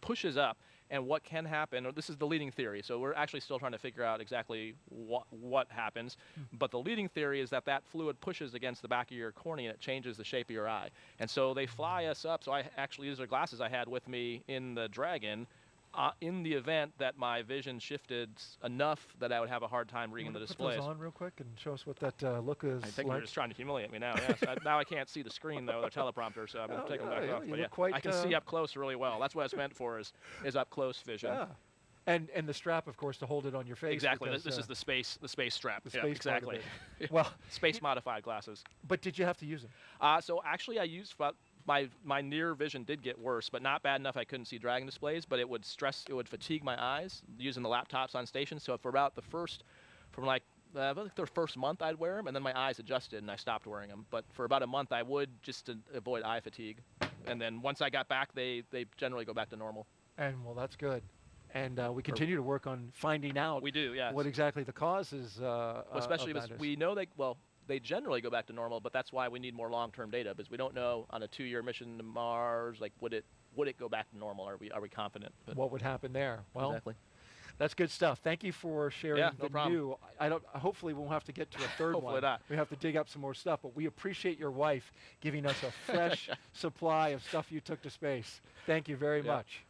pushes up, and what can happen, this is the leading theory, so we're actually still trying to figure out exactly what happens, but the leading theory is that fluid pushes against the back of your cornea and it changes the shape of your eye. And so they fly us up, so these are glasses I had with me in the Dragon, in the event that my vision shifted enough that I would have a hard time reading the displays. Put those on real quick and show us what that look is. I think like. you're just trying to humiliate me now. Yes. Now I can't see the screen though, the teleprompter, so I'm going to take them back off. You But look quite, I can see up close really well. That's what it's meant for is up close vision. Yeah. And the strap, of course, to hold it on your face. Exactly. Because, this is the space strap. the Yeah, space part exactly. of it. Well, space modified glasses. But did you have to use them? So actually, I used my near vision did get worse, but not bad enough I couldn't see Dragon displays. But it would fatigue my eyes using the laptops on station. So for about the first month I'd wear them, and then my eyes adjusted and I stopped wearing them. But for about a month I would, just to avoid eye fatigue. And then once I got back, they generally go back to normal. And well, that's good. And we continue to work on finding out. We do, yes. What exactly the cause is. Especially of because that is. we know they generally go back to normal, but that's why we need more long-term data, because we don't know on a 2-year mission to Mars, like would it go back to normal? Are we confident? But what would happen there? Well, exactly. That's good stuff. Thank you for sharing Yeah, the no problem. new. Hopefully, we won't have to get to a third one. Hopefully not. We have to dig up some more stuff. But we appreciate your wife giving us a fresh supply of stuff you took to space. Thank you very much.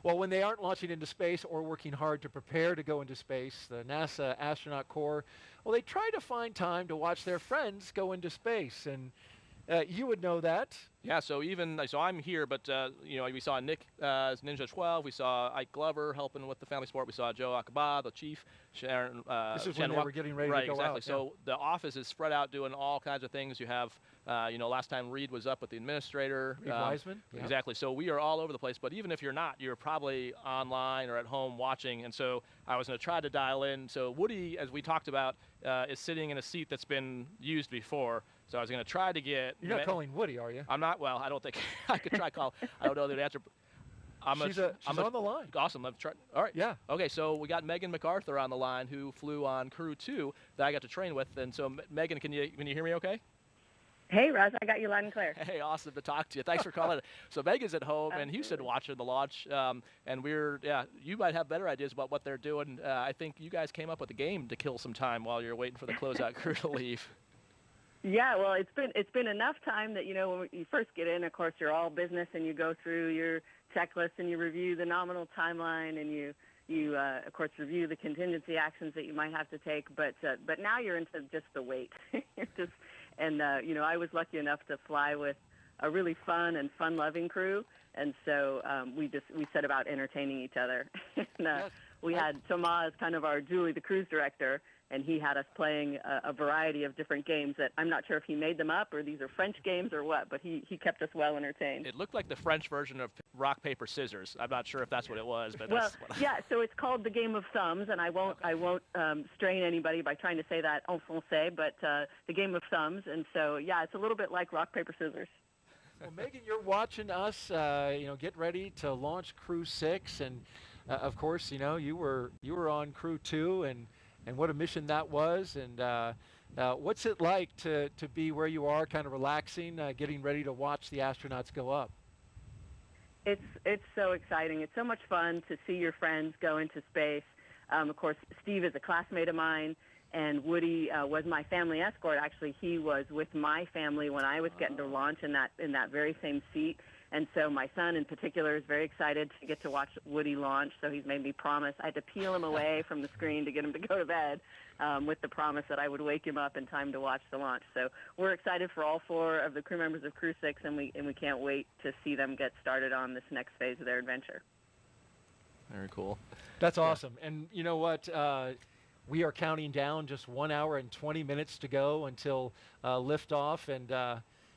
Well, when they aren't launching into space or working hard to prepare to go into space, the NASA Astronaut Corps, well, they try to find time to watch their friends go into space. And you would know that. Yeah, so I'm here, but we saw Nick Ninja 12. We saw Ike Glover helping with the family sport. We saw Joe Akaba, the chief. Sharon. This is when they were getting ready right, to go exactly. out. So the office is spread out doing all kinds of things. You have, last time Reed was up with the administrator. Reed Wiseman. Yeah. Exactly. So we are all over the place. But even if you're not, you're probably online or at home watching. And so I was going to try to dial in. So Woody, as we talked about, is sitting in a seat that's been used before. So I was going to try to get. You're not calling Woody, are you? I'm not. Well, I don't think I could try call. I don't know the answer. She's on the line. Awesome. Let's try. All right. Yeah. Okay. So we got Megan MacArthur on the line, who flew on Crew-2 that I got to train with. And so, Megan, can you hear me? Okay. Hey, Russ. I got you loud and clear. Hey, awesome to talk to you. Thanks for calling. So Megan's at home in Houston watching the launch, and you might have better ideas about what they're doing. I think you guys came up with a game to kill some time while you're waiting for the closeout crew to leave. Yeah, well, it's been enough time that, when you first get in, of course, you're all business and you go through your checklist and you review the nominal timeline and you of course, review the contingency actions that you might have to take. But now you're into just the wait. I was lucky enough to fly with a really fun and fun-loving crew, and so we set about entertaining each other. And, we had Tomas, kind of our Julie, the cruise director, and he had us playing a variety of different games that I'm not sure if he made them up or these are French games or what, but he kept us well entertained. It looked like the French version of rock, paper, scissors. I'm not sure if that's what it was, but yeah, so it's called the Game of Thumbs, and I won't strain anybody by trying to say that en français, but the Game of Thumbs, and so, yeah, it's a little bit like rock, paper, scissors. Well, Megan, you're watching us, get ready to launch Crew-6, and of course, you were on Crew-2, and what a mission that was, and what's it like to be where you are, kind of relaxing, getting ready to watch the astronauts go up? It's so exciting. It's so much fun to see your friends go into space. Of course, Steve is a classmate of mine, and Woody was my family escort. Actually, he was with my family when I was getting to launch in that very same seat. And so my son in particular is very excited to get to watch Woody launch. So he's made me promise. I had to peel him away from the screen to get him to go to bed with the promise that I would wake him up in time to watch the launch. So we're excited for all 4 of the crew members of Crew-6, and we can't wait to see them get started on this next phase of their adventure. Very cool. That's awesome. And you know what? We are counting down just 1 hour and 20 minutes to go until liftoff. And,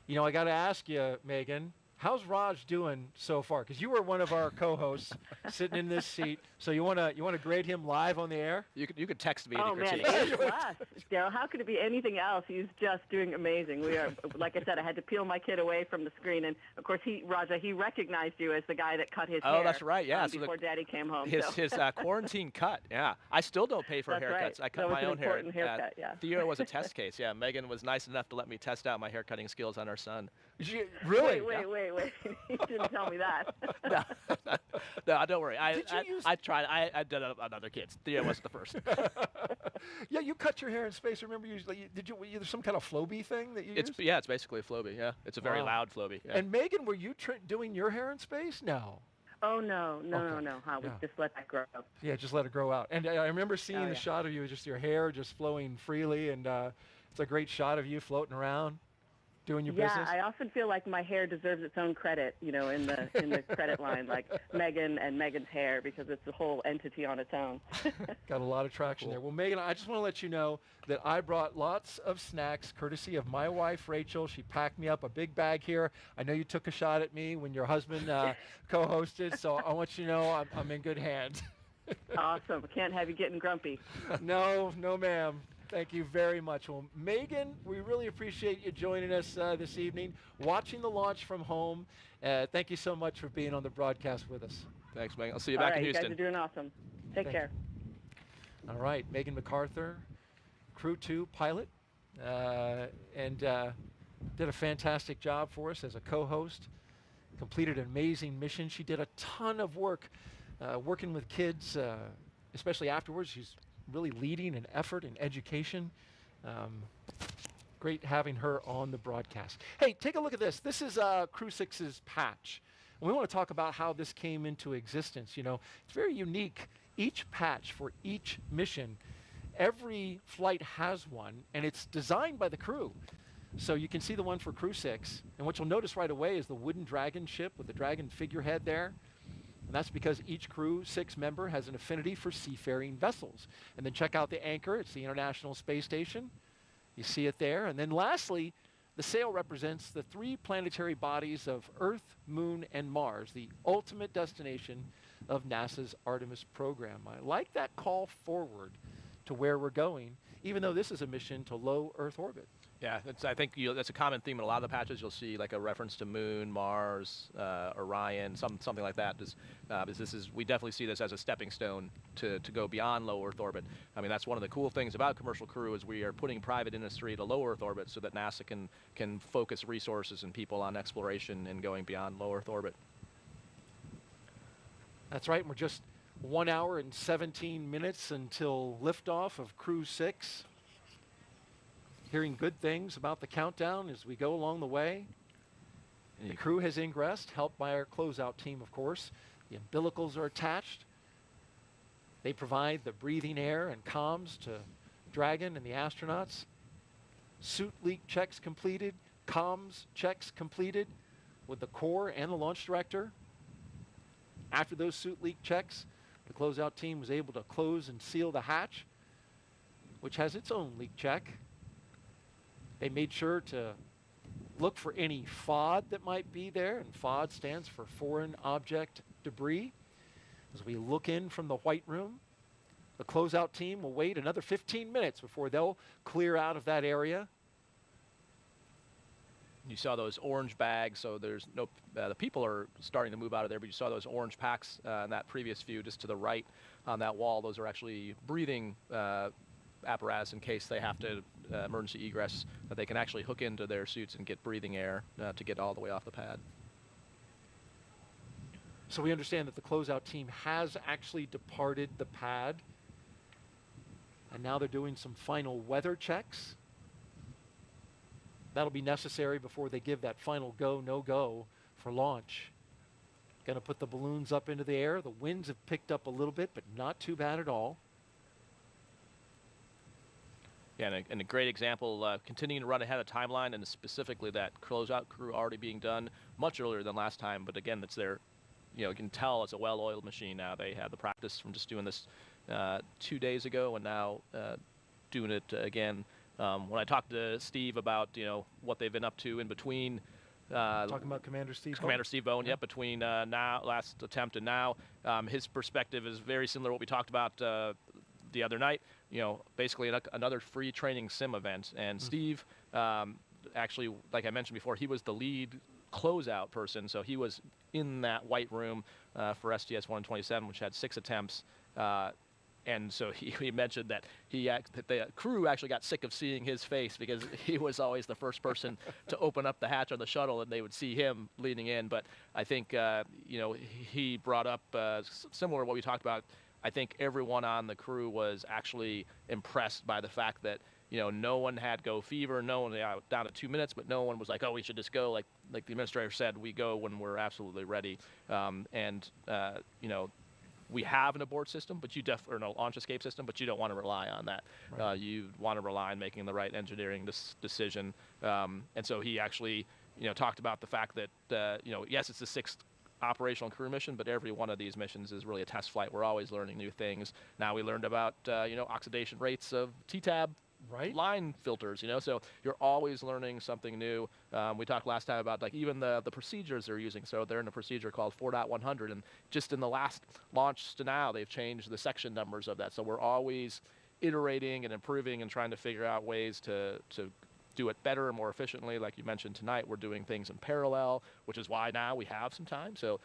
you know, I got to ask you, Megan, how's Raj doing so far? Because you were one of our co-hosts sitting in this seat. So you want to grade him live on the air? You could text me. Oh, man, A+. Daryl, how could it be anything else? He's just doing amazing. We are, like I said, I had to peel my kid away from the screen. And, of course, Raja, he recognized you as the guy that cut his hair. Oh, that's right, yeah. So before Daddy came home. His quarantine cut, yeah. I still don't pay for That's haircuts. Right. I cut my own hair. Haircut, yeah. Theo was a test case, yeah. Megan was nice enough to let me test out my hair cutting skills on our son. Really? Wait. You didn't tell me that. No, don't worry. I tried. I did it on other kids. Theo was the first. Yeah, you cut your hair in space. Remember, did you? There's some kind of Flowbee thing that you used? Yeah, it's basically a Flowbee. Yeah, it's a very loud Flowbee. Yeah. And Megan, were you doing your hair in space? No. Oh no. We just let that grow. Yeah, just let it grow out. And I remember seeing the shot of you, just your hair just flowing freely, and it's a great shot of you floating around, doing your business. Yeah, I often feel like my hair deserves its own credit, you know, in the credit line, like Megan and Megan's hair, because it's a whole entity on its own. Got a lot of traction there. Well, Megan, I just want to let you know that I brought lots of snacks, courtesy of my wife, Rachel. She packed me up a big bag here. I know you took a shot at me when your husband co-hosted, so I want you to know I'm in good hands. Awesome. Can't have you getting grumpy. No, ma'am. Thank you very much. Well, Megan, we really appreciate you joining us this evening, watching the launch from home. Thank you so much for being on the broadcast with us. Thanks, Megan. I'll see you back in Houston. You guys are doing awesome. Take care. All right, Megan MacArthur, Crew-2 pilot, and did a fantastic job for us as a co-host, completed an amazing mission. She did a ton of work working with kids, especially afterwards. She's really leading an effort in education. Great having her on the broadcast. Hey, take a look at this. This is Crew-6's patch. And we want to talk about how this came into existence. You know, it's very unique. Each patch for each mission, every flight has one, and it's designed by the crew. So you can see the one for Crew-6. And what you'll notice right away is the wooden dragon ship with the dragon figurehead there. And that's because each Crew-6 member has an affinity for seafaring vessels. And then check out the anchor. It's the International Space Station. You see it there. And then lastly, the sail represents the 3 planetary bodies of Earth, Moon, and Mars, the ultimate destination of NASA's Artemis program. I like that call forward to where we're going, even though this is a mission to low Earth orbit. Yeah, I think that's a common theme in a lot of the patches. You'll see like a reference to Moon, Mars, Orion, something like that. We definitely see this as a stepping stone to go beyond low Earth orbit. I mean, that's one of the cool things about Commercial Crew is we are putting private industry to low Earth orbit so that NASA can focus resources and people on exploration and going beyond low Earth orbit. That's right. We're just 1 hour and 17 minutes until liftoff of Crew-6. Hearing good things about the countdown as we go along the way. And the crew has ingressed, helped by our closeout team, of course. The umbilicals are attached. They provide the breathing air and comms to Dragon and the astronauts. Suit leak checks completed, comms checks completed with the core and the launch director. After those suit leak checks, the closeout team was able to close and seal the hatch, which has its own leak check. They made sure to look for any FOD that might be there, and FOD stands for Foreign Object Debris. As we look in from the White Room, the closeout team will wait another 15 minutes before they'll clear out of that area. You saw those orange bags, so there's no, the people are starting to move out of there, but you saw those orange packs in that previous view just to the right on that wall. Those are actually breathing apparatus in case they have to emergency egress, that they can actually hook into their suits and get breathing air to get all the way off the pad. So we understand that the closeout team has actually departed the pad, and now they're doing some final weather checks. That'll be necessary before they give that final go, no-go for launch. Going to put the balloons up into the air. The winds have picked up a little bit, but not too bad at all. Yeah, and a great example, continuing to run ahead of timeline, and specifically that closeout crew already being done much earlier than last time. But again, it's their, you can tell it's a well-oiled machine now. They had the practice from just doing this 2 days ago, and now doing it again. When I talked to Steve about what they've been up to in between. Talking about Commander Steve Bowen, yeah. Between now, last attempt and now, his perspective is very similar to what we talked about the other night. Basically another free training sim event. And Steve, actually, like I mentioned before, he was the lead closeout person, so he was in that white room for STS-127, which had 6 attempts. And so he mentioned that that the crew actually got sick of seeing his face because he was always the first person to open up the hatch on the shuttle, and they would see him leaning in. But I think he brought up similar to what we talked about. I think everyone on the crew was actually impressed by the fact that no one had go fever, no one down to 2 minutes, but no one was like, oh, we should just go. Like the administrator said, we go when we're absolutely ready. We have an abort system, but or a launch escape system, but you don't want to rely on that. Right. You want to rely on making the right engineering decision. And so he actually, talked about the fact that, yes, it's the 6th operational crew mission, but every one of these missions is really a test flight. We're always learning new things. Now we learned about, oxidation rates of T-tab line filters, so you're always learning something new. We talked last time about even the procedures they're using. So they're in a procedure called 4.100, and just in the last launch to now, they've changed the section numbers of that. So we're always iterating and improving and trying to figure out ways to do it better and more efficiently. Like you mentioned tonight, we're doing things in parallel, which is why now we have some time. So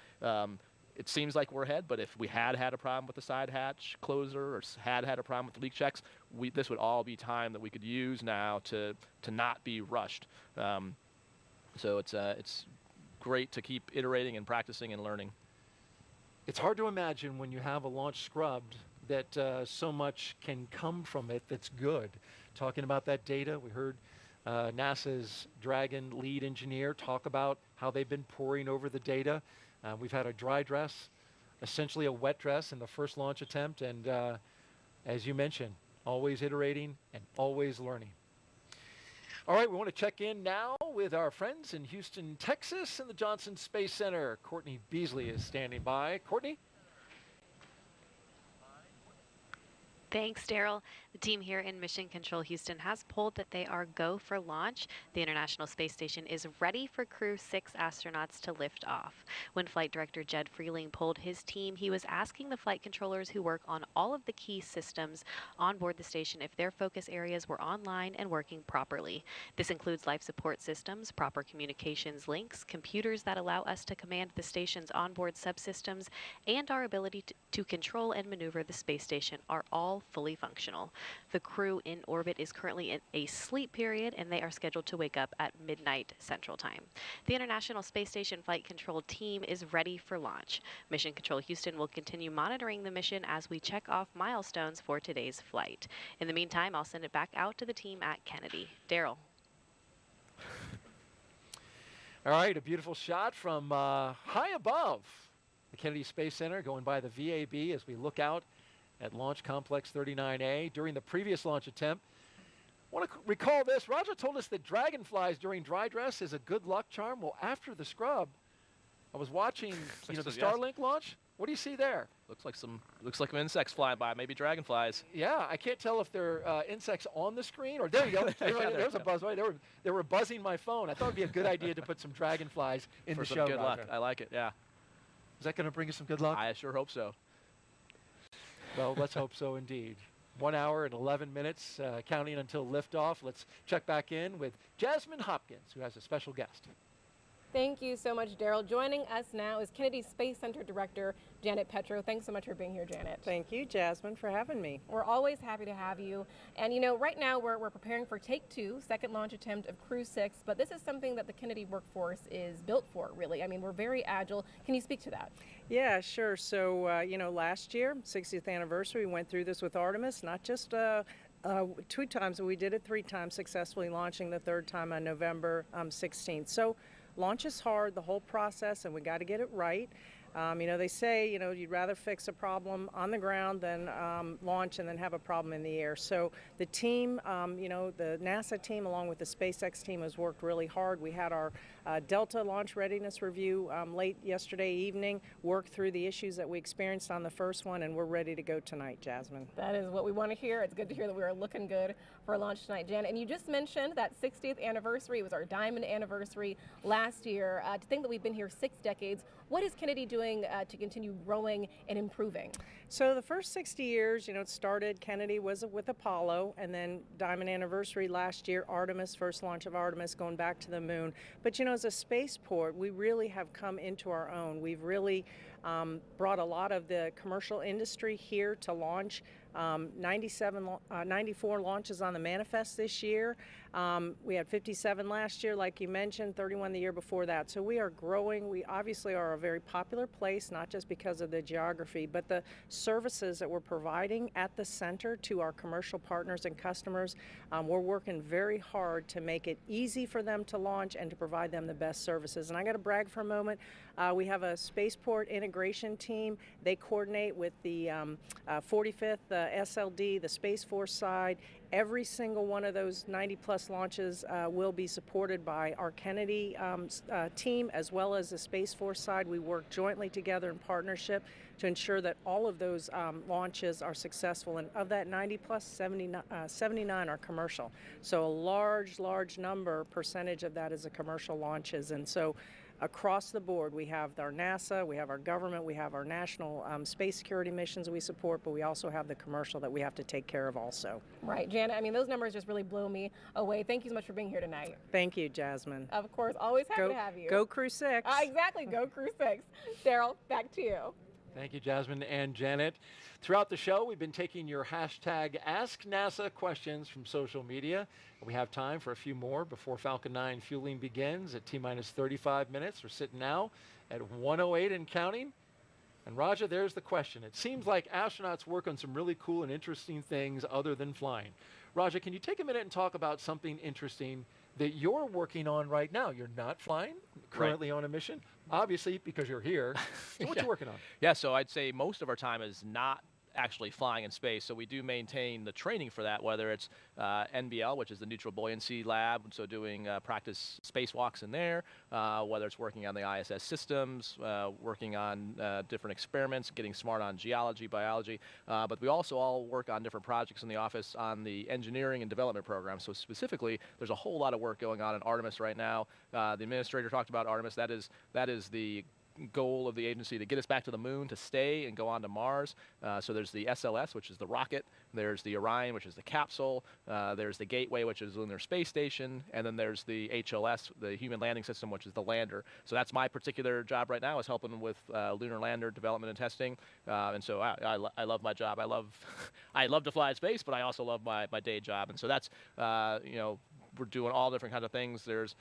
it seems like we're ahead, but if we had a problem with the side hatch closer or had a problem with the leak checks, this would all be time that we could use now to not be rushed. So it's great to keep iterating and practicing and learning. It's hard to imagine when you have a launch scrubbed that so much can come from it that's good. Talking about that data, we heard NASA's Dragon lead engineer talk about how they've been poring over the data. We've had a dry dress, essentially a wet dress in the first launch attempt, and as you mentioned, always iterating and always learning. All right, we want to check in now with our friends in Houston, Texas, in the Johnson Space Center. Courtney Beasley is standing by. Courtney? Thanks, Daryl. The team here in Mission Control Houston has polled that they are go for launch. The International Space Station is ready for Crew-6 astronauts to lift off. When Flight Director Jed Freeling polled his team, he was asking the flight controllers who work on all of the key systems on board the station if their focus areas were online and working properly. This includes life support systems, proper communications links, computers that allow us to command the station's onboard subsystems, and our ability to control and maneuver the space station are all fully functional. The crew in orbit is currently in a sleep period, and they are scheduled to wake up at midnight Central Time. The International Space Station Flight Control team is ready for launch. Mission Control Houston will continue monitoring the mission as we check off milestones for today's flight. In the meantime, I'll send it back out to the team at Kennedy. Daryl. All right, a beautiful shot from high above the Kennedy Space Center, going by the VAB as we look out at Launch Complex 39A. During the previous launch attempt, I want to recall this. Roger told us that dragonflies during dry dress is a good luck charm. Well, after the scrub, I was watching the Starlink launch. What do you see there? Looks like some insects flying by, maybe dragonflies. Yeah, I can't tell if they're insects on the screen or there you go. There's a buzz. Right, they were buzzing my phone. I thought it'd be a good idea to put some dragonflies in for the some show. Good luck. Roger. I like it. Yeah. Is that going to bring us some good luck? I sure hope so. Well, let's hope so indeed. 1 hour and 11 minutes, counting until liftoff. Let's check back in with Jasmine Hopkins, who has a special guest. Thank you so much, Daryl. Joining us now is Kennedy Space Center Director Janet Petro. Thanks so much for being here, Janet. Thank you, Jasmine, for having me. We're always happy to have you. And right now we're preparing for Take 2, second launch attempt of Crew-6, but this is something that the Kennedy workforce is built for, really. I mean, we're very agile. Can you speak to that? Yeah, sure. So, last year, 60th anniversary, we went through this with Artemis, not just 2 times, but we did it 3 times, successfully launching the 3rd time on November 16th. So launch is hard, the whole process, and we got to get it right. They say, you'd rather fix a problem on the ground than launch and then have a problem in the air. So the team, the NASA team along with the SpaceX team has worked really hard. We had our Delta launch readiness review late yesterday evening, worked through the issues that we experienced on the first one, and we're ready to go tonight, Jasmine. That is what we want to hear. It's good to hear that we are looking good for launch tonight, Jan. And you just mentioned that 60th anniversary. It was our diamond anniversary last year. To think that we've been here 6 decades, what is Kennedy doing to continue growing and improving? So the first 60 years, it started, Kennedy was with Apollo, and then diamond anniversary last year, Artemis, first launch of Artemis, going back to the moon. But as a spaceport, we really have come into our own. We've really brought a lot of the commercial industry here to launch. 94 launches on the manifest this year. We had 57 last year, like you mentioned, 31 the year before that. So we are growing. We obviously are a very popular place, not just because of the geography, but the services that we're providing at the center to our commercial partners and customers. We're working very hard to make it easy for them to launch and to provide them the best services. And I got to brag for a moment. We have a spaceport integration team. They coordinate with the 45th SLD, the Space Force side. Every single one of those 90-plus launches will be supported by our Kennedy team as well as the Space Force side. We work jointly together in partnership to ensure that all of those launches are successful. And of that 90-plus, 79 are commercial. So a large percentage of that is the commercial launches. And so across the board, we have our NASA, we have our government, we have our national space security missions we support, but we also have the commercial that we have to take care of also. Right, Janet, those numbers just really blow me away. Thank you so much for being here tonight. Thank you, Jasmine. Of course, always happy to have you. Go Crew-6. Exactly, go Crew-6. Daryl, back to you. Thank you, Jasmine and Janet. Throughout the show, we've been taking your hashtag #AskNASA questions from social media. We have time for a few more before Falcon 9 fueling begins at T-minus 35 minutes. We're sitting now at 1:08 and counting. And Raja, there's the question. It seems like astronauts work on some really cool and interesting things other than flying. Raja, can you take a minute and talk about something interesting that you're working on right now? You're not flying, currently on a mission, obviously because you're here. So what you working on? Yeah, so I'd say most of our time is not actually flying in space, so we do maintain the training for that, whether it's NBL, which is the Neutral Buoyancy Lab, so doing practice spacewalks in there, whether it's working on the ISS systems, working on different experiments, getting smart on geology, biology, but we also all work on different projects in the office on the engineering and development program. So specifically, there's a whole lot of work going on in Artemis right now. The administrator talked about Artemis. That is the goal of the agency to get us back to the moon, to stay and go on to Mars. So there's the SLS, which is the rocket. There's the Orion, which is the capsule. There's the Gateway, which is the Lunar Space Station. And then there's the HLS, the Human Landing System, which is the lander. So that's my particular job right now, is helping with lunar lander development and testing. And so I love my job. I love to fly in space, but I also love my day job. And so that's, we're doing all different kinds of things. There's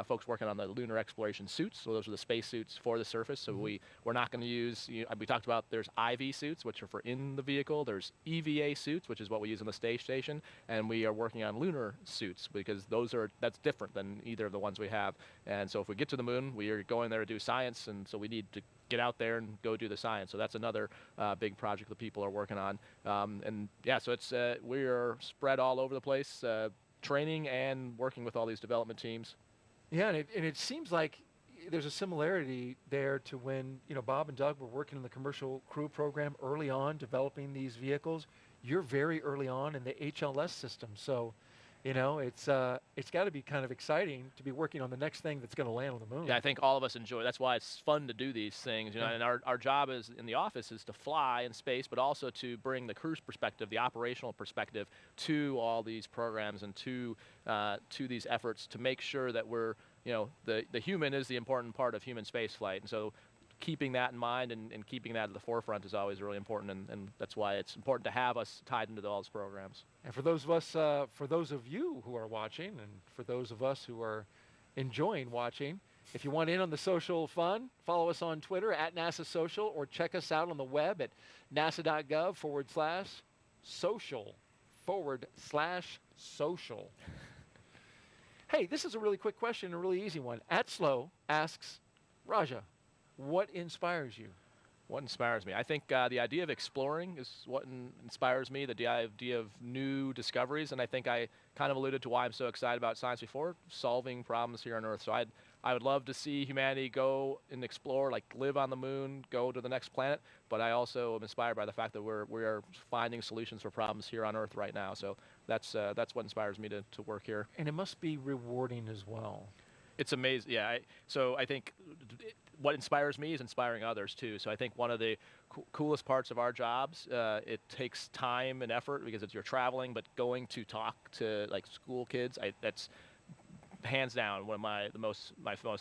folks working on the lunar exploration suits. So those are the space suits for the surface. So we're not going to use, we talked about there's IV suits, which are for in the vehicle. There's EVA suits, which is what we use on the space station. And we are working on lunar suits because that's different than either of the ones we have. And so if we get to the moon, we are going there to do science. And so we need to get out there and go do the science. So that's another big project that people are working on. And yeah, so it's we are spread all over the place, training and working with all these development teams. Yeah, and it seems like there's a similarity there to when Bob and Doug were working in the commercial crew program early on, developing these vehicles. You're very early on in the HLS system, so it's got to be kind of exciting to be working on the next thing that's going to land on the moon. Yeah, I think all of us enjoy. That's why it's fun to do these things. And our job is in the office is to fly in space, but also to bring the crew's perspective, the operational perspective, to all these programs and to these efforts to make sure that we're the human is the important part of human space flight. And so keeping that in mind and keeping that at the forefront is always really important, and that's why it's important to have us tied into all those programs. And for those of you who are watching, and for those of us who are enjoying watching, if you want in on the social fun, follow us on Twitter at NASA Social, or check us out on the web at nasa.gov/social/social. Hey, this is a really quick question, a really easy one. At Slow asks, Raja, what inspires you? What inspires me? I think the idea of exploring is what inspires me, the idea of new discoveries, and I think I kind of alluded to why I'm so excited about science before, solving problems here on Earth. So I would love to see humanity go and explore, like live on the moon, go to the next planet, but I also am inspired by the fact that we are finding solutions for problems here on Earth right now. So that's what inspires me to work here. And it must be rewarding as well. It's amazing. Yeah. So I think what inspires me is inspiring others too. So I think one of the coolest parts of our jobs, it takes time and effort because you're traveling, but going to talk to like school kids, that's hands down one of my most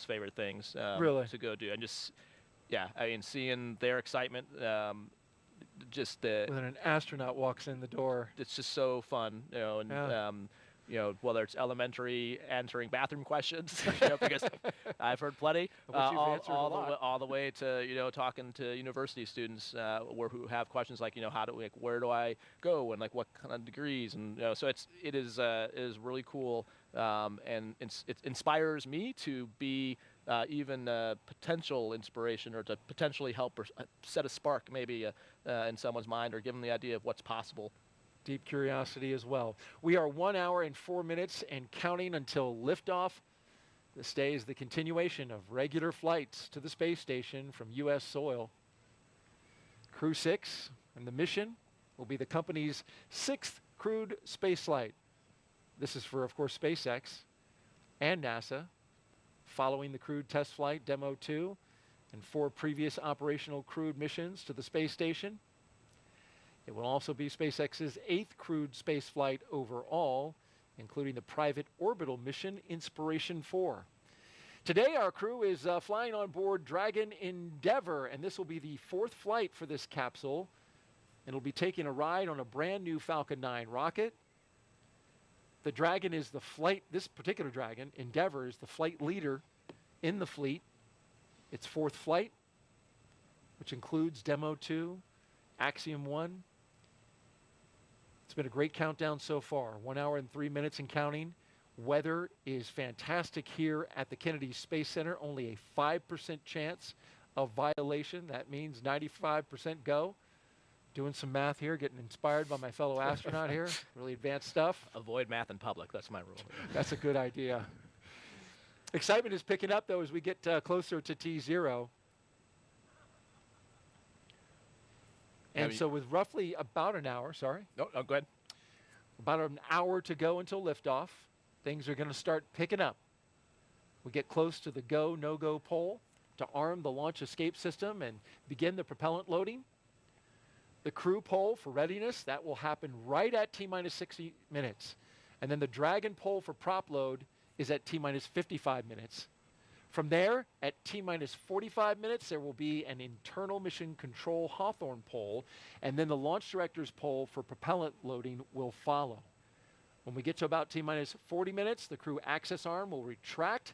favorite things really to go do. And just, yeah, I mean, seeing their excitement, just the when an astronaut walks in the door, it's just so fun, you know, and yeah. You know, whether it's elementary answering bathroom questions, you know, because I've heard plenty, all the way to, you know, talking to university students who have questions like, you know, where do I go, and like what kind of degrees, and you know, so it is really cool, and it inspires me to be even a potential inspiration, or to potentially help or set a spark maybe in someone's mind, or give them the idea of what's possible. Deep curiosity as well. We are 1 hour and 4 minutes and counting until liftoff. This day is the continuation of regular flights to the space station from U.S. soil. Crew-6 and the mission will be the company's 6th crewed spaceflight. This is for, of course, SpaceX and NASA, following the crewed test flight Demo 2 and 4 previous operational crewed missions to the space station. It will also be SpaceX's 8th crewed spaceflight overall, including the private orbital mission Inspiration 4. Today, our crew is flying on board Dragon Endeavour, and this will be the 4th flight for this capsule. It'll be taking a ride on a brand new Falcon 9 rocket. The Dragon is this particular Dragon, Endeavour, is the flight leader in the fleet. Its 4th flight, which includes Demo 2, Axiom 1. It's been a great countdown so far, 1 hour and 3 minutes and counting. Weather is fantastic here at the Kennedy Space Center, only a 5% chance of violation. That means 95% go. Doing some math here, getting inspired by my fellow astronaut here. Really advanced stuff. Avoid math in public, that's my rule. That's a good idea. Excitement is picking up, though, as we get closer to T0. And so with roughly about an hour, sorry. No, go ahead. About an hour to go until liftoff, things are going to start picking up. We get close to the go, no-go pole to arm the launch escape system and begin the propellant loading. The crew pole for readiness, that will happen right at T-minus 60 minutes. And then the Dragon pole for prop load is at T-minus 55 minutes. From there, at T-minus 45 minutes, there will be an internal mission control Hawthorne pole, and then the launch director's pole for propellant loading will follow. When we get to about T-minus 40 minutes, the crew access arm will retract,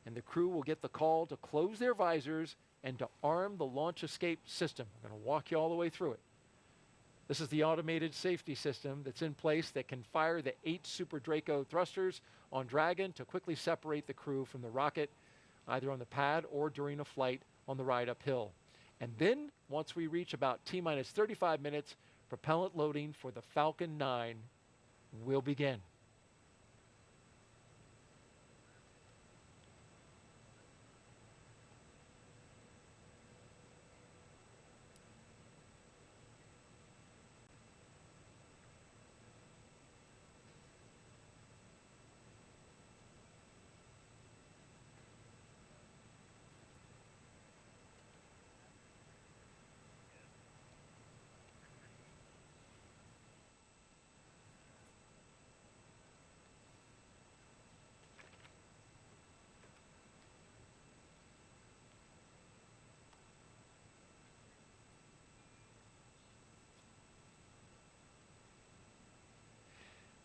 and the crew will get the call to close their visors and to arm the launch escape system. I'm going to walk you all the way through it. This is the automated safety system that's in place that can fire the 8 Super Draco thrusters on Dragon to quickly separate the crew from the rocket, either on the pad or during a flight on the ride uphill. And then, once we reach about T-minus 35 minutes, propellant loading for the Falcon 9 will begin.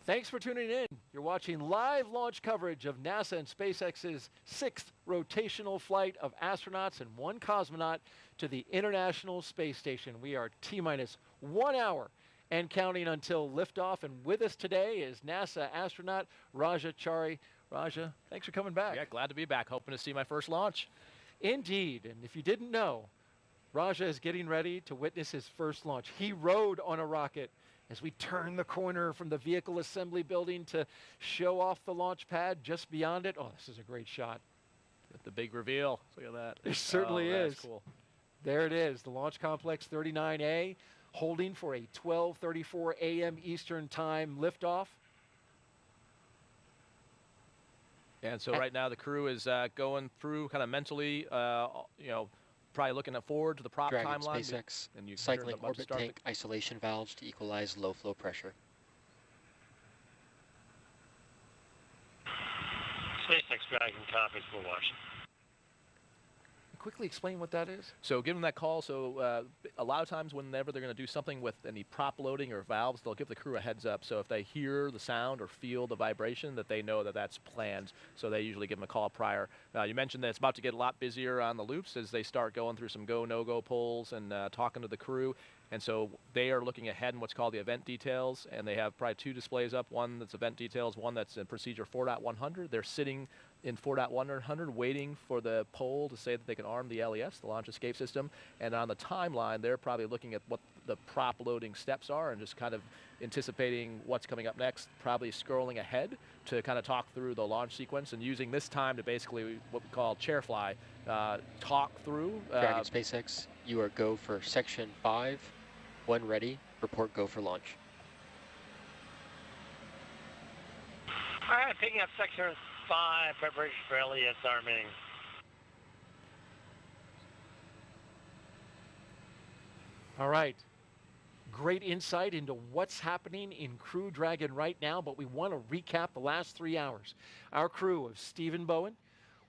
Thanks for tuning in. You're watching live launch coverage of NASA and SpaceX's 6th rotational flight of astronauts and 1 cosmonaut to the International Space Station. We are T-minus 1 hour and counting until liftoff. And with us today is NASA astronaut Raja Chari. Raja, thanks for coming back. Yeah, glad to be back. Hoping to see my first launch. Indeed, and if you didn't know, Raja is getting ready to witness his first launch. He rode on a rocket as we turn the corner from the vehicle assembly building to show off the launch pad just beyond it. Oh, this is a great shot. Got the big reveal. Look at that. It certainly is. That's cool. There it is, the Launch Complex 39A, holding for a 12:34 a.m. Eastern Time liftoff. And so right now the crew is going through kind of mentally, probably looking forward to the prop Dragon timeline. SpaceX, And you cycling orbit tank isolation valves to equalize low flow pressure. SpaceX Dragon copies, we're watching. Quickly explain what that is. So give them that call. So a lot of times whenever they're going to do something with any prop loading or valves, they'll give the crew a heads up. So if they hear the sound or feel the vibration, that they know that that's planned. So they usually give them a call prior. You mentioned that it's about to get a lot busier on the loops as they start going through some go, no-go polls and talking to the crew. And so they are looking ahead in what's called the event details, and they have probably two displays up, one that's event details, one that's in procedure 4.100. They're sitting in 4.100 waiting for the poll to say that they can arm the LES, the launch escape system. And on the timeline, they're probably looking at what the prop loading steps are and just kind of anticipating what's coming up next, probably scrolling ahead to kind of talk through the launch sequence and using this time to basically what we call chair fly, talk through. Dragon SpaceX, you are go for section 5. When ready, report go for launch. All right, picking up section 5, preparation for LES arming. All right. Great insight into what's happening in Crew Dragon right now, but we want to recap the last 3 hours. Our crew of Stephen Bowen,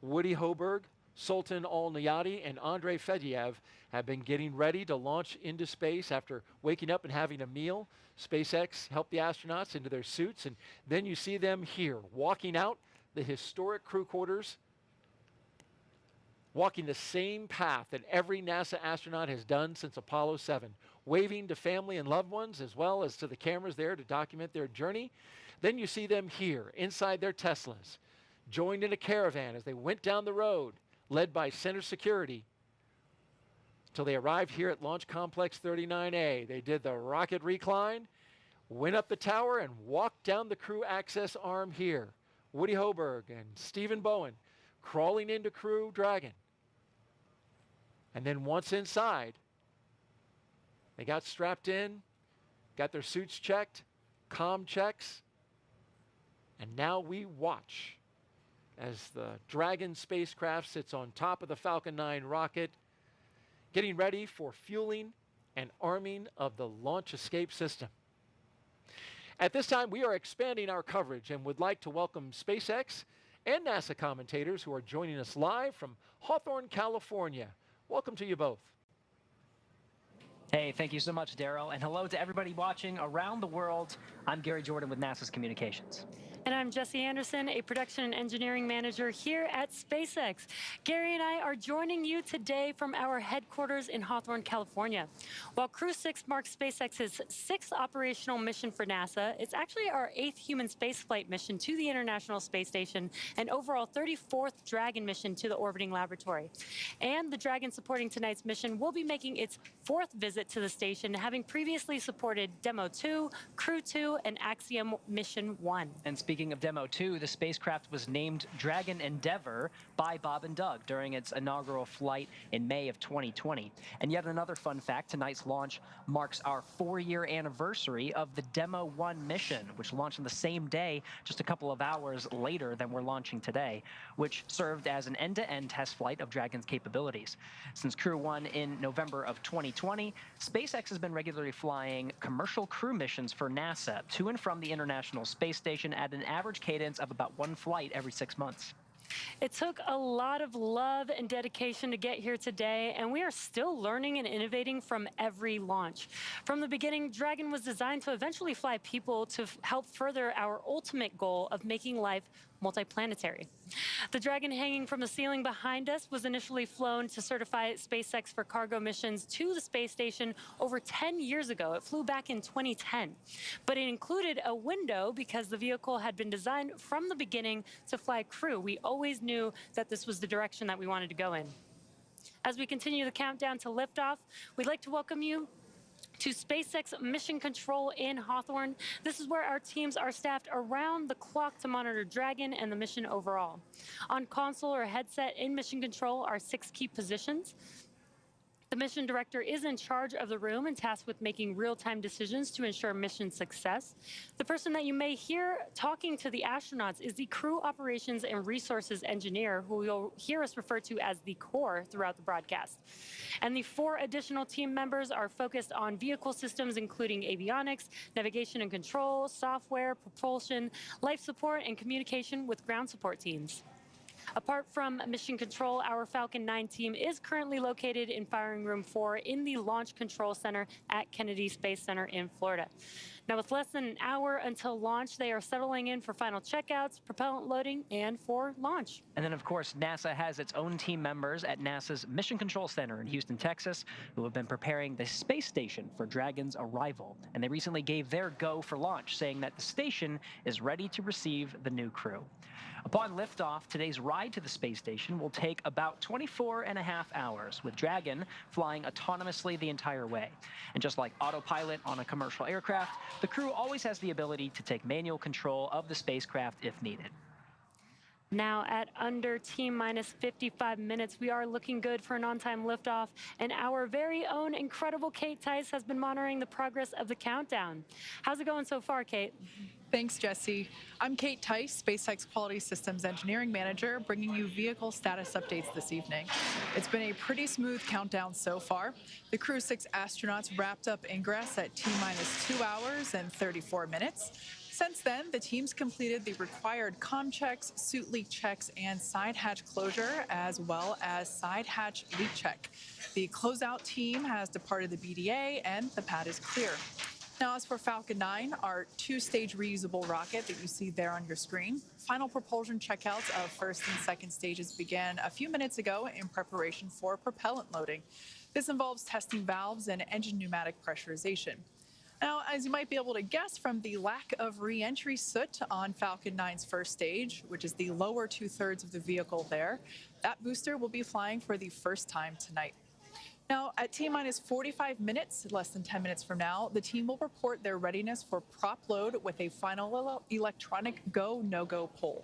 Woody Hoberg, Sultan Al-Nayati, and Andrei Fedyaev have been getting ready to launch into space after waking up and having a meal. SpaceX helped the astronauts into their suits, and then you see them here, walking out the historic crew quarters, walking the same path that every NASA astronaut has done since Apollo 7, waving to family and loved ones as well as to the cameras there to document their journey. Then you see them here, inside their Teslas, joined in a caravan as they went down the road, led by Center Security, till they arrived here at Launch Complex 39A. They did the rocket recline, went up the tower, and walked down the crew access arm here. Woody Hoberg and Stephen Bowen crawling into Crew Dragon. And then once inside, they got strapped in, got their suits checked, comm checks, and now we watch as the Dragon spacecraft sits on top of the Falcon 9 rocket, getting ready for fueling and arming of the launch escape system. At this time, we are expanding our coverage and would like to welcome SpaceX and NASA commentators who are joining us live from Hawthorne, California. Welcome to you both. Hey, thank you so much, Daryl, and hello to everybody watching around the world. I'm Gary Jordan with NASA's Communications. And I'm Jesse Anderson, a production and engineering manager here at SpaceX. Gary and I are joining you today from our headquarters in Hawthorne, California. While Crew-6 marks SpaceX's 6th operational mission for NASA, it's actually our 8th human spaceflight mission to the International Space Station and overall 34th Dragon mission to the orbiting laboratory. And the Dragon supporting tonight's mission will be making its 4th visit to the station, having previously supported Demo 2, Crew 2, and Axiom Mission 1. And speaking of Demo 2, the spacecraft was named Dragon Endeavour by Bob and Doug during its inaugural flight in May of 2020. And yet another fun fact, tonight's launch marks our 4-year anniversary of the Demo 1 mission, which launched on the same day, just a couple of hours later than we're launching today, which served as an end-to-end test flight of Dragon's capabilities. Since Crew 1 in November of 2020, SpaceX has been regularly flying commercial crew missions for NASA to and from the International Space Station at an average cadence of about 1 flight every 6 months. It took a lot of love and dedication to get here today, and we are still learning and innovating from every launch. From the beginning, Dragon was designed to eventually fly people to help further our ultimate goal of making life multiplanetary. The Dragon hanging from the ceiling behind us was initially flown to certify SpaceX for cargo missions to the space station over 10 years ago. It flew back in 2010, but it included a window because the vehicle had been designed from the beginning to fly crew. We always knew that this was the direction that we wanted to go in. As we continue the countdown to liftoff, we'd like to welcome you to SpaceX Mission Control in Hawthorne. This is where our teams are staffed around the clock to monitor Dragon and the mission overall. On console or headset in Mission Control are 6 key positions. The mission director is in charge of the room and tasked with making real-time decisions to ensure mission success. The person that you may hear talking to the astronauts is the Crew Operations and Resources Engineer, who you'll hear us refer to as the Core throughout the broadcast. And the 4 additional team members are focused on vehicle systems, including avionics, navigation and control, software, propulsion, life support, and communication with ground support teams. Apart from Mission Control, our Falcon 9 team is currently located in Firing Room 4 in the Launch Control Center at Kennedy Space Center in Florida. Now, with less than an hour until launch, they are settling in for final checkouts, propellant loading, and for launch. And then, of course, NASA has its own team members at NASA's Mission Control Center in Houston, Texas, who have been preparing the space station for Dragon's arrival. And they recently gave their go for launch, saying that the station is ready to receive the new crew. Upon liftoff, today's ride to the space station will take about 24.5 hours, with Dragon flying autonomously the entire way. And just like autopilot on a commercial aircraft, the crew always has the ability to take manual control of the spacecraft if needed. Now at under T-minus 55 minutes, we are looking good for an on-time liftoff, and our very own incredible Kate Tice has been monitoring the progress of the countdown. How's it going so far, Kate? Thanks, Jesse. I'm Kate Tice, SpaceX Quality Systems Engineering Manager, bringing you vehicle status updates this evening. It's been a pretty smooth countdown so far. The Crew-6 astronauts wrapped up ingress at T-minus 2 hours and 34 minutes. Since then, the teams completed the required comm checks, suit leak checks, and side hatch closure, as well as side hatch leak check. The closeout team has departed the BDA, and the pad is clear. Now, as for Falcon 9, our 2-stage reusable rocket that you see there on your screen, final propulsion checkouts of first and second stages began a few minutes ago in preparation for propellant loading. This involves testing valves and engine pneumatic pressurization. Now, as you might be able to guess from the lack of re-entry soot on Falcon 9's first stage, which is the lower 2/3 of the vehicle there, that booster will be flying for the first time tonight. Now, at T-minus 45 minutes, less than 10 minutes from now, the team will report their readiness for prop load with a final electronic go, no-go poll.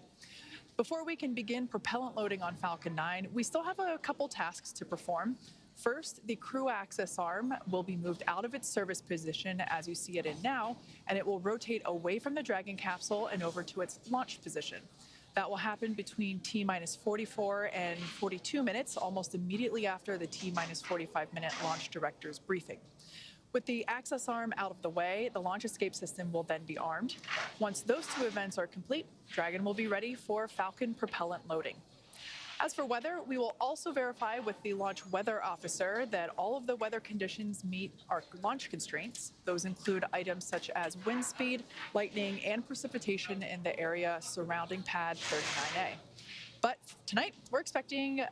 Before we can begin propellant loading on Falcon 9, we still have a couple tasks to perform. First, the crew access arm will be moved out of its service position as you see it in now, and it will rotate away from the Dragon capsule and over to its launch position. That will happen between T-minus 44 and 42 minutes, almost immediately after the T-minus 45-minute launch director's briefing. With the access arm out of the way, the launch escape system will then be armed. Once those 2 events are complete, Dragon will be ready for Falcon propellant loading. As for weather, we will also verify with the launch weather officer that all of the weather conditions meet our launch constraints. Those include items such as wind speed, lightning, and precipitation in the area surrounding pad 39A. But tonight, we're expecting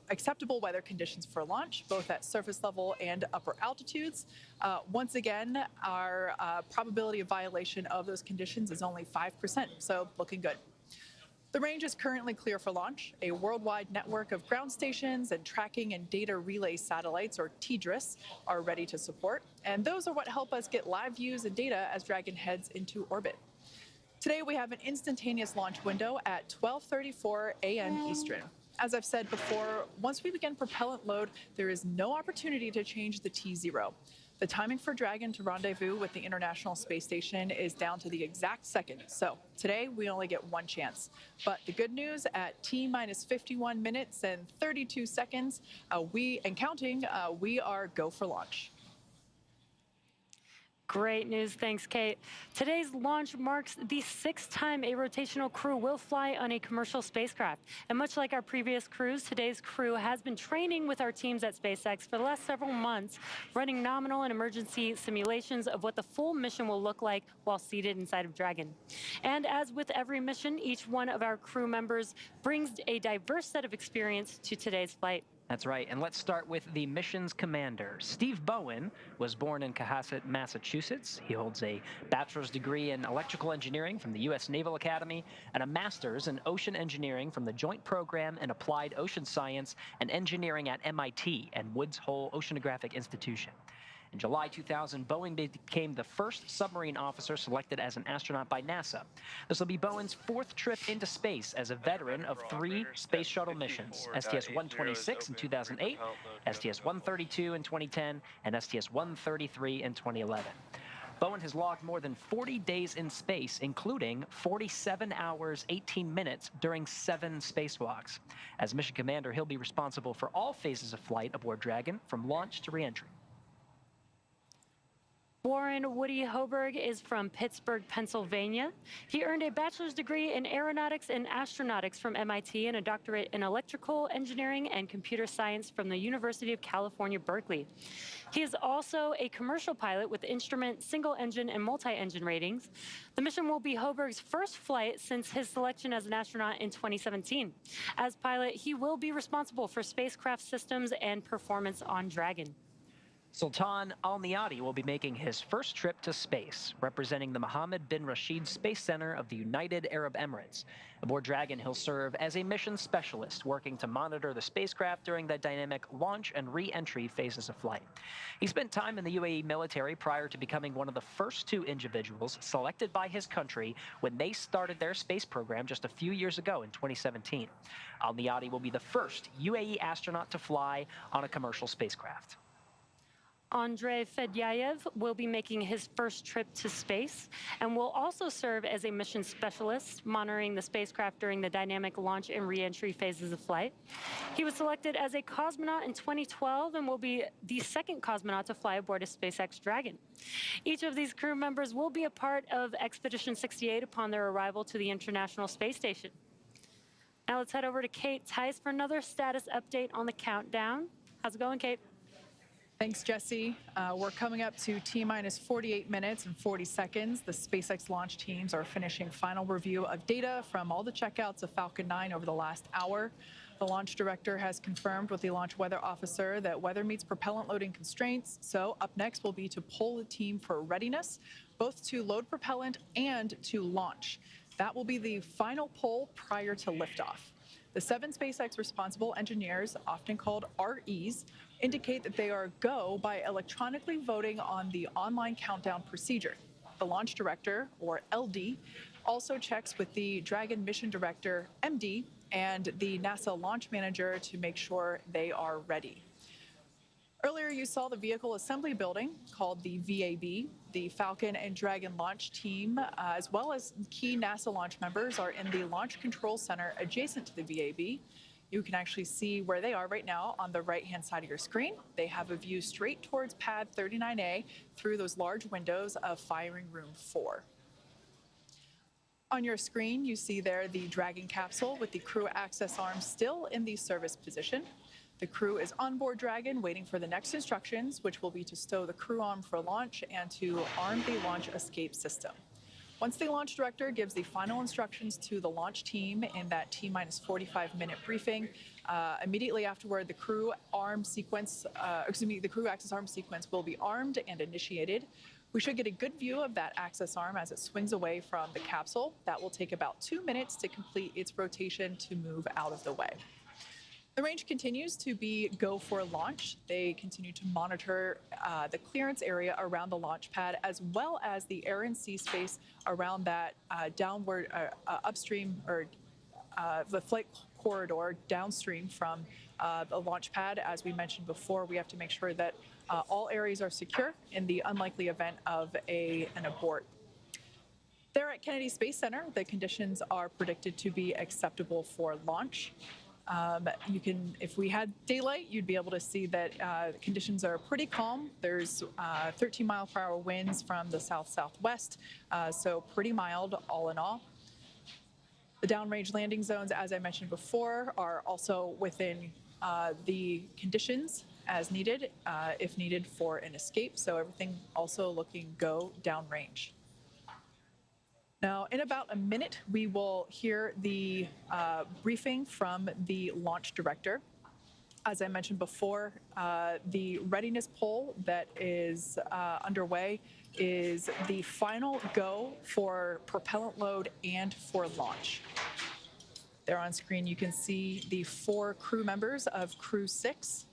acceptable weather conditions for launch, both at surface level and upper altitudes. Once again, our probability of violation of those conditions is only 5%, so looking good. The range is currently clear for launch. A worldwide network of ground stations and tracking and data relay satellites, or TDRS, are ready to support. And those are what help us get live views and data as Dragon heads into orbit. Today, we have an instantaneous launch window at 12:34 a.m. Eastern. As I've said before, once we begin propellant load, there is no opportunity to change the T0. The timing for Dragon to rendezvous with the International Space Station is down to the exact second. So today we only get one chance. But the good news, at T-minus 51 minutes and 32 seconds, we are go for launch. Great news. Thanks, Kate. Today's launch marks the 6th time a rotational crew will fly on a commercial spacecraft. And much like our previous crews, today's crew has been training with our teams at SpaceX for the last several months, running nominal and emergency simulations of what the full mission will look like while seated inside of Dragon. And as with every mission, each one of our crew members brings a diverse set of experience to today's flight. That's right, and let's start with the mission's commander. Steve Bowen was born in Cohasset, Massachusetts. He holds a bachelor's degree in electrical engineering from the U.S. Naval Academy and a master's in ocean engineering from the Joint Program in Applied Ocean Science and Engineering at MIT and Woods Hole Oceanographic Institution. In July 2000, Bowen became the first submarine officer selected as an astronaut by NASA. This will be Bowen's 4th trip into space as a veteran of 3 space shuttle missions, STS-126 in 2008, STS-132 in 2010, and STS-133 in 2011. Bowen has logged more than 40 days in space, including 47 hours, 18 minutes during 7 spacewalks. As mission commander, he'll be responsible for all phases of flight aboard Dragon, from launch to reentry. Warren Woody Hoberg is from Pittsburgh, Pennsylvania. He earned a bachelor's degree in aeronautics and astronautics from MIT and a doctorate in electrical engineering and computer science from the University of California, Berkeley. He is also a commercial pilot with instrument, single-engine, and multi-engine ratings. The mission will be Hoberg's first flight since his selection as an astronaut in 2017. As pilot, he will be responsible for spacecraft systems and performance on Dragon. Sultan Al Niyadi will be making his first trip to space, representing the Mohammed bin Rashid Space Center of the United Arab Emirates. Aboard Dragon, he'll serve as a mission specialist, working to monitor the spacecraft during the dynamic launch and re-entry phases of flight. He spent time in the UAE military prior to becoming one of the first 2 individuals selected by his country when they started their space program just a few years ago in 2017. Al Niyadi will be the first UAE astronaut to fly on a commercial spacecraft. Andrei Fedyayev will be making his first trip to space and will also serve as a mission specialist, monitoring the spacecraft during the dynamic launch and re-entry phases of flight. He was selected as a cosmonaut in 2012 and will be the 2nd cosmonaut to fly aboard a SpaceX Dragon. Each of these crew members will be a part of Expedition 68 upon their arrival to the International Space Station. Now let's head over to Kate Tice for another status update on the countdown. How's it going, Kate? Thanks, Jesse. We're coming up to T-minus 48 minutes and 40 seconds. The SpaceX launch teams are finishing final review of data from all the checkouts of Falcon 9 over the last hour. The launch director has confirmed with the launch weather officer that weather meets propellant loading constraints. So up next will be to poll the team for readiness, both to load propellant and to launch. That will be the final poll prior to liftoff. The 7 SpaceX responsible engineers, often called REs, indicate that they are go by electronically voting on the online countdown procedure. The launch director, or LD, also checks with the Dragon mission director, MD, and the NASA launch manager to make sure they are ready. Earlier, you saw the vehicle assembly building called the VAB. The Falcon and Dragon launch team, as well as key NASA launch members, are in the Launch Control Center adjacent to the VAB. You can actually see where they are right now on the right-hand side of your screen. They have a view straight towards pad 39A through those large windows of firing room 4. On your screen, you see there the Dragon capsule with the crew access arm still in the service position. The crew is on board Dragon waiting for the next instructions, which will be to stow the crew arm for launch and to arm the launch escape system. Once the launch director gives the final instructions to the launch team in that T-minus 45-minute briefing, immediately afterward, the crew access arm sequence will be armed and initiated. We should get a good view of that access arm as it swings away from the capsule. That will take about 2 minutes to complete its rotation to move out of the way. The range continues to be go for launch. They continue to monitor the clearance area around the launch pad, as well as the air and sea space around that downward upstream, or the flight corridor downstream from the launch pad. As we mentioned before, we have to make sure that all areas are secure in the unlikely event of an abort. There at Kennedy Space Center, the conditions are predicted to be acceptable for launch. You can, if we had daylight, you'd be able to see that conditions are pretty calm. There's 13-mile-per-hour winds from the south-southwest, so pretty mild all in all. The downrange landing zones, as I mentioned before, are also within the conditions as needed, if needed for an escape. So everything also looking go downrange. Now, in about a minute, we will hear the briefing from the launch director. As I mentioned before, the readiness poll that is underway is the final go for propellant load and for launch. There on screen, you can see the 4 crew members of Crew-6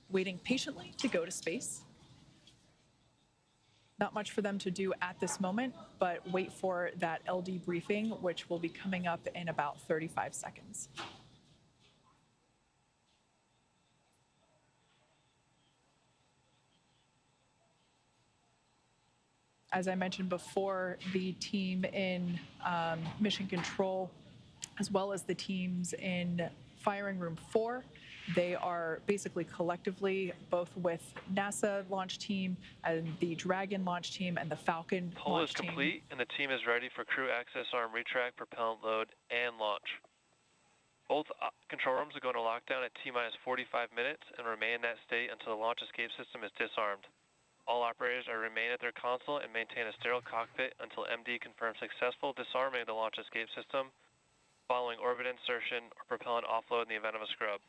waiting patiently to go to space. Not much for them to do at this moment, but wait for that LD briefing, which will be coming up in about 35 seconds. As I mentioned before, the team in Mission Control, as well as the teams in Firing Room 4, they are basically collectively both with NASA launch team and the Dragon launch team and the Falcon Poll launch is team. complete, and the team is ready for crew access arm retract, propellant load, and launch. Both control rooms are going to lockdown at T-minus 45 minutes and remain in that state until the launch escape system is disarmed. All operators are remain at their console and maintain a sterile cockpit until MD confirms successful disarming of the launch escape system following orbit insertion or propellant offload in the event of a scrub.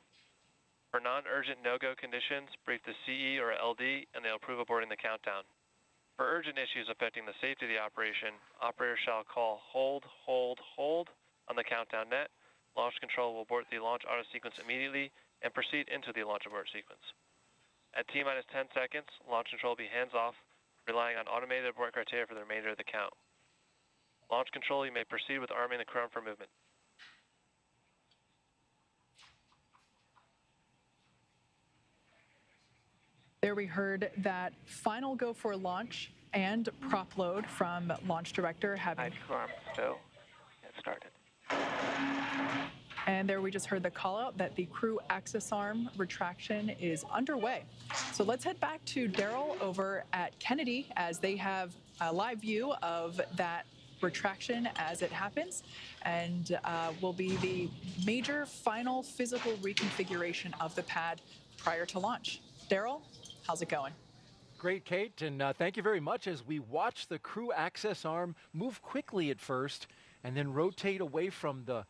For non-urgent no-go conditions, brief the CE or LD and they'll approve aborting the countdown. For urgent issues affecting the safety of the operation, operators shall call hold, hold, hold on the countdown net. Launch control will abort the launch auto sequence immediately and proceed into the launch abort sequence. At T-minus 10 seconds, launch control will be hands-off, relying on automated abort criteria for the remainder of the count. Launch control, you may proceed with arming the crew for movement. There we heard that final go for launch and prop load from launch director having... Crew arm stow. Get started. And there we just heard the call out that the crew access arm retraction is underway. So let's head back to Daryl over at Kennedy as they have a live view of that retraction as it happens, and will be the major final physical reconfiguration of the pad prior to launch. Daryl, how's it going? Great, Kate, and thank you very much as we watch the crew access arm move quickly at first and then rotate away from the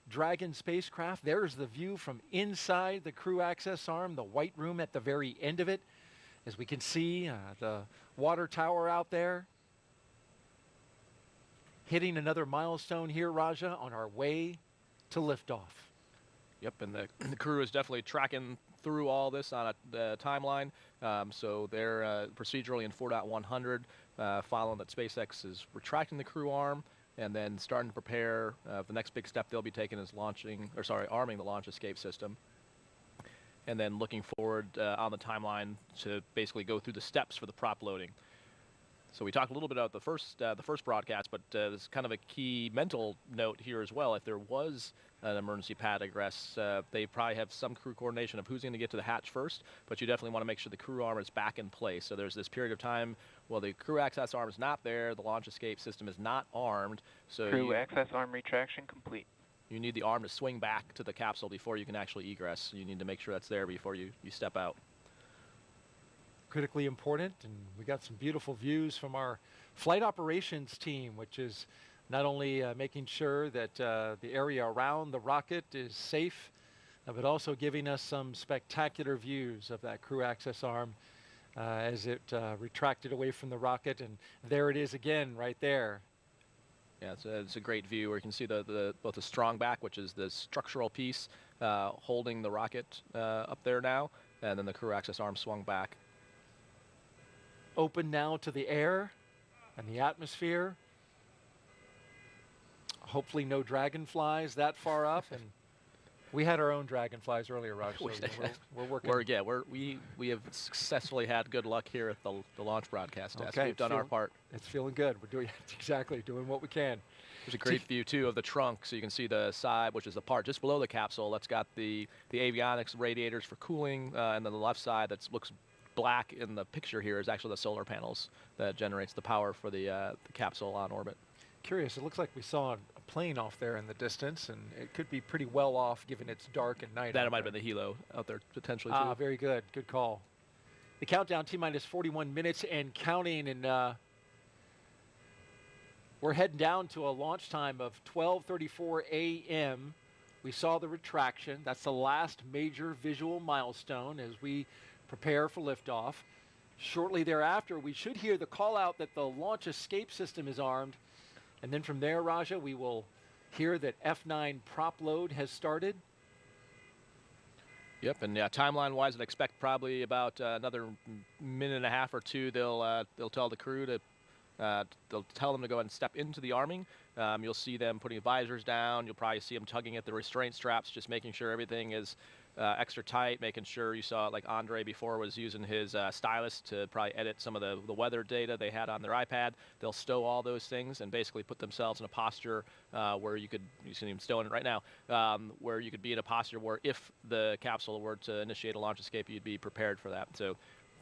Dragon spacecraft. There's the view from inside the crew access arm, the white room at the very end of it. As we can see, the water tower out there. Hitting another milestone here, Raja, on our way to liftoff. Yep, and the crew is definitely tracking through all this on a timeline. So they're procedurally in 4.100, following that SpaceX is retracting the crew arm and then starting to prepare. The next big step they'll be taking is arming the launch escape system. And then looking forward on the timeline to basically go through the steps for the prop loading. So we talked a little bit about the first broadcast, but there's kind of a key mental note here as well. If there was an emergency pad egress, they probably have some crew coordination of who's going to get to the hatch first, but you definitely want to make sure the crew arm is back in place. So there's this period of time while the crew access arm is not there, the launch escape system is not armed. So Crew access arm retraction complete. You need the arm to swing back to the capsule before you can actually egress. You need to make sure that's there before you step out. Critically important, and we got some beautiful views from our flight operations team, which is not only making sure that the area around the rocket is safe, but also giving us some spectacular views of that crew access arm as it retracted away from the rocket, and there it is again right there. Yeah, it's a great view where you can see both the strong back, which is the structural piece holding the rocket up there now, and then the crew access arm swung back. Open now to the air and the atmosphere. Hopefully no dragonflies that far up, and We had our own dragonflies earlier, Raj. So we're working. We have successfully had good luck here at the launch broadcast test. Okay, We've done our part. It's feeling good. We're doing doing what we can. There's a great view too of the trunk, so you can see the side, which is the part just below the capsule. That's got the avionics radiators for cooling, and then the left side that looks black in the picture here is actually the solar panels that generates the power for the capsule on orbit. Curious, it looks like we saw a plane off there in the distance, and it could be pretty well off given it's dark at night. That might have been the helo out there potentially too. Ah, very good. Good call. The countdown, T-minus 41 minutes and counting, and we're heading down to a launch time of 12:34 a.m. We saw the retraction. That's the last major visual milestone as we prepare for liftoff. Shortly thereafter, we should hear the call out that the launch escape system is armed. And then from there, Raja, we will hear that F9 prop load has started. Yep, and timeline-wise, I'd expect probably about another minute and a half or two. They'll tell the crew to they'll tell them to go ahead and step into the arming. You'll see them putting visors down. You'll probably see them tugging at the restraint straps, just making sure everything is extra tight, making sure you saw like Andre before was using his stylus to probably edit some of the weather data they had on their iPad. They'll stow all those things and basically put themselves in a posture where you see them stowing it right now, where you could be in a posture where if the capsule were to initiate a launch escape, you'd be prepared for that. So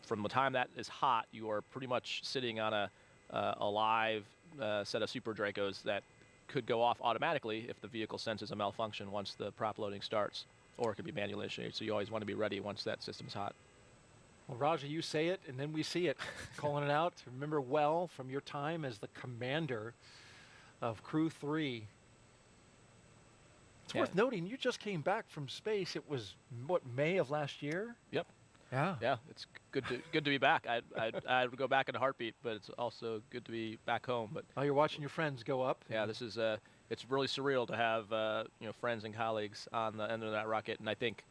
from the time that is hot, you are pretty much sitting on a live set of Super Dracos that could go off automatically if the vehicle senses a malfunction once the prop loading starts. Or it could be manually initiated, so you always want to be ready once that system's hot. Well, Raja, you say it, and then we see it. Calling it out. Remember well from your time as the commander of Crew-3. It's worth noting, you just came back from space. It was, what, May of last year? Yep. Yeah. Yeah, it's good to be back. I would go back in a heartbeat, but it's also good to be back home. But you're watching your friends go up. Yeah, this is it's really surreal to have friends and colleagues on the end of that rocket, and I think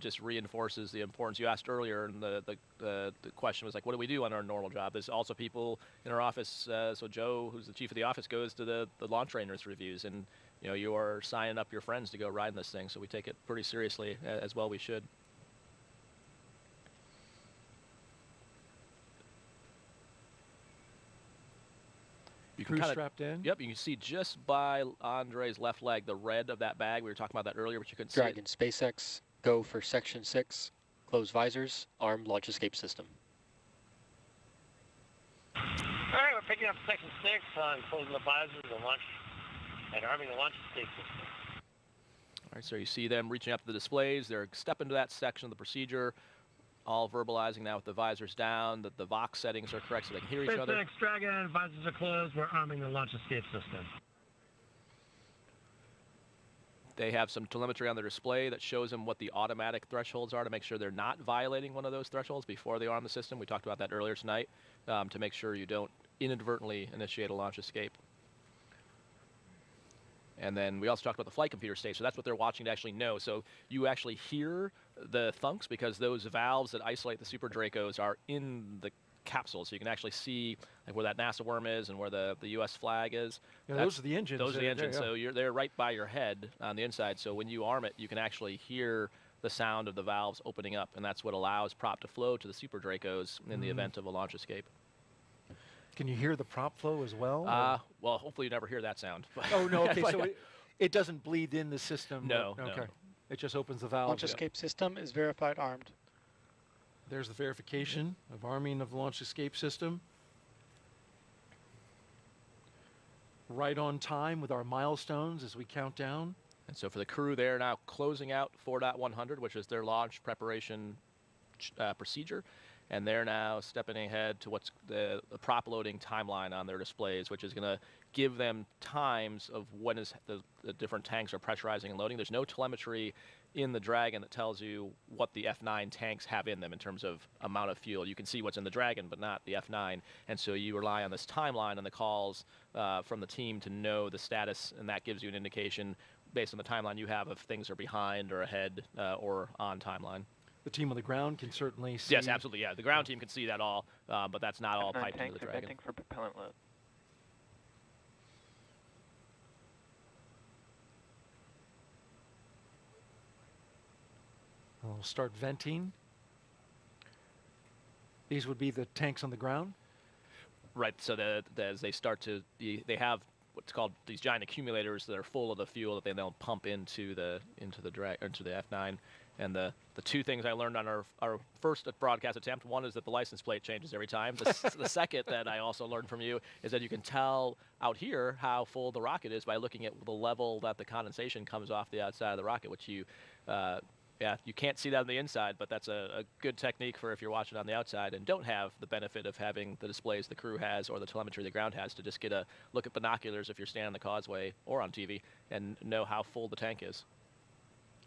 just reinforces the importance. You asked earlier, and the question was like, what do we do on our normal job? There's also people in our office. So Joe, who's the chief of the office, goes to the launch trainers reviews, and you are signing up your friends to go ride in this thing. So we take it pretty seriously, as well we should. You can strapped in? Yep, you can see just by Andre's left leg, the red of that bag. We were talking about that earlier, but you couldn't see it. Dragon SpaceX, go for Section 6, close visors, armed launch escape system. All right, we're picking up Section 6 on closing the visors and arming the launch escape system. All right, so you see them reaching up to the displays. They're stepping into that section of the procedure. All verbalizing now with the visors down, that the Vox settings are correct so they can hear each other. SpaceX, Dragon, visors are closed. We're arming the launch escape system. They have some telemetry on their display that shows them what the automatic thresholds are to make sure they're not violating one of those thresholds before they arm the system. We talked about that earlier tonight to make sure you don't inadvertently initiate a launch escape. And then we also talked about the flight computer state, so that's what they're watching to actually know. So you actually hear the thunks because those valves that isolate the Super Dracos are in the capsule, so you can actually see like where that NASA worm is and where the U.S. flag is. Yeah, those are the engines. Those are the engines, yeah. So they're right by your head on the inside. So when you arm it, you can actually hear the sound of the valves opening up, and that's what allows prop to flow to the Super Dracos in the event of a launch escape. Can you hear the prop flow as well? Well, hopefully you never hear that sound. Oh, no, okay, so it doesn't bleed in the system? No, okay. No. It just opens the valve. Launch escape system is verified armed. There's the verification of arming of the launch escape system. Right on time with our milestones as we count down. And so for the crew, they're now closing out 4.100, which is their launch preparation procedure. And they're now stepping ahead to what's the prop loading timeline on their displays, which is going to give them times of when is the different tanks are pressurizing and loading. There's no telemetry in the Dragon that tells you what the F9 tanks have in them in terms of amount of fuel. You can see what's in the Dragon, but not the F9. And so you rely on this timeline and the calls from the team to know the status, and that gives you an indication based on the timeline you have if things are behind or ahead or on timeline. The team on the ground can certainly see. Yes, absolutely. Yeah, the ground team can see that all, but that's not all piped into the Dragon. Venting for propellant load. We'll start venting. These would be the tanks on the ground? Right, so as they start to, they have what's called these giant accumulators that are full of the fuel that they then pump into the F9. And the two things I learned on our first broadcast attempt, one is that the license plate changes every time. The second that I also learned from you is that you can tell out here how full the rocket is by looking at the level that the condensation comes off the outside of the rocket, which you can't see that on the inside, but that's a good technique for if you're watching on the outside and don't have the benefit of having the displays the crew has or the telemetry the ground has, to just get a look at binoculars if you're standing on the causeway or on TV and know how full the tank is.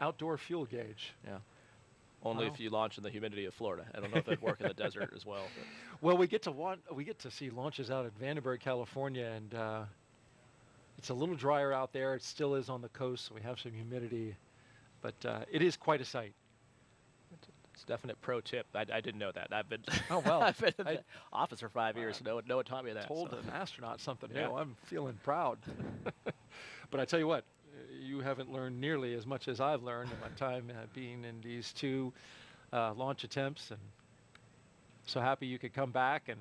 Outdoor fuel gauge. Yeah. Only if you launch in the humidity of Florida. I don't know if it'd work in the desert as well. But. Well, we get to see launches out at Vandenberg, California, and it's a little drier out there. It still is on the coast, so we have some humidity, but it is quite a sight. It's a definite pro tip. I didn't know that. I've been I've been in the office for 5 years. No one taught me that. Told an astronaut something new. Yeah. I'm feeling proud. But I tell you what. You haven't learned nearly as much as I've learned in my time being in these two launch attempts, and so happy you could come back and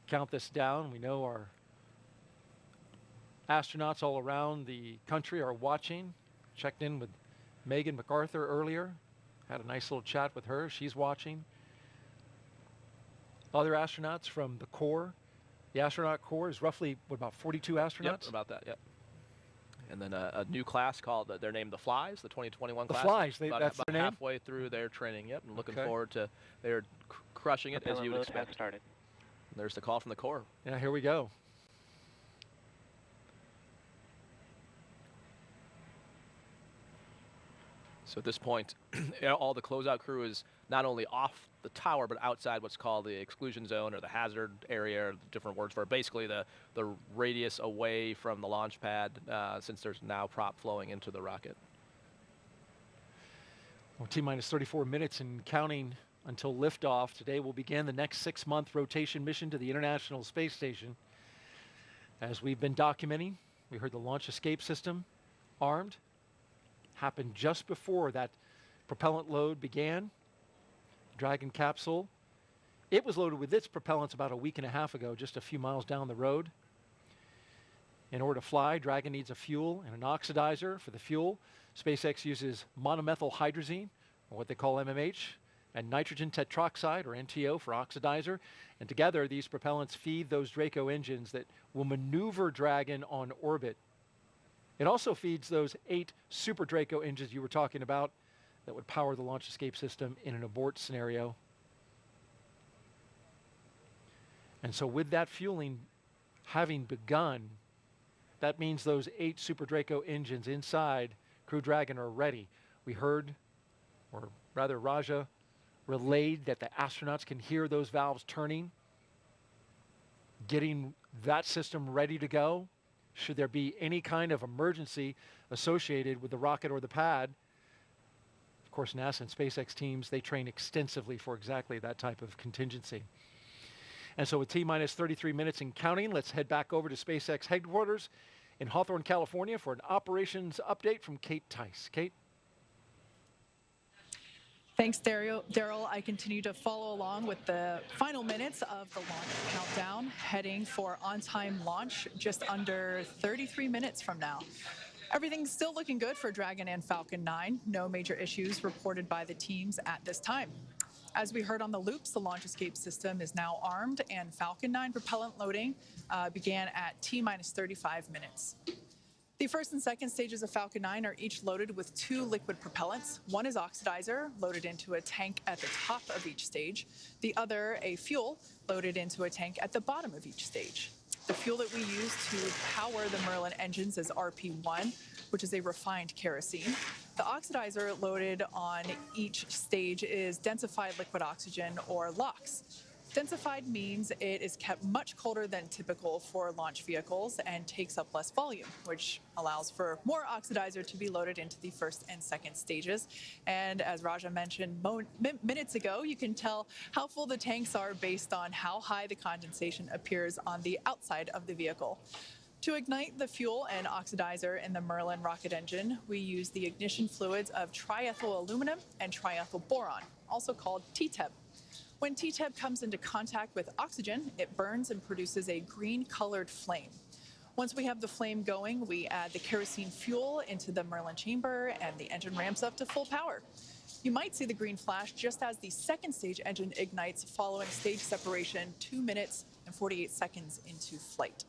count this down. We know our astronauts all around the country are watching. Checked in with Megan MacArthur earlier, had a nice little chat with her. She's watching. Other astronauts from the Corps. The astronaut Corps is roughly, about 42 astronauts? Yep, about that, yep. And then a new class called, they're named the Flies, the 2021 class. The Flies, that's their name? halfway through their training, yep, and looking forward to, they're crushing it as you would expect. Started. There's the call from the Corps. Yeah, here we go. So at this point, all the closeout crew is not only off the tower, but outside what's called the exclusion zone or the hazard area, or different words for it. Basically the radius away from the launch pad, since there's now prop flowing into the rocket. Well, T-minus 34 minutes and counting until liftoff. Today will begin the next 6-month rotation mission to the International Space Station. As we've been documenting, we heard the launch escape system armed. Happened just before that propellant load began. Dragon capsule. It was loaded with its propellants about a week and a half ago, just a few miles down the road. In order to fly, Dragon needs a fuel and an oxidizer for the fuel. SpaceX uses monomethyl hydrazine, or what they call MMH, and nitrogen tetroxide, or NTO, for oxidizer. And together, these propellants feed those Draco engines that will maneuver Dragon on orbit. It also feeds those 8 Super Draco engines you were talking about that would power the launch escape system in an abort scenario. And so with that fueling having begun, that means those 8 Super Draco engines inside Crew Dragon are ready. We heard, or rather Raja relayed, that the astronauts can hear those valves turning, getting that system ready to go. Should there be any kind of emergency associated with the rocket or the pad. Of course, NASA and SpaceX teams, they train extensively for exactly that type of contingency. And so with T-minus 33 minutes and counting, let's head back over to SpaceX headquarters in Hawthorne, California for an operations update from Kate Tice. Kate? Thanks, Daryl. I continue to follow along with the final minutes of the launch countdown, heading for on-time launch just under 33 minutes from now. Everything's still looking good for Dragon and Falcon 9. No major issues reported by the teams at this time. As we heard on the loops, the launch escape system is now armed, and Falcon 9 propellant loading began at T-minus 35 minutes. The first and second stages of Falcon 9 are each loaded with 2 liquid propellants. One is oxidizer, loaded into a tank at the top of each stage. The other, a fuel, loaded into a tank at the bottom of each stage. The fuel that we use to power the Merlin engines is RP1, which is a refined kerosene. The oxidizer loaded on each stage is densified liquid oxygen, or LOX. Densified means it is kept much colder than typical for launch vehicles and takes up less volume, which allows for more oxidizer to be loaded into the first and second stages. And as Raja mentioned minutes ago, you can tell how full the tanks are based on how high the condensation appears on the outside of the vehicle. To ignite the fuel and oxidizer in the Merlin rocket engine, we use the ignition fluids of triethyl aluminum and triethyl boron, also called TTEB. When TTEB comes into contact with oxygen, it burns and produces a green-colored flame. Once we have the flame going, we add the kerosene fuel into the Merlin chamber and the engine ramps up to full power. You might see the green flash just as the second stage engine ignites following stage separation 2 minutes and 48 seconds into flight.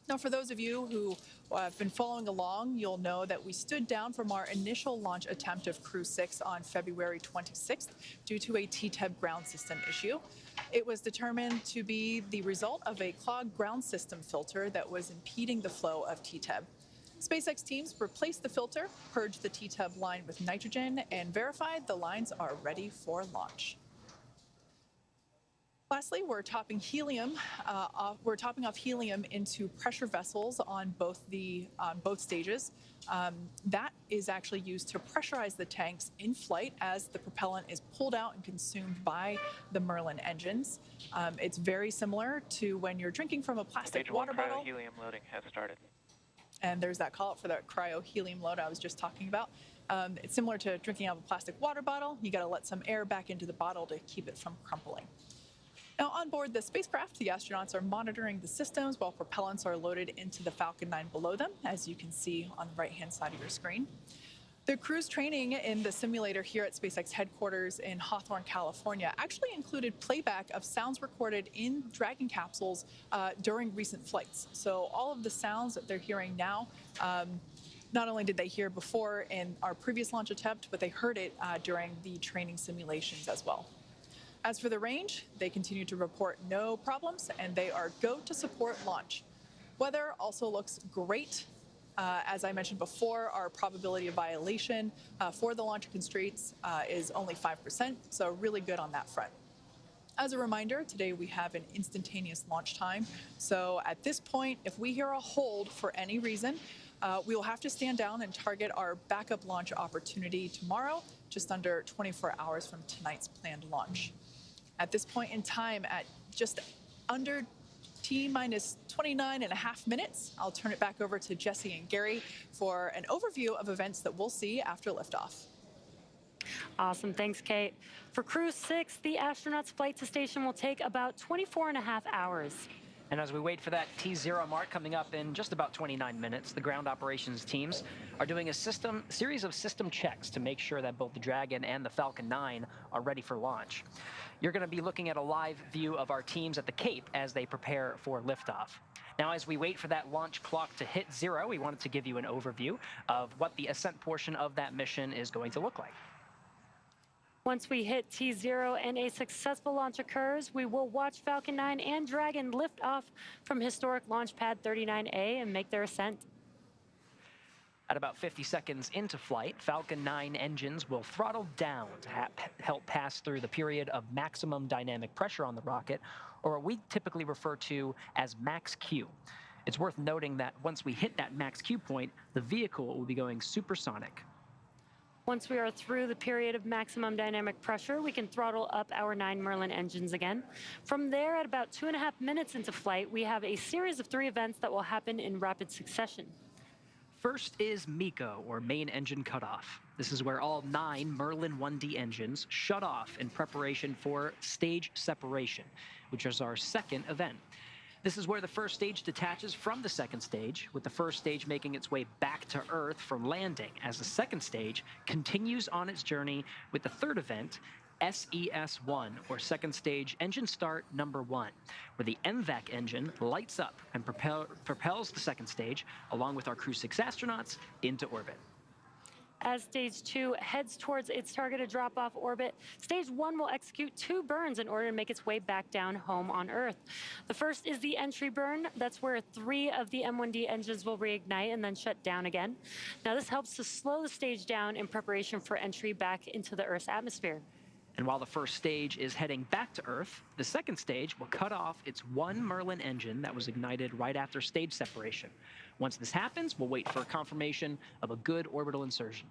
Now, for those of you who have been following along, you'll know that we stood down from our initial launch attempt of Crew-6 on February 26th due to a TTEB ground system issue. It was determined to be the result of a clogged ground system filter that was impeding the flow of TTEB. SpaceX teams replaced the filter, purged the TTEB line with nitrogen, and verified the lines are ready for launch. Lastly, we're topping off helium into pressure vessels on both stages. That is actually used to pressurize the tanks in flight as the propellant is pulled out and consumed by the Merlin engines. It's very similar to when you're drinking from a plastic water bottle. Helium loading has started. And there's that call out for that cryo-helium load I was just talking about. It's similar to drinking out of a plastic water bottle. You got to let some air back into the bottle to keep it from crumpling. Now, on board the spacecraft, the astronauts are monitoring the systems while propellants are loaded into the Falcon 9 below them, as you can see on the right-hand side of your screen. The crew's training in the simulator here at SpaceX headquarters in Hawthorne, California, actually included playback of sounds recorded in Dragon capsules during recent flights. So all of the sounds that they're hearing now, not only did they hear before in our previous launch attempt, but they heard it during the training simulations as well. As for the range, they continue to report no problems, and they are go to support launch. Weather also looks great. As I mentioned before, our probability of violation for the launch constraints is only 5%, so really good on that front. As a reminder, today we have an instantaneous launch time. So at this point, if we hear a hold for any reason, we will have to stand down and target our backup launch opportunity tomorrow, just under 24 hours from tonight's planned launch. At this point in time, at just under T-minus 29.5 minutes, I'll turn it back over to Jesse and Gary for an overview of events that we'll see after liftoff. Awesome. Thanks, Kate. For Crew-6, the astronauts' flight to station will take about 24.5 hours. And as we wait for that T0 mark coming up in just about 29 minutes, the ground operations teams are doing a series of system checks to make sure that both the Dragon and the Falcon 9 are ready for launch. You're going to be looking at a live view of our teams at the Cape as they prepare for liftoff. Now, as we wait for that launch clock to hit 0, we wanted to give you an overview of what the ascent portion of that mission is going to look like. Once we hit T0 and a successful launch occurs, we will watch Falcon 9 and Dragon lift off from historic launch pad 39A and make their ascent. At about 50 seconds into flight, Falcon 9 engines will throttle down to help pass through the period of maximum dynamic pressure on the rocket, or what we typically refer to as max Q. It's worth noting that once we hit that max Q point, the vehicle will be going supersonic. Once we are through the period of maximum dynamic pressure, we can throttle up our 9 Merlin engines again. From there, at about 2.5 minutes into flight, we have a series of 3 events that will happen in rapid succession. First is MECO, or main engine cutoff. This is where all 9 Merlin 1D engines shut off in preparation for stage separation, which is our second event. This is where the first stage detaches from the second stage, with the first stage making its way back to Earth from landing, as the second stage continues on its journey with the third event, SES-1, or second stage engine start number 1, where the MVAC engine lights up and propels the second stage, along with our Crew-6 astronauts, into orbit. As Stage 2 heads towards its targeted drop-off orbit, Stage 1 will execute 2 burns in order to make its way back down home on Earth. The first is the entry burn. That's where 3 of the M1D engines will reignite and then shut down again. Now, this helps to slow the stage down in preparation for entry back into the Earth's atmosphere. And while the first stage is heading back to Earth, the second stage will cut off its 1 Merlin engine that was ignited right after stage separation. Once this happens, we'll wait for confirmation of a good orbital insertion.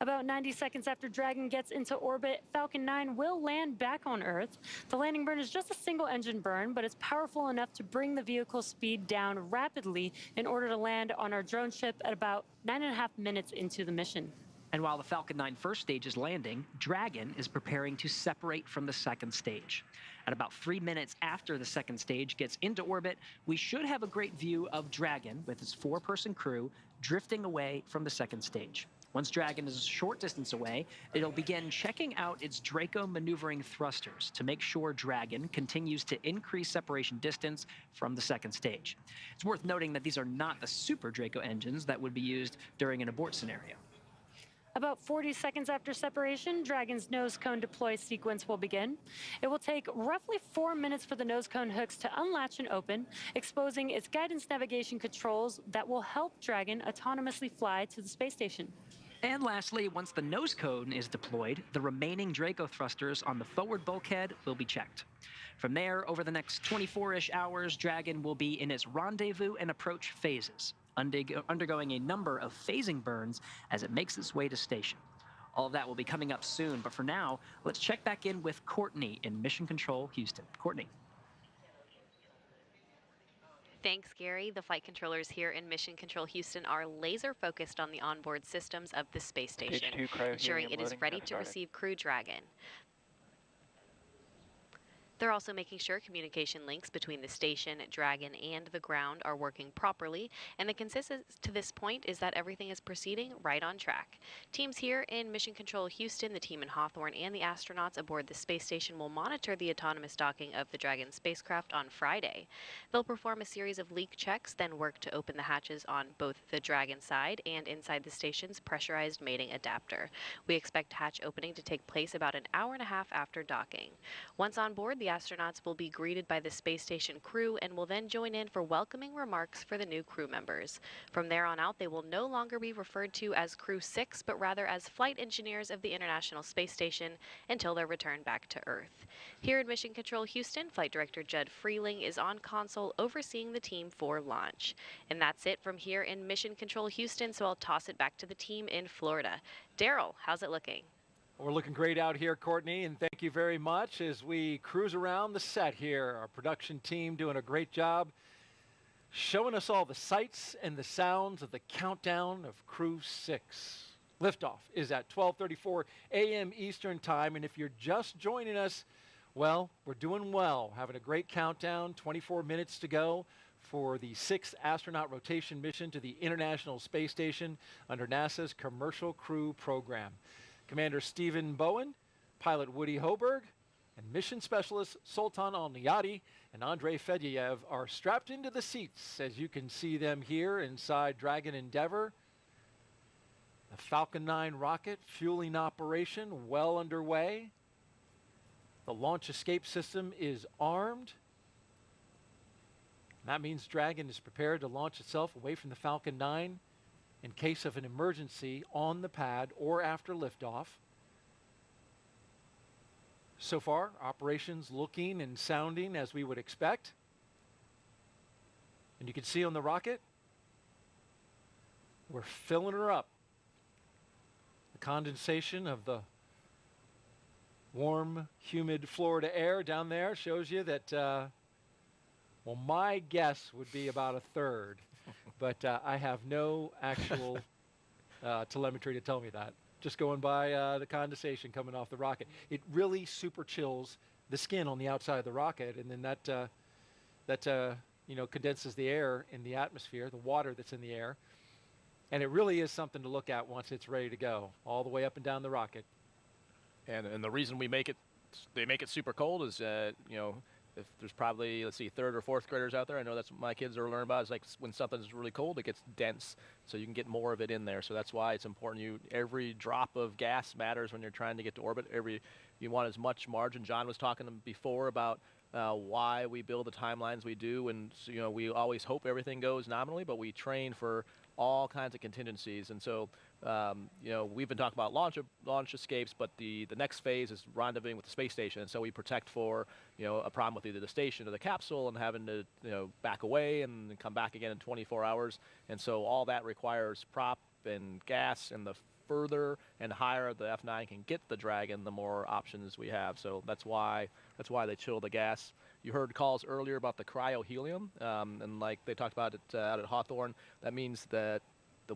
About 90 seconds after Dragon gets into orbit, Falcon 9 will land back on Earth. The landing burn is just a single engine burn, but it's powerful enough to bring the vehicle's speed down rapidly in order to land on our drone ship at about 9.5 minutes into the mission. And while the Falcon 9 first stage is landing, Dragon is preparing to separate from the second stage. At about 3 minutes after the second stage gets into orbit, we should have a great view of Dragon with its 4-person crew drifting away from the second stage. Once Dragon is a short distance away, it'll begin checking out its Draco maneuvering thrusters to make sure Dragon continues to increase separation distance from the second stage. It's worth noting that these are not the Super Draco engines that would be used during an abort scenario. About 40 seconds after separation, Dragon's nose cone deploy sequence will begin. It will take roughly 4 minutes for the nose cone hooks to unlatch and open, exposing its guidance navigation controls that will help Dragon autonomously fly to the space station. And lastly, once the nose cone is deployed, the remaining Draco thrusters on the forward bulkhead will be checked. From there, over the next 24-ish hours, Dragon will be in its rendezvous and approach phases, undergoing a number of phasing burns as it makes its way to station. All of that will be coming up soon, but for now, let's check back in with Courtney in Mission Control Houston. Courtney. Thanks, Gary. The flight controllers here in Mission Control Houston are laser focused on the onboard systems of the space station, ensuring it is ready to receive Crew Dragon. They're also making sure communication links between the station, Dragon, and the ground are working properly, and the consensus to this point is that everything is proceeding right on track. Teams here in Mission Control Houston, the team in Hawthorne, and the astronauts aboard the space station will monitor the autonomous docking of the Dragon spacecraft on Friday. They'll perform a series of leak checks, then work to open the hatches on both the Dragon side and inside the station's pressurized mating adapter. We expect hatch opening to take place about an hour and a half after docking. Once on board, the astronauts will be greeted by the space station crew and will then join in for welcoming remarks for the new crew members. From there on out, they will no longer be referred to as Crew-6, but rather as flight engineers of the International Space Station until their return back to Earth. Here in Mission Control Houston, Flight Director Judd Freeling is on console overseeing the team for launch. And that's it from here in Mission Control Houston, so I'll toss it back to the team in Florida. Daryl, how's it looking? We're looking great out here, Courtney, and thank you very much as we cruise around the set here. Our production team doing a great job showing us all the sights and the sounds of the countdown of Crew-6. Liftoff is at 12:34 a.m. Eastern Time, and if you're just joining us, well, we're doing well. Having a great countdown, 24 minutes to go for the 6th astronaut rotation mission to the International Space Station under NASA's Commercial Crew Program. Commander Stephen Bowen, pilot Woody Hoberg, and mission specialists Sultan Al-Niyati and Andrei Fedyaev are strapped into the seats, as you can see them here inside Dragon Endeavour. The Falcon 9 rocket fueling operation well underway. The launch escape system is armed. That means Dragon is prepared to launch itself away from the Falcon 9 in case of an emergency on the pad or after liftoff. So far, operations looking and sounding as we would expect. And you can see on the rocket, we're filling her up. The condensation of the warm, humid Florida air down there shows you that, well, my guess would be about a third. But I have no actual telemetry to tell me that. Just going by the condensation coming off the rocket. It really super chills the skin on the outside of the rocket, and then that condenses the air in the atmosphere, the water that's in the air. And it really is something to look at once it's ready to go, all the way up and down the rocket. And the reason they make it super cold is, if there's probably, let's see, 3rd or 4th graders out there, I know that's what my kids are learning about, is like when something's really cold, it gets dense, so you can get more of it in there. So that's why it's important. Every drop of gas matters when you're trying to get to orbit. You want as much margin. John was talking before about why we build the timelines we do, and so, we always hope everything goes nominally, but we train for all kinds of contingencies. And so we've been talking about launch escapes, but the next phase is rendezvousing with the space station. And so we protect for a problem with either the station or the capsule and having to back away and come back again in 24 hours. And so all that requires prop and gas, and the further and higher the F9 can get the Dragon, the more options we have. So that's why they chill the gas. You heard calls earlier about the cryo-helium, and like they talked about it out at Hawthorne. That means that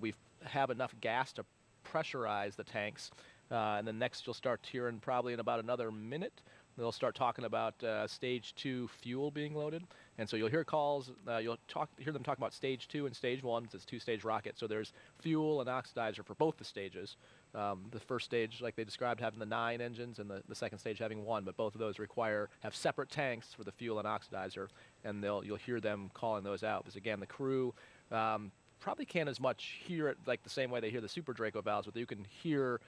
we have enough gas to pressurize the tanks. And then next you'll start hearing probably in about another minute, they'll start talking about stage 2 fuel being loaded. And so you'll hear calls, hear them talk about stage 2 and stage 1. It's a 2-stage rocket. So there's fuel and oxidizer for both the stages. The first stage, like they described, having the 9 engines, and the second stage having 1. But both of those have separate tanks for the fuel and oxidizer. And you'll hear them calling those out. Because again, the crew probably can't as much hear it like the same way they hear the Super Draco valves, but you can hear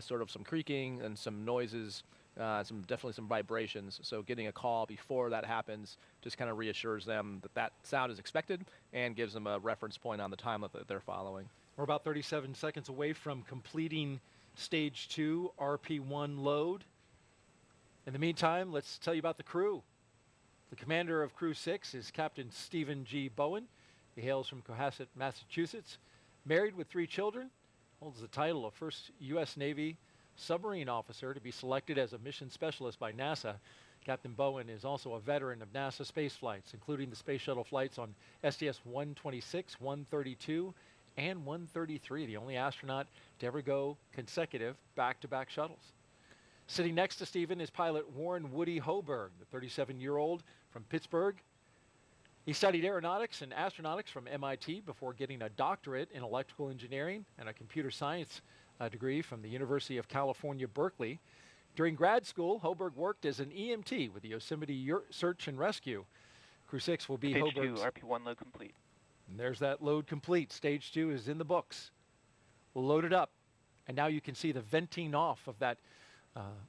sort of some creaking and some noises, definitely some vibrations. So getting a call before that happens just kind of reassures them that sound is expected and gives them a reference point on the time that they're following. We're about 37 seconds away from completing stage 2 RP1 load. In the meantime, let's tell you about the crew. The commander of Crew-6 is Captain Stephen G. Bowen. He hails from Cohasset, Massachusetts. Married with 3 children, holds the title of first U.S. Navy submarine officer to be selected as a mission specialist by NASA. Captain Bowen is also a veteran of NASA space flights, including the space shuttle flights on STS-126, 132, and 133, the only astronaut to ever go consecutive back-to-back shuttles. Sitting next to Stephen is pilot Warren Woody Hoberg, the 37-year-old from Pittsburgh. He studied aeronautics and astronautics from MIT before getting a doctorate in electrical engineering and a computer science degree from the University of California, Berkeley. During grad school, Hoberg worked as an EMT with the Yosemite Search and Rescue. Crew-6 will be Hoberg's... Stage 2, RP1 load complete. And there's that load complete. Stage 2 is in the books. We'll load it up. And now you can see the venting off of that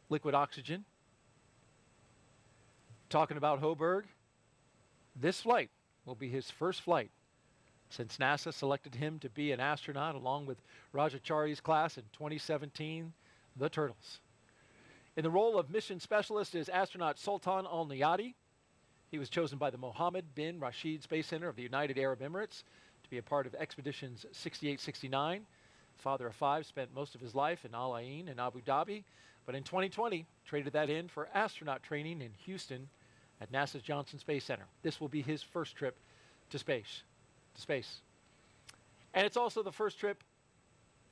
liquid oxygen. Talking about Hoberg, this flight will be his first flight since NASA selected him to be an astronaut along with Rajachari's class in 2017, the Turtles. In the role of mission specialist is astronaut Sultan Al-Niyadi. He was chosen by the Mohammed bin Rashid Space Center of the United Arab Emirates to be a part of expeditions 68-69. Father of 5, spent most of his life in Al Ain and Abu Dhabi, but in 2020 traded that in for astronaut training in Houston at NASA's Johnson Space Center. This will be his first trip to space. And it's also the first trip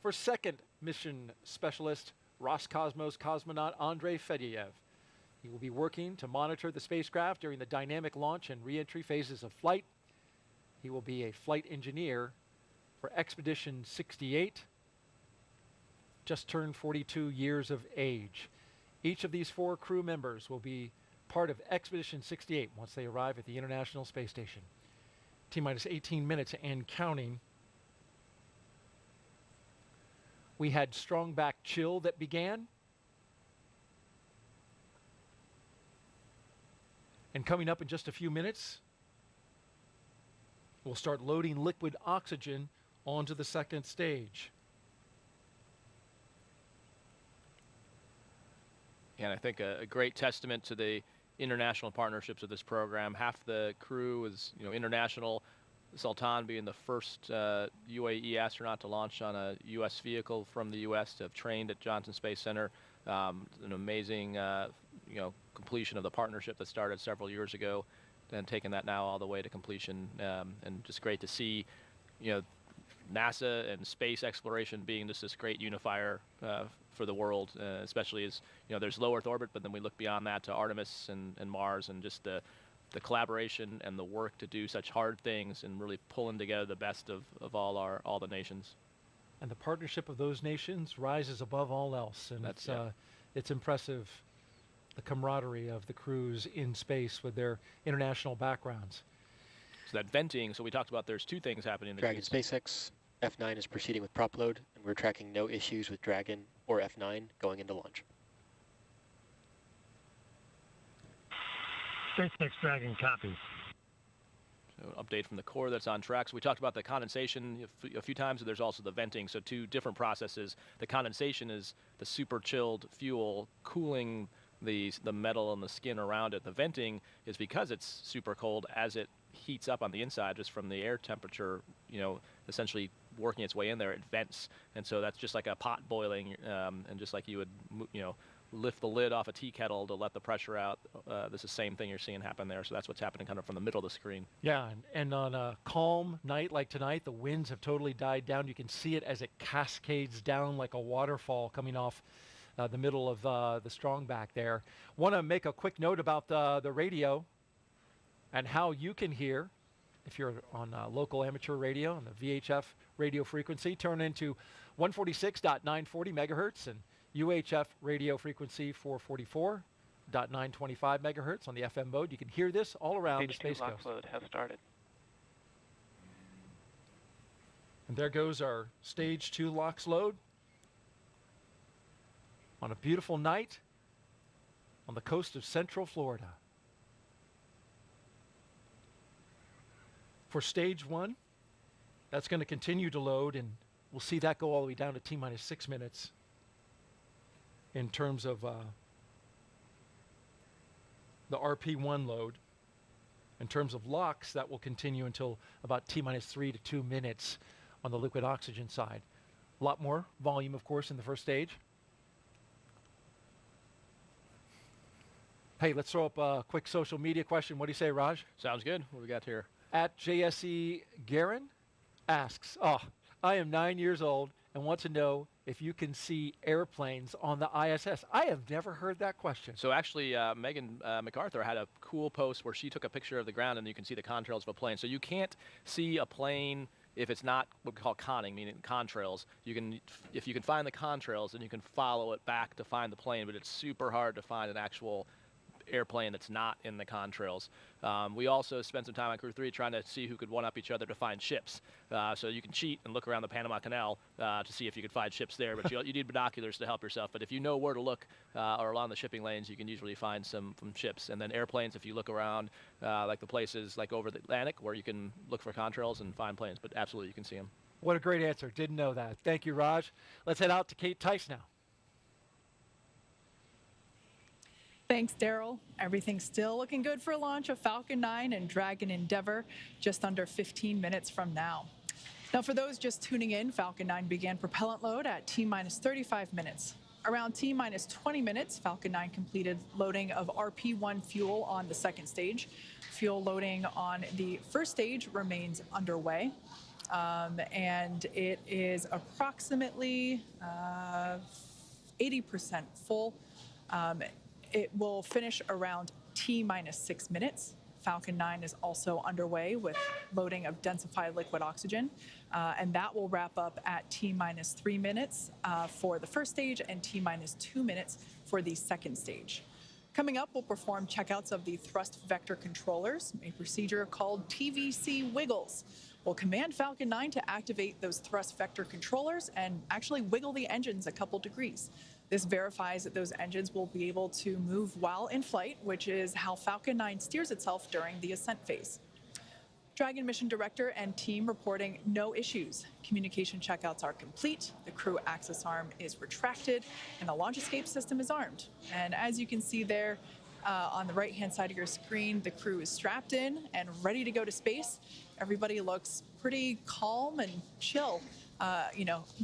for second mission specialist Roscosmos cosmonaut Andrei Fedyaev. He will be working to monitor the spacecraft during the dynamic launch and re-entry phases of flight. He will be a flight engineer for Expedition 68, just turned 42 years of age. Each of these 4 crew members will be part of Expedition 68 once they arrive at the International Space Station. T-minus 18 minutes and counting. We had strong back chill that began. And coming up in just a few minutes, we'll start loading liquid oxygen onto the second stage. And I think a great testament to the international partnerships of this program. Half the crew is, international. Sultan being the first UAE astronaut to launch on a U.S. vehicle from the U.S. to have trained at Johnson Space Center. An amazing, completion of the partnership that started several years ago, and taking that now all the way to completion. And just great to see, NASA and space exploration being just this great unifier for the world, especially as there's low Earth orbit, but then we look beyond that to Artemis and Mars, and just the collaboration and the work to do such hard things and really pulling together the best of all the nations. And the partnership of those nations rises above all else, and it's impressive, the camaraderie of the crews in space with their international backgrounds. So that venting, so we talked about there's 2 things happening in the Dragon SpaceX, F9 is proceeding with prop load, and we're tracking no issues with Dragon or F9 going into launch. SpaceX Dragon copies. So update from the core that's on track. So we talked about the condensation a few times, and there's also the venting. So 2 different processes. The condensation is the super chilled fuel cooling the metal and the skin around it. The venting is because it's super cold, as it heats up on the inside just from the air temperature, essentially working its way in there, it vents, and so that's just like a pot boiling, and just like you would, lift the lid off a tea kettle to let the pressure out. This is the same thing you're seeing happen there. So that's what's happening kind of from the middle of the screen. Yeah, and on a calm night like tonight, the winds have totally died down. You can see it as it cascades down like a waterfall coming off the middle of the strong back there. Want to make a quick note about the radio and how you can hear. If you're on local amateur radio on the VHF radio frequency, turn into 146.940 megahertz and UHF radio frequency 444.925 megahertz on the FM mode. You can hear this all around the Space Coast. Load has started. And there goes our Stage 2 LOX load on a beautiful night on the coast of Central Florida. For Stage 1, that's going to continue to load, and we'll see that go all the way down to T-minus 6 minutes. In terms of the RP1 load. In terms of LOX, that will continue until about T-minus 3 to 2 minutes on the liquid oxygen side. A lot more volume, of course, in the first stage. Hey, let's throw up a quick social media question. What do you say, Raj? Sounds good. What do we got here? At JSE Garin asks, I am 9 years old and want to know if you can see airplanes on the ISS. I have never heard that question. So actually, Megan MacArthur had a cool post where she took a picture of the ground and you can see the contrails of a plane. So you can't see a plane if it's not what we call conning, meaning contrails. You can, if you can find the contrails, then you can follow it back to find the plane, but it's super hard to find an actual airplane that's not in the contrails. We also spent some time on Crew 3 trying to see who could one-up each other to find ships. So you can cheat and look around the Panama Canal to see if you could find ships there, but you need binoculars to help yourself. But if you know where to look or along the shipping lanes, you can usually find some ships. And then airplanes, if you look around like the places like over the Atlantic where you can look for contrails and find planes, but absolutely you can see them. What a great answer. Didn't know that. Thank you, Raj. Let's head out to Kate Tice now. Thanks, Daryl. Everything's still looking good for launch of Falcon 9 and Dragon Endeavour just under 15 minutes from now. Now, for those just tuning in, Falcon 9 began propellant load at T-minus 35 minutes. Around T-minus 20 minutes, Falcon 9 completed loading of RP1 fuel on the second stage. Fuel loading on the first stage remains underway, and it is approximately 80% full. It will finish around T-minus 6 minutes. Falcon 9 is underway underway with loading of densified liquid oxygen, and that will wrap up at T-minus 3 minutes for the first stage and T-minus 2 minutes for the second stage. Coming up, we'll perform checkouts of the thrust vector controllers, a procedure called TVC wiggles. We'll command Falcon 9 to activate those thrust vector controllers and actually wiggle the engines a couple degrees. This verifies that those engines will be able to move while in flight, which is how Falcon 9 steers itself during the ascent phase. Dragon mission director and team reporting no issues. Communication checkouts are complete, the crew access arm is retracted, and the launch escape system is armed. And as you can see there on the right-hand side of your screen, the crew is strapped in and ready to go to space. Everybody looks pretty calm and chill,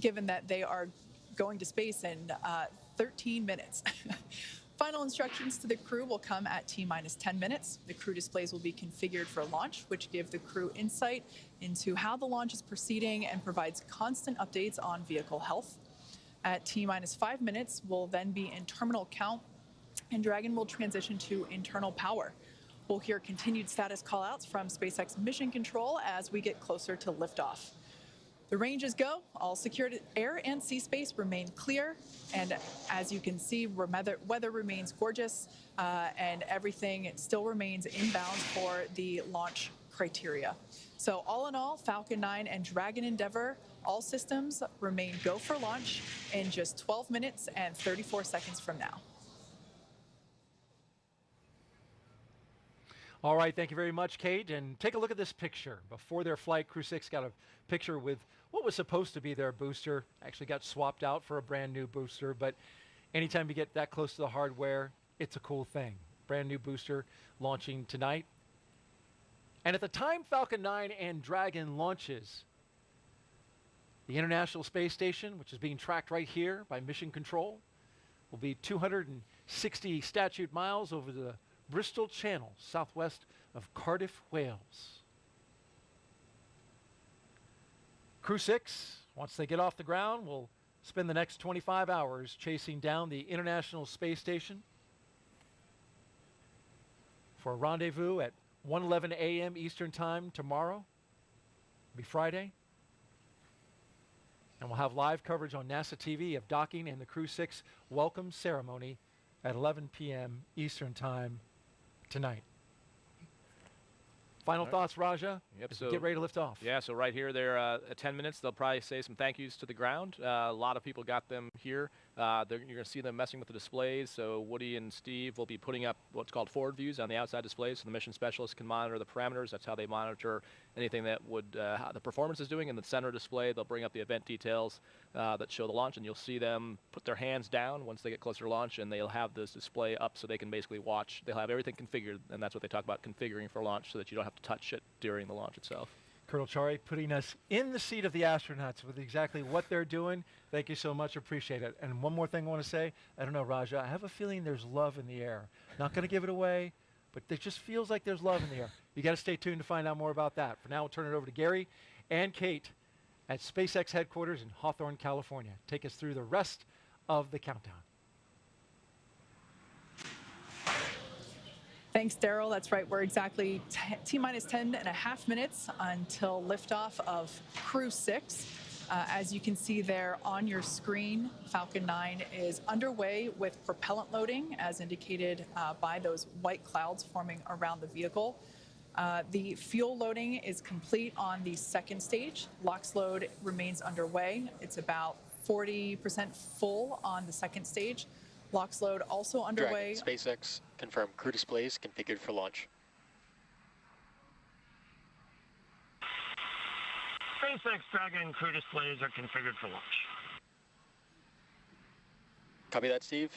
given that they are going to space in 13 minutes. Final instructions to the crew will come at T-minus 10 minutes. The crew displays will be configured for launch, which give the crew insight into how the launch is proceeding and provides constant updates on vehicle health. At T-minus 5 minutes, we'll then be in terminal count, and Dragon will transition to internal power. We'll hear continued status callouts from SpaceX Mission Control as we get closer to liftoff. The ranges go, all secured air and sea space remain clear, and as you can see, weather remains gorgeous, and everything still remains inbound for the launch criteria. So all in all, Falcon 9 and Dragon Endeavour, all systems remain go for launch in just 12 minutes and 34 seconds from now. All right, thank you very much, Kate. And take a look at this picture. Before their flight, Crew-6 got a picture with what was supposed to be their booster. Actually got swapped out for a brand new booster, but anytime you get that close to the hardware, it's a cool thing. Brand new booster launching tonight. And at the time Falcon 9 and Dragon launches, The International Space Station, which is being tracked right here by Mission Control, will be 260 statute miles over the Bristol Channel, southwest of Cardiff, Wales. Crew-6, once they get off the ground, will spend the next 25 hours chasing down the International Space Station for a rendezvous at 1:11 a.m. Eastern Time tomorrow. It'll be Friday. And we'll have live coverage on NASA TV of docking and the Crew-6 welcome ceremony at 11 p.m. Eastern Time tonight. Final thoughts, Raja, as we get ready to lift off. Yeah, so right here, they're at 10 minutes. They'll probably say some thank yous to the ground. A lot of people got them here. You're going to see them messing with the displays. So Woody and Steve will be putting up what's called forward views on the outside displays, so the mission specialists can monitor the parameters. That's how they monitor anything that would how the performance is doing. In the center display, they'll bring up the event details that show the launch, and you'll see them put their hands down once they get closer to launch, and they'll have this display up so they can basically watch. They'll have everything configured, and that's what they talk about, configuring for launch, so that you don't have to touch it during the launch itself. Colonel Chari putting us in the seat of the astronauts with exactly what they're doing. Thank you so much. Appreciate it. And one more thing I want to say. I don't know, Raja. I have a feeling there's love in the air. Not going to give it away, but it just feels like there's love in the air. You got to stay tuned to find out more about that. For now, we'll turn it over to Gary and Kate at SpaceX headquarters in Hawthorne, California. Take us through the rest of the countdown. Thanks, Daryl. That's right. We're exactly T-minus 10.5 minutes until liftoff of Crew-6. As you can see there on your screen, Falcon 9 is underway with propellant loading, as indicated by those white clouds forming around the vehicle. The fuel loading is complete on the second stage. LOX load remains underway. It's about 40% full on the second stage. LOX load also underway. Dragon, SpaceX, confirm crew displays configured for launch. SpaceX Dragon crew displays are configured for launch. Copy that, Steve.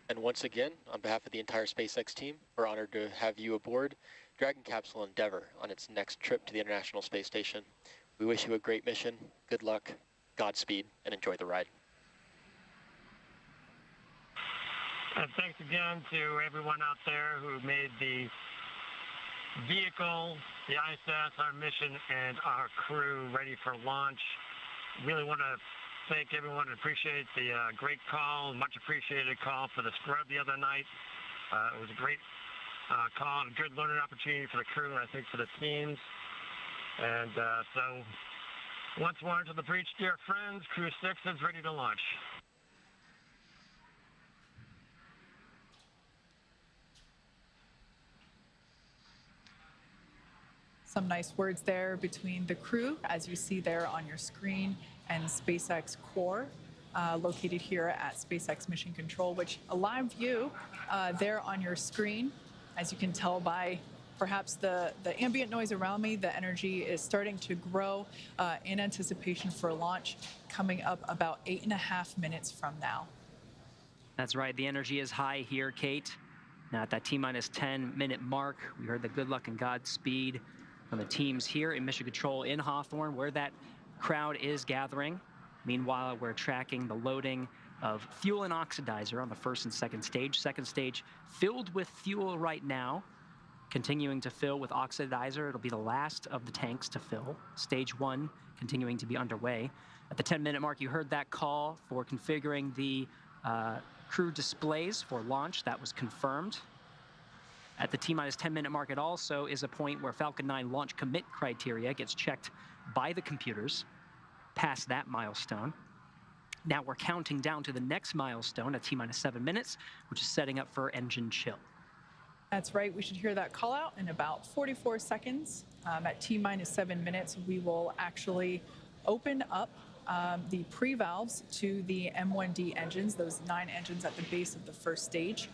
And once again, on behalf of the entire SpaceX team, we're honored to have you aboard Dragon Capsule Endeavour on its next trip to the International Space Station. We wish you a great mission, good luck, Godspeed, and enjoy the ride. And thanks again to everyone out there who made the vehicle, the ISS, our mission, and our crew ready for launch. Really want to thank everyone and appreciate the great call, much appreciated call for the scrub the other night. It was a great call and a good learning opportunity for the crew and I think for the teams. And so once more to the breach, dear friends, Crew-6 is ready to launch. Some nice words there between the crew, as you see there on your screen, and SpaceX Core, located here at SpaceX Mission Control, which a live view there on your screen. As you can tell by perhaps the ambient noise around me, the energy is starting to grow in anticipation for launch, coming up about 8.5 minutes from now. That's right. The energy is high here, Kate. Now at that T-minus 10 minute mark, we heard the good luck and Godspeed from the teams here in Mission Control in Hawthorne, where that crowd is gathering. Meanwhile, we're tracking the loading of fuel and oxidizer on the first and second stage. Second stage filled with fuel right now, continuing to fill with oxidizer. It'll be the last of the tanks to fill. Stage 1 continuing to be underway. At the 10-minute mark, you heard that call for configuring the crew displays for launch. That was confirmed. At the T-minus 10-minute mark, it also is a point where Falcon 9 launch commit criteria gets checked by the computers past that milestone. Now we're counting down to the next milestone at T-minus 7 minutes, which is setting up for engine chill. That's right. We should hear that call out in about 44 seconds. At T-minus 7 minutes, we will actually open up the pre-valves to the M1D engines, those 9 engines at the base of the first stage.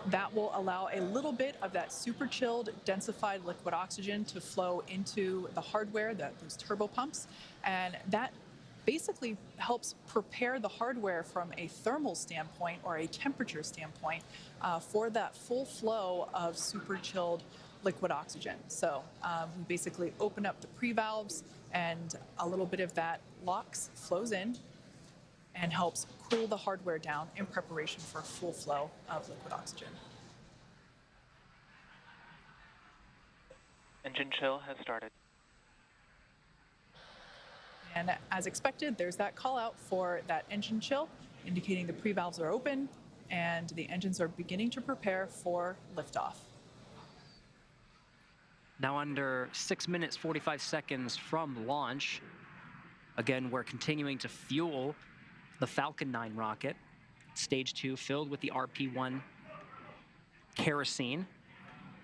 That will allow a little bit of that super chilled, densified liquid oxygen to flow into the hardware, those turbo pumps, and that basically helps prepare the hardware from a thermal standpoint or a temperature standpoint for that full flow of super chilled liquid oxygen. So we basically open up the pre-valves, and a little bit of that LOX flows in and helps cool the hardware down in preparation for a full flow of liquid oxygen. Engine chill has started. And as expected, there's that call out for that engine chill, indicating the pre-valves are open and the engines are beginning to prepare for liftoff. Now under 6 minutes, 45 seconds from launch. Again, we're continuing to fuel the Falcon 9 rocket. Stage 2 filled with the RP-1 kerosene.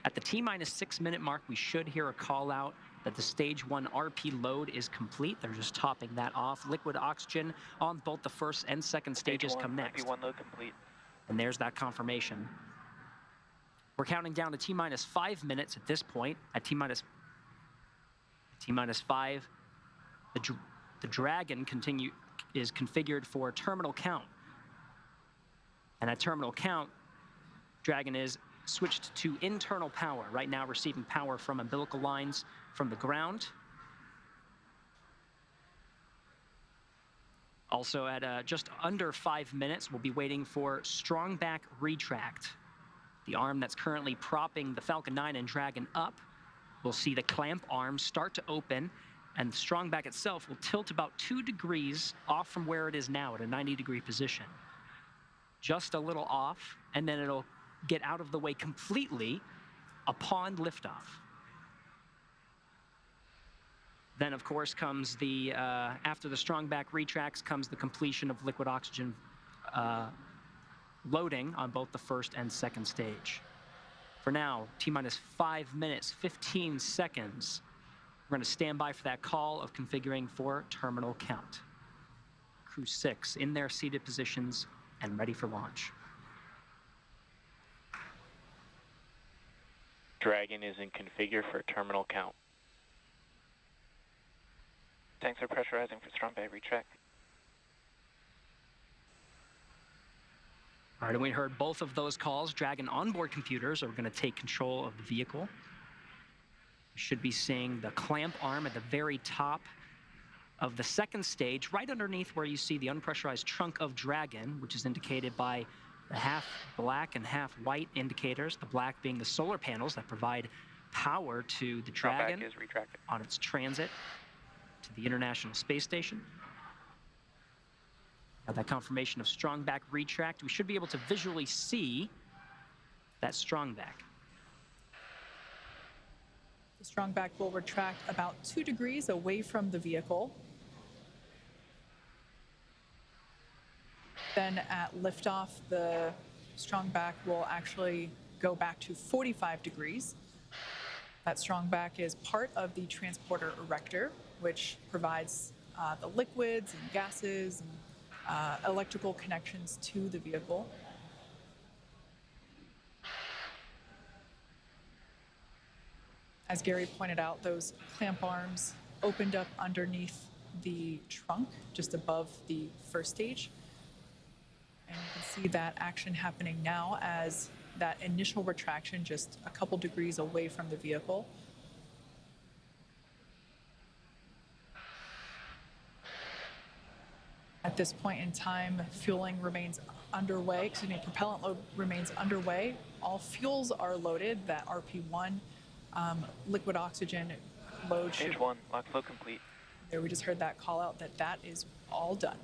At the T-minus 6 minute mark, we should hear a call out that the stage 1 RP load is complete. They're just topping that off. Liquid oxygen on both the first and second stages come next. RP-1 load complete. And there's that confirmation. We're counting down to T-minus 5 minutes at this point. At T-minus 5, the Dragon is configured for terminal count. And at terminal count, Dragon is switched to internal power, right now receiving power from umbilical lines from the ground. Also at just under 5 minutes, we'll be waiting for strong back retract. The arm that's currently propping the Falcon 9 and Dragon up. We'll see the clamp arms start to open, and the strong back itself will tilt about 2 degrees off from where it is now at a 90-degree position. Just a little off, and then it'll get out of the way completely upon liftoff. Then, of course, comes the, after the strong back retracts, comes the completion of liquid oxygen loading on both the first and second stage. For now, T-minus 5 minutes, 15 seconds. We're going to stand by for that call of configuring for terminal count. Crew-6 in their seated positions and ready for launch. Dragon is in configure for terminal count. Tanks are pressurizing for strong back retract. All right, and we heard both of those calls. Dragon onboard computers are going to take control of the vehicle. We should be seeing the clamp arm at the very top of the second stage, right underneath where you see the unpressurized trunk of Dragon, which is indicated by the half black and half white indicators, the black being the solar panels that provide power to the Dragon on its transit to the International Space Station. Now that confirmation of strong back retract, we should be able to visually see that strong back. The strong back will retract about 2 degrees away from the vehicle. Then at liftoff, the strong back will actually go back to 45 degrees. That strong back is part of the transporter erector, which provides the liquids and gases and electrical connections to the vehicle. As Gary pointed out, those clamp arms opened up underneath the trunk, just above the first stage. And you can see that action happening now as that initial retraction just a couple degrees away from the vehicle. At this point in time, fueling remains underway, propellant load remains underway. All fuels are loaded, that RP-1 liquid oxygen load. Stage 1, lock flow complete. There, we just heard that call out that is all done.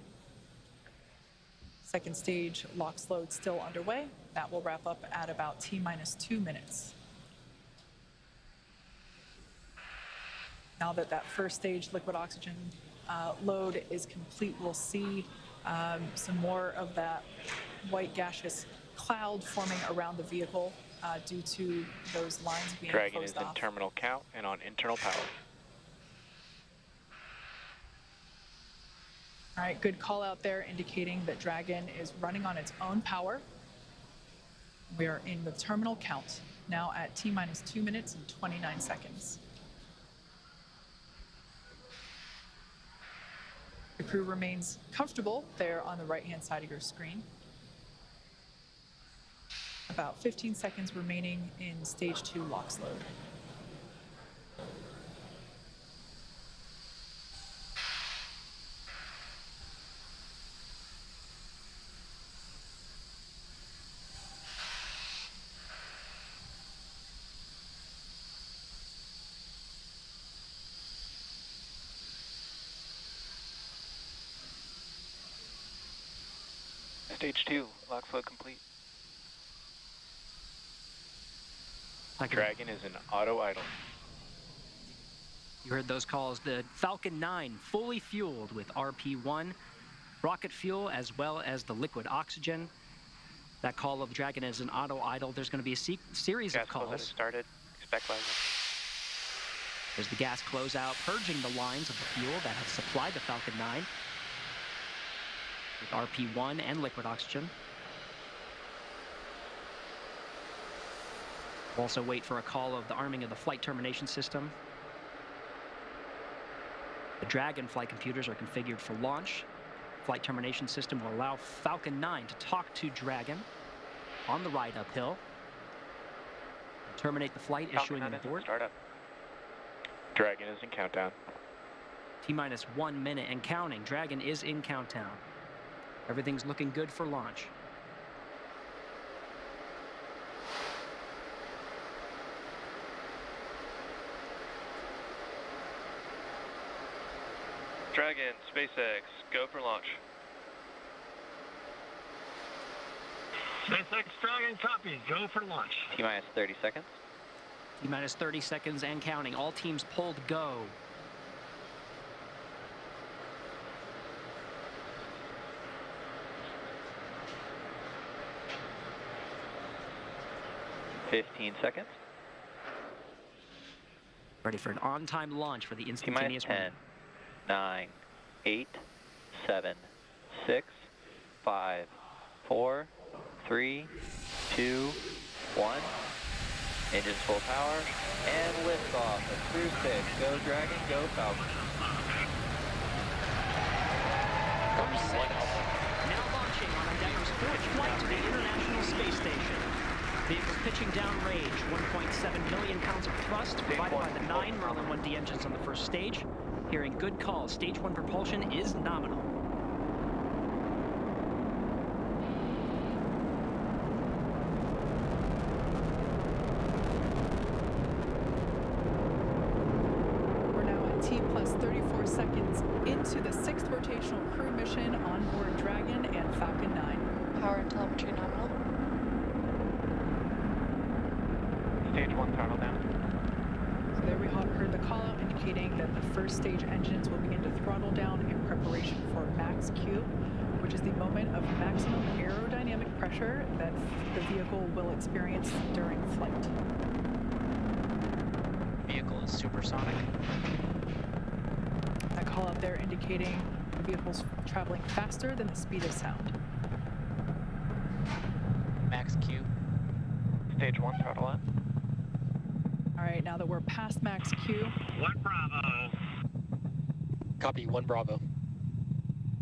Second stage LOX load still underway. That will wrap up at about T-minus 2 minutes. Now that that first stage liquid oxygen load is complete, we'll see some more of that white gaseous cloud forming around the vehicle due to those lines being Dragon closed is off. in terminal count and on internal power. All right, good call out there indicating that Dragon is running on its own power. We are in the terminal count now at T-minus 2 minutes and 29 seconds. The crew remains comfortable there on the right-hand side of your screen. About 15 seconds remaining in stage 2 LOX load. Stage 2, lock flow complete. Dragon is an auto idle. You heard those calls. The Falcon 9 fully fueled with RP-1, rocket fuel, as well as the liquid oxygen. That call of Dragon is an auto idle. There's going to be a series of calls. Gas close started. Expect landing. There's the gas closeout, purging the lines of the fuel that have supplied the Falcon 9 with RP-1 and liquid oxygen. We'll also wait for a call of the arming of the flight termination system. The Dragon flight computers are configured for launch. Flight termination system will allow Falcon 9 to talk to Dragon on the ride uphill. Terminate the flight, issuing an abort. Startup. Dragon is in countdown. T-minus 1 minute and counting. Dragon is in countdown. Everything's looking good for launch. Dragon, SpaceX, go for launch. SpaceX Dragon copy. Go for launch. T-minus 30 seconds. T-minus 30 seconds and counting. All teams pulled go. $15 seconds. Ready for an on-time launch for the instantaneous T-minus 10, 9, 8, 7, 6, 5, 4, 3, 2, 1. Engines full power, and liftoff of Crew-6. Go Dragon, go Falcon. Now launching on Endeavour's fourth flight to the International Space Station. Vehicle pitching downrange, 1.7 million pounds of thrust provided by the 9 Merlin 1D engines on the first stage. Hearing good calls, stage 1 propulsion is nominal. T+34 seconds into the 6th rotational crew mission on board Dragon and Falcon 9. Power and telemetry nominal. Stage 1 throttle down. So there we heard the call out indicating that the first stage engines will begin to throttle down in preparation for max Q, which is the moment of maximum aerodynamic pressure that the vehicle will experience during flight. Vehicle is supersonic. That call out there indicating the vehicle's traveling faster than the speed of sound. Max Q. Stage 1 throttle up. All right, now that we're past max Q. 1 Bravo. Copy, 1 Bravo.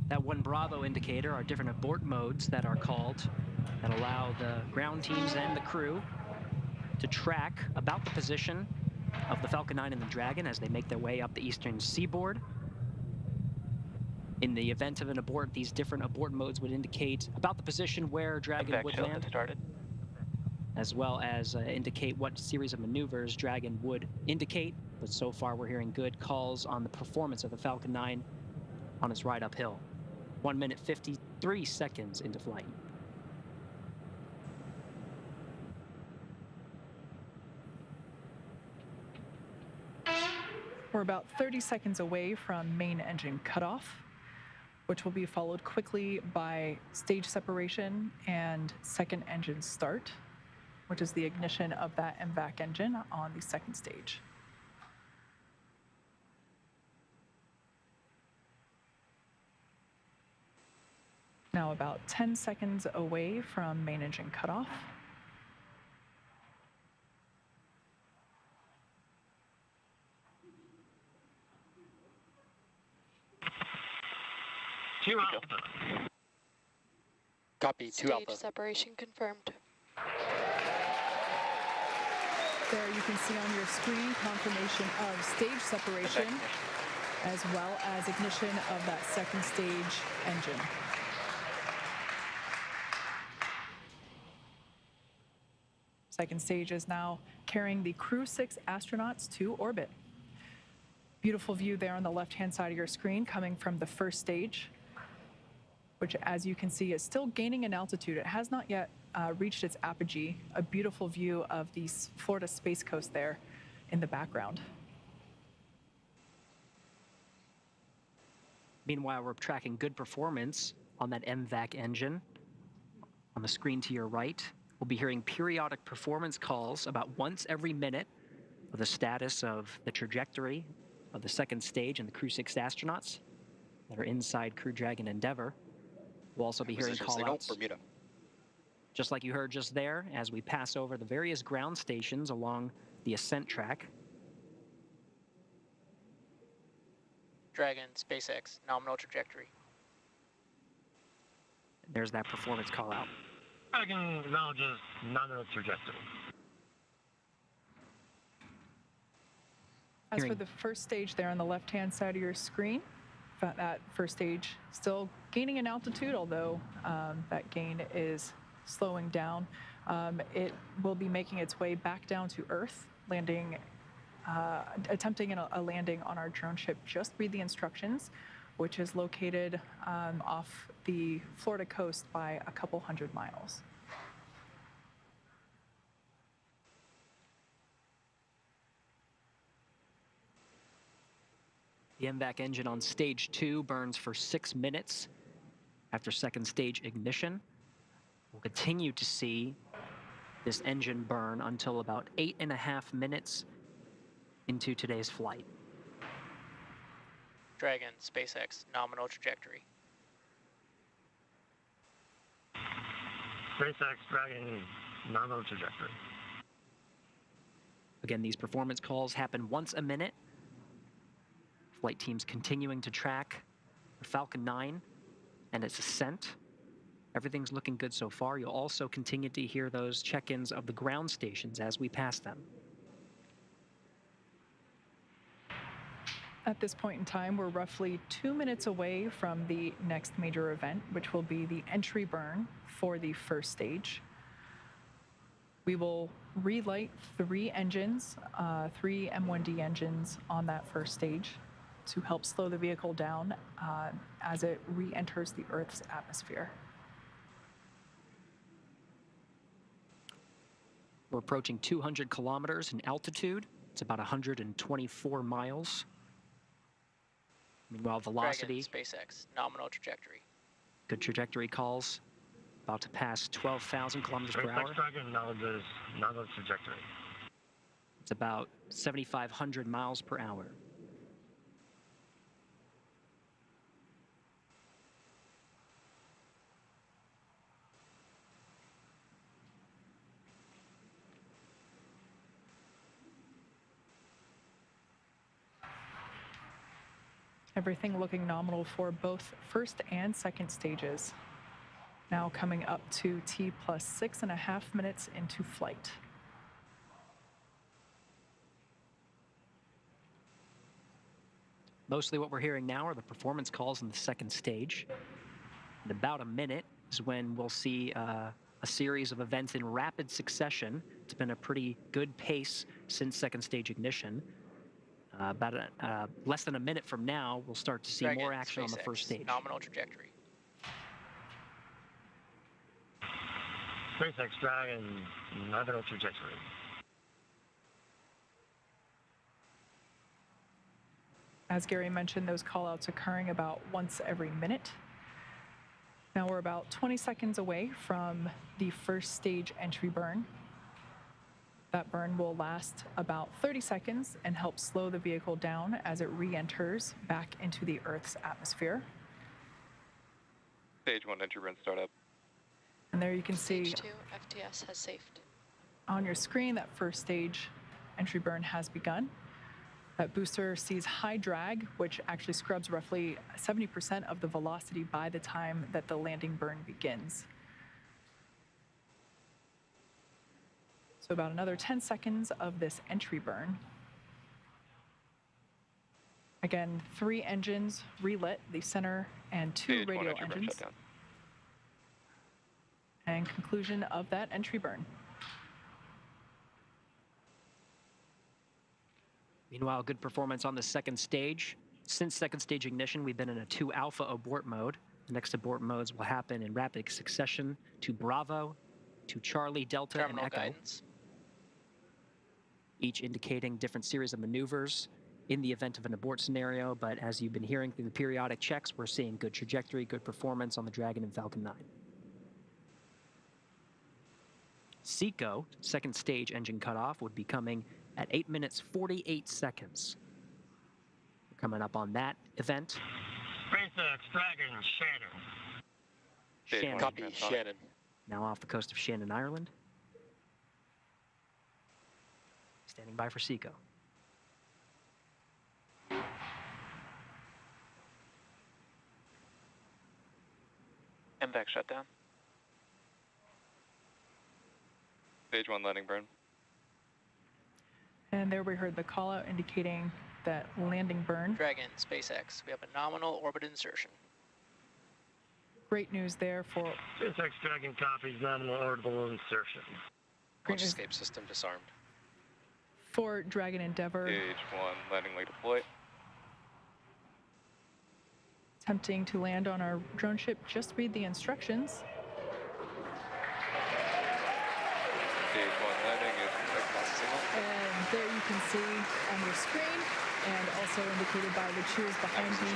That 1 Bravo indicator are different abort modes that are called that allow the ground teams and the crew to track about the position of the Falcon 9 and the Dragon as they make their way up the eastern seaboard. In the event of an abort, these different abort modes would indicate about the position where Dragon would land, as well as indicate what series of maneuvers Dragon would indicate. But so far, we're hearing good calls on the performance of the Falcon 9 on its ride uphill. 1 minute 53 seconds into flight. We're about 30 seconds away from main engine cutoff, which will be followed quickly by stage separation and second engine start, which is the ignition of that MVAC engine on the second stage. Now about 10 seconds away from main engine cutoff. Two Alpha. Copy, 2 Alpha. Stage separation confirmed. There you can see on your screen confirmation of stage separation as well as ignition of that second stage engine. Second stage is now carrying the Crew-6 astronauts to orbit. Beautiful view there on the left-hand side of your screen coming from the first stage, which, as you can see, is still gaining in altitude. It has not yet reached its apogee, a beautiful view of the Florida Space Coast there in the background. Meanwhile, we're tracking good performance on that MVAC engine. On the screen to your right, we'll be hearing periodic performance calls about once every minute of the status of the trajectory of the second stage and the Crew-6 astronauts that are inside Crew Dragon Endeavour. We'll also be hearing call-outs, Bermuda. just like you heard just there, as we pass over the various ground stations along the ascent track. Dragon, SpaceX, nominal trajectory. There's that performance call-out. Dragon acknowledges nominal trajectory. As for the first stage there on the left-hand side of your screen, that first stage still gaining in altitude, although that gain is slowing down. It will be making its way back down to Earth, landing, attempting a landing on our drone ship. Just read the instructions, which is located off the Florida coast by a couple hundred miles. The MVAC engine on stage 2 burns for 6 minutes after second stage ignition. We'll continue to see this engine burn until about 8.5 minutes into today's flight. Dragon, SpaceX, nominal trajectory. SpaceX Dragon nominal trajectory. Again, these performance calls happen once a minute. Flight teams continuing to track the Falcon 9 and its ascent. Everything's looking good so far. You'll also continue to hear those check-ins of the ground stations as we pass them. At this point in time, we're roughly 2 minutes away from the next major event, which will be the entry burn for the first stage. We will relight 3 engines, 3 M1D engines on that first stage to help slow the vehicle down as it re-enters the Earth's atmosphere. We're approaching 200 kilometers in altitude. It's about 124 miles. Meanwhile, velocity. Dragon, SpaceX, nominal trajectory. Good trajectory calls. About to pass 12,000 kilometers per hour. SpaceX Dragon acknowledges nominal trajectory. It's about 7,500 miles per hour. Everything looking nominal for both first and second stages. Now coming up to T plus 6.5 minutes into flight. Mostly what we're hearing now are the performance calls in the second stage. In about a minute is when we'll see a series of events in rapid succession. It's been a pretty good pace since second stage ignition. About less than a minute from now, we'll start to see Dragon, more action SpaceX, on the first stage. Nominal trajectory. SpaceX Dragon nominal trajectory. As Gary mentioned, those callouts occurring about once every minute. Now we're about 20 seconds away from the first stage entry burn. That burn will last about 30 seconds and help slow the vehicle down as it re-enters back into the Earth's atmosphere. Stage 1 entry burn startup. And there you can see Stage 2, FTS has saved. on your screen that first stage entry burn has begun. That booster sees high drag, which actually scrubs roughly 70% of the velocity by the time that the landing burn begins. So about another 10 seconds of this entry burn. Again, 3 engines relit, the center and 2 radial engines. And conclusion of that entry burn. Meanwhile, good performance on the second stage. Since second stage ignition, we've been in a 2 alpha abort mode. The next abort modes will happen in rapid succession to Bravo, to Charlie, Delta, Terminal and Echo, guidance. each indicating different series of maneuvers in the event of an abort scenario. But as you've been hearing through the periodic checks, we're seeing good trajectory, good performance on the Dragon and Falcon 9. SECO, second stage engine cutoff, would be coming at 8 minutes 48 seconds. We're coming up on that event. SpaceX Dragon Shannon. Shannon. Copy, Shannon. Now off the coast of Shannon, Ireland. Standing by for SECO. MVAC shutdown. Stage 1 landing burn. And there we heard the call out indicating that landing burn. Dragon, SpaceX. We have a nominal orbit insertion. Great news there for SpaceX Dragon copies nominal orbital insertion. Launch escape system disarmed. for Dragon Endeavor. Stage 1 landing leg deployed. Attempting to land on our drone ship. Just read the instructions. Stage 1 landing is across signal. And there you can see on your screen, and also indicated by the cheers behind me,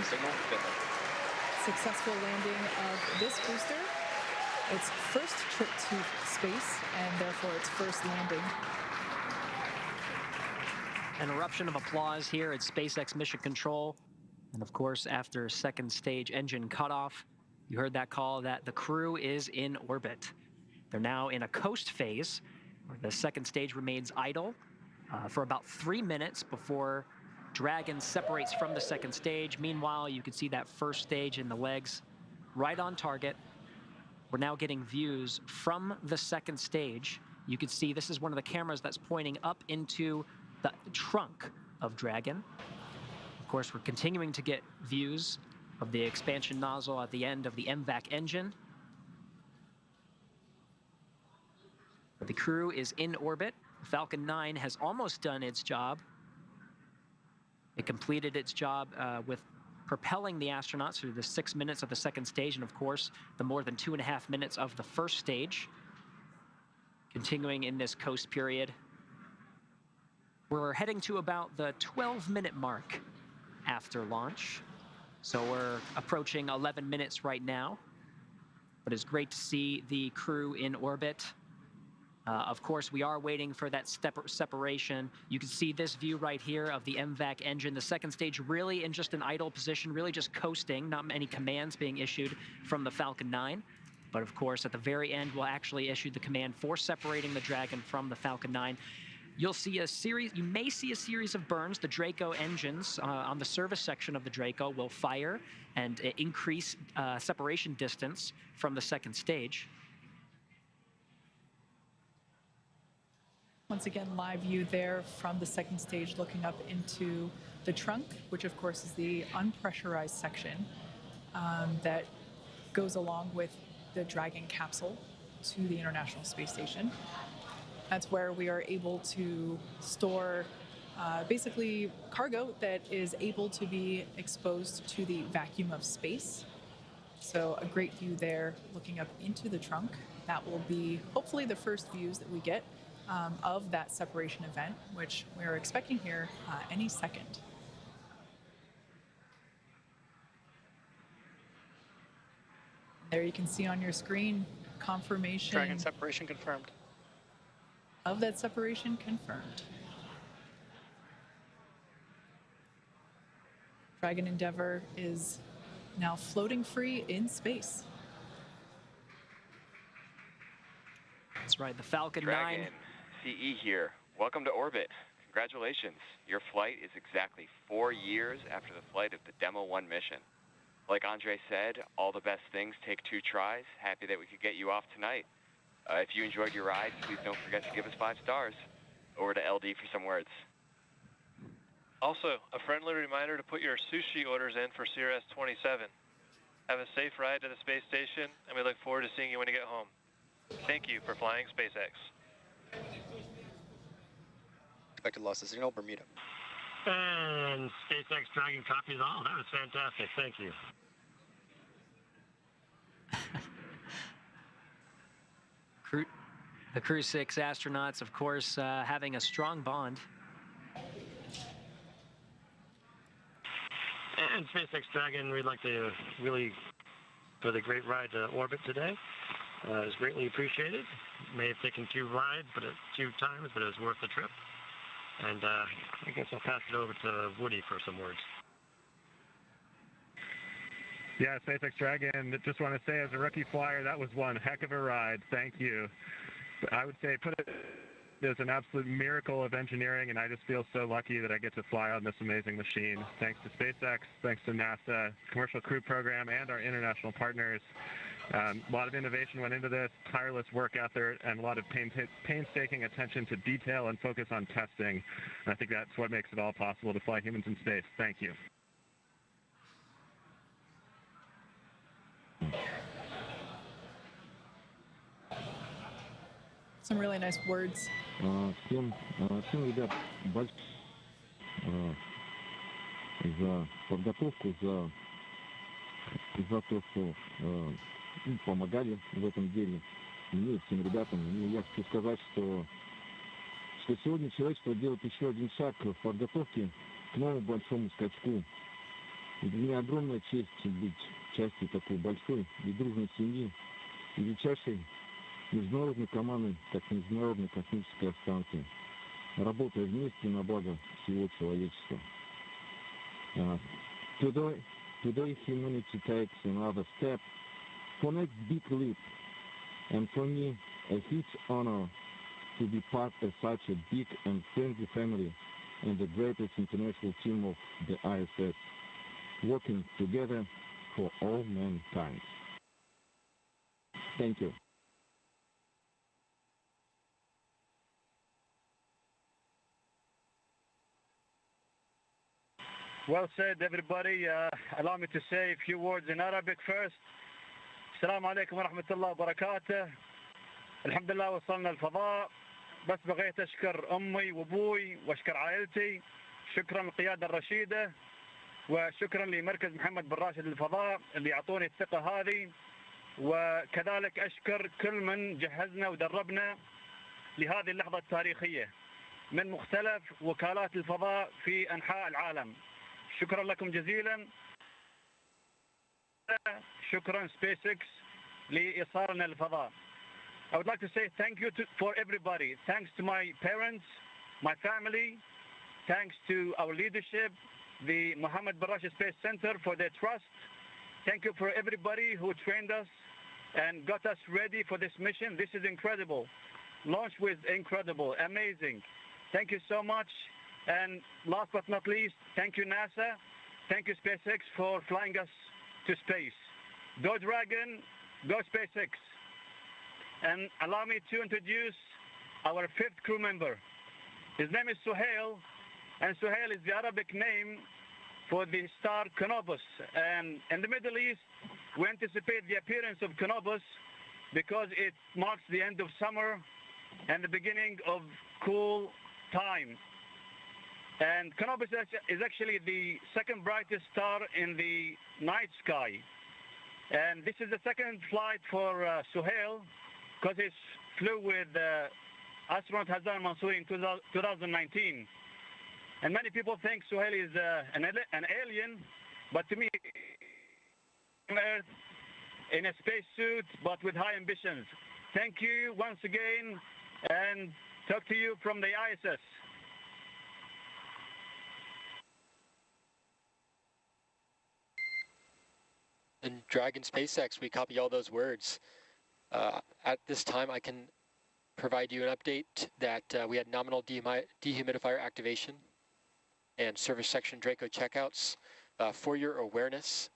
successful landing of this booster. Its first trip to space, and therefore its first landing. An eruption of applause here at SpaceX Mission Control. And of course, after second stage engine cutoff, you heard that call that the crew is in orbit. They're now in a coast phase, where the second stage remains idle for about 3 minutes before Dragon separates from the second stage. Meanwhile, you can see that first stage in the legs right on target. We're now getting views from the second stage. You can see this is one of the cameras that's pointing up into the trunk of Dragon. Of course, we're continuing to get views of the expansion nozzle at the end of the MVAC engine. The crew is in orbit. Falcon 9 has almost done its job. It completed its job with propelling the astronauts through the 6 minutes of the second stage, and of course, the more than 2.5 minutes of the first stage. Continuing in this coast period. We're heading to about the 12-minute mark after launch. So we're approaching 11 minutes right now. But it's great to see the crew in orbit. Of course, we are waiting for that separation. You can see this view right here of the MVAC engine. The second stage really in just an idle position, really just coasting, not many commands being issued from the Falcon 9. But of course, at the very end, we'll actually issue the command for separating the Dragon from the Falcon 9. You'll see a series, you may see a series of burns. The Draco engines on the service section of the Draco will fire and increase separation distance from the second stage. Once again, live view there from the second stage looking up into the trunk, which of course is the unpressurized section that goes along with the Dragon capsule to the International Space Station. That's where we are able to store basically cargo that is able to be exposed to the vacuum of space. So a great view there looking up into the trunk. That will be hopefully the first views that we get of that separation event, which we're expecting here any second. There you can see on your screen confirmation. Dragon separation confirmed. Of that separation confirmed. Dragon Endeavor is now floating free in space. That's right, the Falcon Dragon 9. CE here. Welcome to orbit. Congratulations. Your flight is exactly 4 years after the flight of the Demo 1 mission. Like Andre said, all the best things take 2 tries. Happy that we could get you off tonight. If you enjoyed your ride, please don't forget to give us 5 stars. Over to LD for some words. Also, a friendly reminder to put your sushi orders in for CRS 27. Have a safe ride to the space station, and we look forward to seeing you when you get home. Thank you for flying SpaceX. Expected loss of signal, Bermuda. And SpaceX Dragon copies all. That was fantastic. Thank you. The Crew-6 astronauts, of course, having a strong bond. And SpaceX Dragon, we'd like to really, for the great ride to orbit today. It's greatly appreciated. May have taken 2 rides, but 2 times, but it was worth the trip. And I guess I'll pass it over to Woody for some words. Yeah, SpaceX Dragon, just want to say as a rookie flyer, that was one heck of a ride. Thank you. I would say put it as an absolute miracle of engineering, and I just feel so lucky that I get to fly on this amazing machine. Thanks to SpaceX, thanks to NASA, Commercial Crew Program, and our international partners. A lot of innovation went into this, tireless work out there, and a lot of painstaking attention to detail and focus on testing. And I think that's what makes it all possible to fly humans in space. Thank you. Some really nice words. Всем ребят, большое за подготовку, за то, что помогали в этом деле. Мне и всем ребятам. И я хочу сказать, что сегодня человечество делает еще один шаг в подготовке к новому большому скачку. И для меня огромная честь быть частью такой большой и дружной семьи, величайшей международной команды, как Международной космической станции, работая вместе на благо всего человечества. Today humanity takes another step for next big leap, and for me a huge honor to be part of such a big and friendly family and the greatest international team of the ISS, working together for all mankind. Thank you. Well said, everybody. Allow me to say a few words in Arabic first. السلام عليكم ورحمة الله وبركاته. الحمد لله وصلنا الفضاء. بس بغيت أشكر أمي وأبوي وأشكر عائلتي. شكرا للقيادة الرشيدة وشكرا لمركز محمد بن راشد للفضاء اللي أعطوني الثقة هذه، وكذلك أشكر كل من جهزنا ودربنا لهذه اللحظة التاريخية من مختلف وكالات الفضاء في أنحاء العالم. شكرا لكم جزيلا. شكرا SpaceX لإيصالنا للفضاء. I would like to say thank you for everybody. Thanks to my parents, my family, thanks to our leadership, the Mohammed bin Rashid Space Center for their trust. Thank you for everybody who trained us and got us ready for this mission. This is incredible. Launch was incredible, amazing. Thank you so much. And last but not least, thank you NASA, thank you SpaceX for flying us to space. Go Dragon, go SpaceX. And allow me to introduce our 5th crew member. His name is Suhail, and Suhail is the Arabic name for the star Canopus. And in the Middle East, we anticipate the appearance of Canopus because it marks the end of summer and the beginning of cool time. And Canopus is actually the second brightest star in the night sky. And this is the second flight for Suhail because he flew with astronaut Hassan Mansouri in 2019. And many people think Suhail is an alien, but to me, Earth in a spacesuit, but with high ambitions. Thank you once again, and talk to you from the ISS. And Dragon SpaceX, we copy all those words. At this time, I can provide you an update that we had nominal dehumidifier activation and service section Draco checkouts. For your awareness,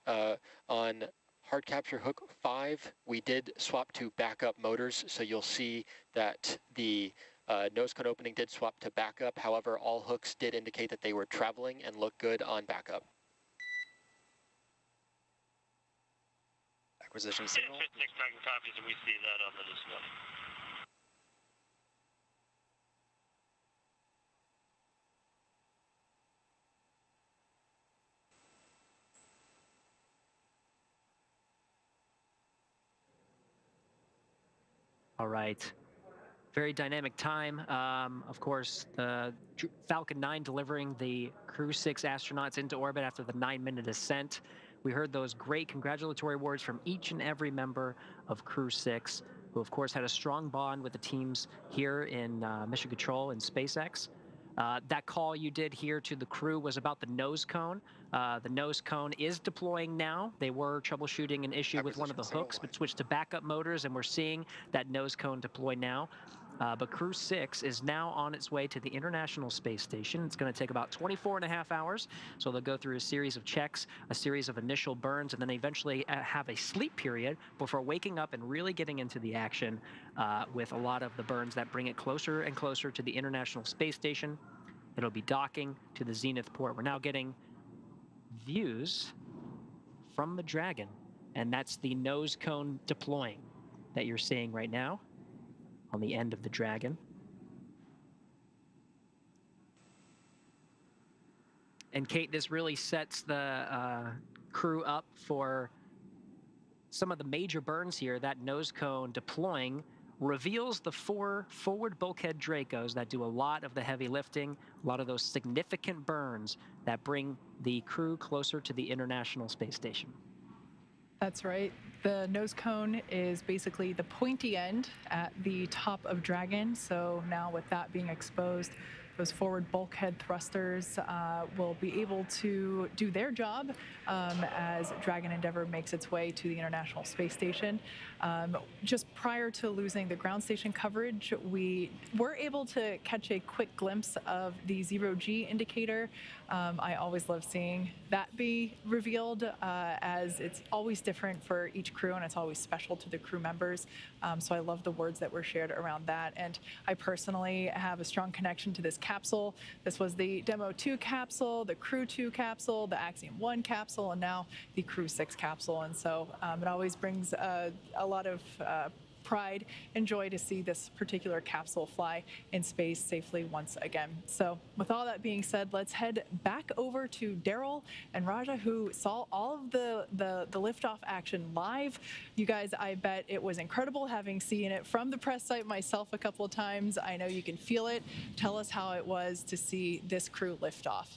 on hard capture hook 5, we did swap to backup motors, so you'll see that the nose cone opening did swap to backup. However, all hooks did indicate that they were traveling and look good on backup. Acquisition signal. SpaceX Dragon copies, and we see that on the display. All right. Very dynamic time. Of course, the Falcon 9 delivering the Crew-6 astronauts into orbit after the 9-minute ascent. We heard those great congratulatory words from each and every member of Crew-6, who of course had a strong bond with the teams here in Mission Control and SpaceX. That call you did here to the crew was about the nose cone. The nose cone is deploying now. They were troubleshooting an issue with one of the hooks, but switched to backup motors, and we're seeing that nose cone deploy now. But Crew-6 is now on its way to the International Space Station. It's going to take about 24.5 hours. So they'll go through a series of checks, a series of initial burns, and then eventually have a sleep period before waking up and really getting into the action with a lot of the burns that bring it closer and closer to the International Space Station. It'll be docking to the Zenith port. We're now getting views from the Dragon, and that's the nose cone deploying that you're seeing right now on the end of the Dragon. And Kate, this really sets the crew up for some of the major burns here. That nose cone deploying reveals the 4 forward bulkhead Dracos that do a lot of the heavy lifting, a lot of those significant burns that bring the crew closer to the International Space Station. That's right. The nose cone is basically the pointy end at the top of Dragon. So now with that being exposed, those forward bulkhead thrusters will be able to do their job as Dragon Endeavour makes its way to the International Space Station. Just prior to losing the ground station coverage, we were able to catch a quick glimpse of the zero-G indicator. I always love seeing that be revealed as it's always different for each crew and it's always special to the crew members. So I love the words that were shared around that. And I personally have a strong connection to this capsule. This was the Demo 2 capsule, the Crew 2 capsule, the Axiom 1 capsule, and now the Crew-6 capsule. And so it always brings a lot of pride and joy to see this particular capsule fly in space safely once again. So with all that being said, let's head back over to Daryl and Raja, who saw all of the liftoff action live. You guys, I bet it was incredible having seen it from the press site myself a couple of times. I know you can feel it. Tell us how it was to see this crew lift off.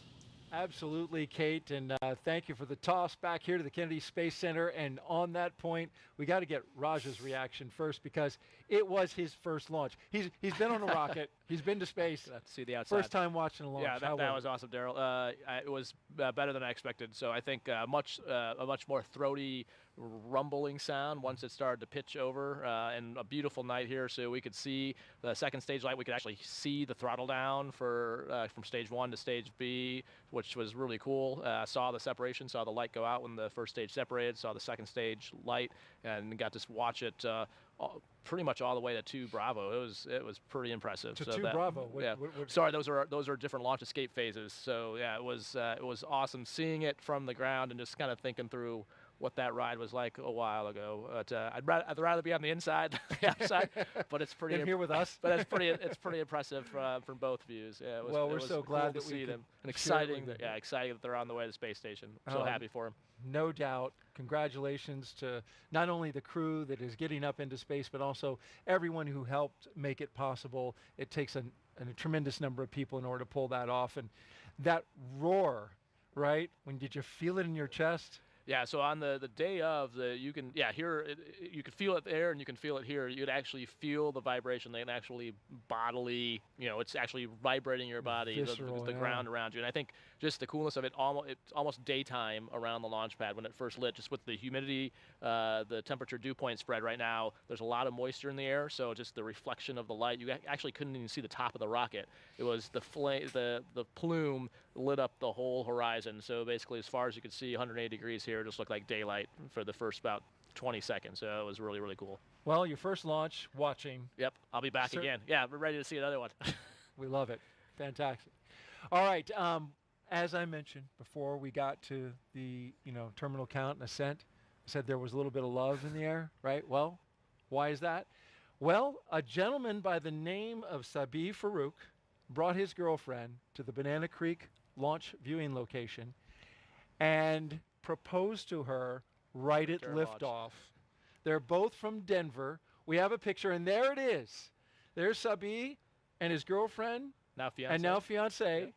Absolutely, Kate, and thank you for the toss back here to the Kennedy Space Center. And on that point, we got to get Raja's reaction first because it was his first launch. He's been on a rocket. He's been to space. Got to see the outside. First time watching a launch. Yeah, that was awesome, Daryl. It was better than I expected. So I think a much more throaty, rumbling sound once it started to pitch over, and a beautiful night here, so we could see the second stage light. We could actually see the throttle down for from stage 1 to stage B, which was really cool. Saw the separation, saw the light go out when the first stage separated, saw the second stage light, and got to watch it pretty much all the way to 2 Bravo. It was pretty impressive. To 2 Bravo. Sorry, those are different launch escape phases. So yeah, it was awesome seeing it from the ground and just kind of thinking through what that ride was like a while ago. I'd rather be on the inside than the outside, but it's pretty here with us. But it's pretty impressive from both views. Yeah, we're so glad to that see we them, and exciting that they're on the way to the space station. So happy for them. No doubt. Congratulations to not only the crew that is getting up into space, but also everyone who helped make it possible. It takes a tremendous number of people in order to pull that off. And that roar, right? Did you feel it in your chest? Yeah, so on the day of, you can feel it there and you can feel it here. You could actually feel the vibration. They can actually bodily, it's actually vibrating your body, Visceral, the ground around you. And I think just the coolness of it, it's almost daytime around the launch pad when it first lit, just with the humidity, the temperature dew point spread right now. There's a lot of moisture in the air, so just the reflection of the light, you actually couldn't even see the top of the rocket. It was the plume lit up the whole horizon. So basically, as far as you could see, 180 degrees here, it just looked like daylight for the first about 20 seconds. So it was really, really cool. Well, your first launch, watching. Yep, I'll be back again. Yeah, we're ready to see another one. We love it. Fantastic. All right. As I mentioned before we got to the terminal count and ascent, I said there was a little bit of love in the air, right? Well, why is that? Well, a gentleman by the name of Sabi Farouk brought his girlfriend to the Banana Creek launch viewing location and proposed to her right at liftoff. They're both from Denver. we have a picture, and there it is. There's Sabi and his girlfriend, now fiance. and now fiance,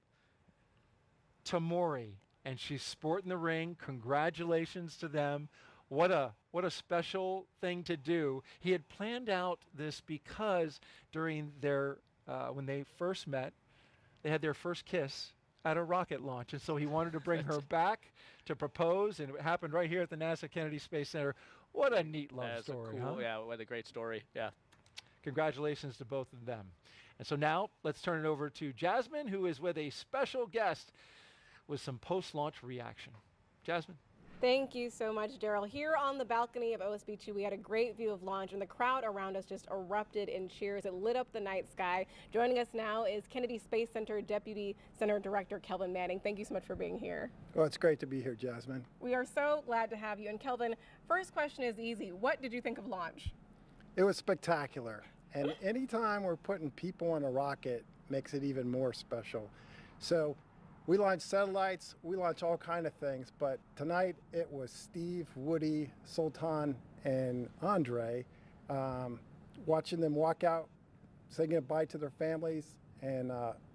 Tamori, and she's sporting the ring. Congratulations to them. What a special thing to do. He had planned out this because during their when they first met, they had their first kiss at a rocket launch, and so he wanted to bring her back to propose, and it happened right here at the NASA Kennedy Space Center. What a neat love story, huh? Yeah, what a great story. Yeah. Congratulations to both of them. And so now let's turn it over to Jasmine, who is with a special guest with some post-launch reaction. Jasmine. Thank you so much, Daryl. Here on the balcony of OSB2, we had a great view of launch, and the crowd around us just erupted in cheers. It lit up the night sky. Joining us now is Kennedy Space Center Deputy Center Director Kelvin Manning. Thank you so much for being here. Well, it's great to be here, Jasmine. We are so glad to have you. And Kelvin, first question is easy. What did you think of launch? It was spectacular. And anytime we're putting people on a rocket makes it even more special. So we launch satellites, we launch all kinds of things, but tonight it was Steve, Woody, Sultan, and Andre, watching them walk out, saying goodbye to their families, and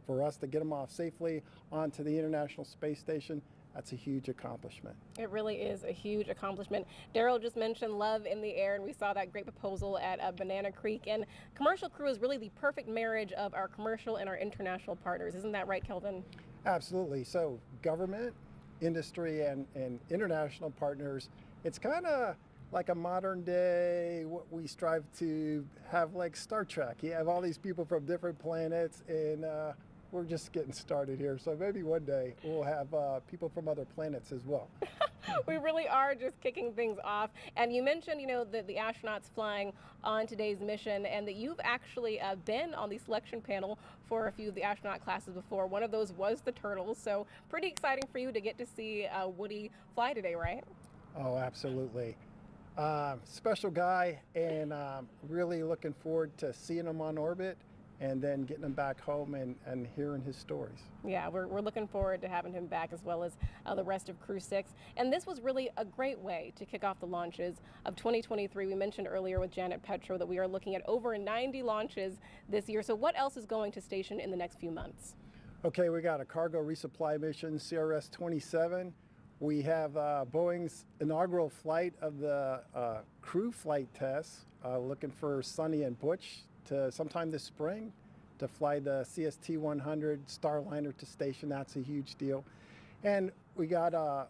for us to get them off safely onto the International Space Station, that's a huge accomplishment. It really is a huge accomplishment. Daryl just mentioned Love in the Air, and we saw that great proposal at Banana Creek. And Commercial Crew is really the perfect marriage of our commercial and our international partners. Isn't that right, Kelvin? Absolutely. So government, industry, and international partners, it's kind of like a modern day, what we strive to have like Star Trek. You have all these people from different planets, and we're just getting started here. So maybe one day we'll have people from other planets as well. We really are just kicking things off. And you mentioned, the astronauts flying on today's mission, and that you've actually been on the selection panel for a few of the astronaut classes before. One of those was the Turtles. So pretty exciting for you to get to see Woody fly today, right? Oh, absolutely. Special guy, and really looking forward to seeing him on orbit and then getting him back home and hearing his stories. Yeah, we're looking forward to having him back, as well as the rest of Crew-6. And this was really a great way to kick off the launches of 2023. We mentioned earlier with Janet Petro that we are looking at over 90 launches this year. So what else is going to station in the next few months? Okay, we got a cargo resupply mission, CRS-27. We have Boeing's inaugural flight of the crew flight tests, looking for Sonny and Butch to sometime this spring to fly the CST-100 Starliner to station. That's a huge deal. And we got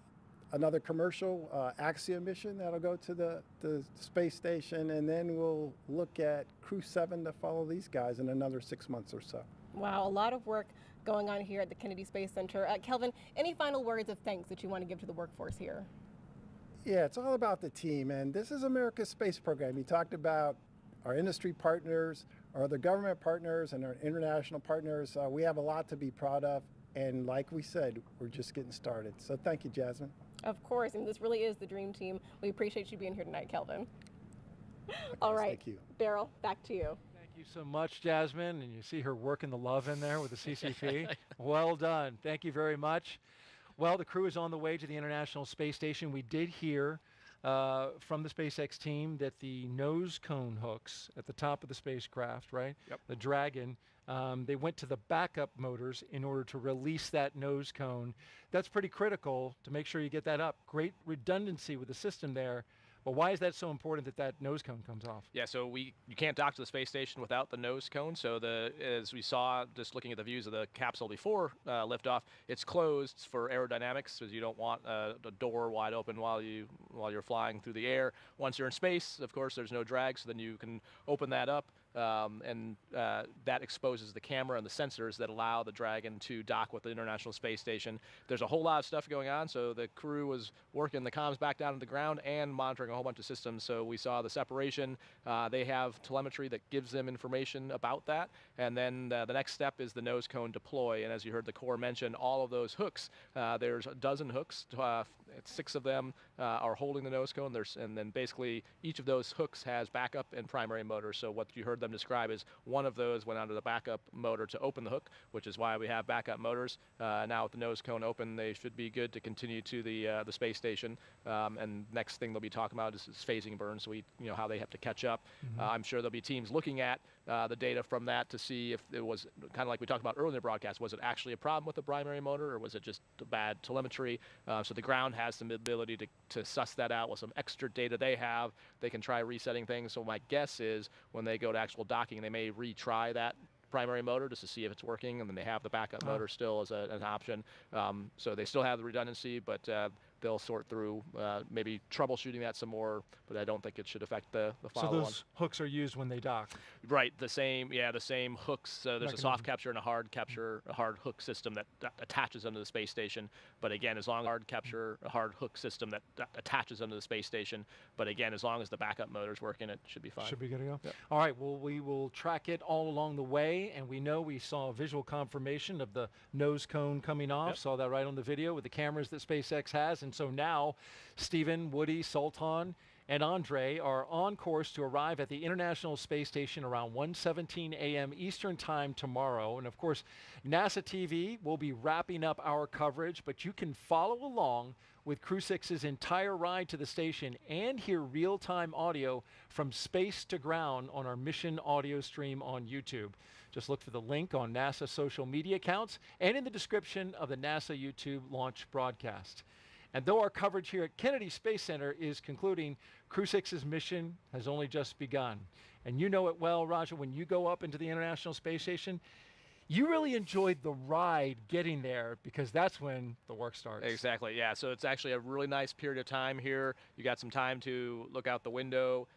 another commercial Axiom mission that'll go to the space station, and then we'll look at Crew-7 to follow these guys in another 6 months or so. Wow, a lot of work going on here at the Kennedy Space Center. Kelvin, any final words of thanks that you want to give to the workforce here? Yeah, it's all about the team, and this is America's space program. You talked about our industry partners, our other government partners, and our international partners. We have a lot to be proud of, and like we said, we're just getting started. So thank you, Jasmine. Of course, and this really is the dream team. We appreciate you being here tonight, Kelvin. All right, thank you. Daryl, back to you. Thank you so much, Jasmine. And you see her working the love in there with the CCP. Well done. Thank you very much. Well, the crew is on the way to the International Space Station. We did hear from the SpaceX team that the nose cone hooks at the top of the spacecraft, right? Yep. The Dragon, they went to the backup motors in order to release that nose cone. That's pretty critical to make sure you get that up. Great redundancy with the system there. But why is that so important that that nose cone comes off? Yeah, so you can't dock to the space station without the nose cone. So as we saw, just looking at the views of the capsule before liftoff, it's closed for aerodynamics, because you don't want the door wide open while you're flying through the air. Once you're in space, of course, there's no drag, so then you can open that up. And that exposes the camera and the sensors that allow the Dragon to dock with the International Space Station. There's a whole lot of stuff going on, so the crew was working the comms back down to the ground and monitoring a whole bunch of systems. So we saw the separation. They have telemetry that gives them information about that. And then the next step is the nose cone deploy. And as you heard the Corps mention, all of those hooks, there's a dozen hooks. 6 of them are holding the nose cone. And then basically each of those hooks has backup and primary motors. So what you heard them describe is one of those went onto the backup motor to open the hook, which is why we have backup motors. Now with the nose cone open, they should be good to continue to the space station. And next thing they'll be talking about is phasing burn, so how they have to catch up. I'm sure there'll be teams looking at the data from that to see if it was kind of like we talked about earlier in the broadcast. Was it actually a problem with the primary motor, or was it just bad telemetry? So the ground has some ability to suss that out with some extra data they have. They can try resetting things. So my guess is when they go to actual docking, they may retry that primary motor just to see if it's working, and then they have the backup motor still as an option. So they still have the redundancy, but they'll sort through maybe troubleshooting that some more, but I don't think it should affect the follow-on. So those hooks are used when they dock? Right, the same hooks. There's a soft capture and a hard hook system that attaches onto the space station. But again, as long as a hard hook system that attaches onto the space station. But again, as long as the backup motor's working, it should be fine. Should be good to go. Yep. All right, well, we will track it all along the way, and we saw a visual confirmation of the nose cone coming off. Yep. Saw that right on the video with the cameras that SpaceX has. And so now Stephen, Woody, Sultan, and Andre are on course to arrive at the International Space Station around 1:17 a.m. Eastern Time tomorrow. And of course, NASA TV will be wrapping up our coverage, but you can follow along with Crew-6's entire ride to the station and hear real-time audio from space to ground on our mission audio stream on YouTube. Just look for the link on NASA social media accounts and in the description of the NASA YouTube launch broadcast. And though our coverage here at Kennedy Space Center is concluding, Crew-6's mission has only just begun. And you know it well, Raja, when you go up into the International Space Station, you really enjoyed the ride getting there because that's when the work starts. Exactly, yeah. So it's actually a really nice period of time here. You got some time to look out the window,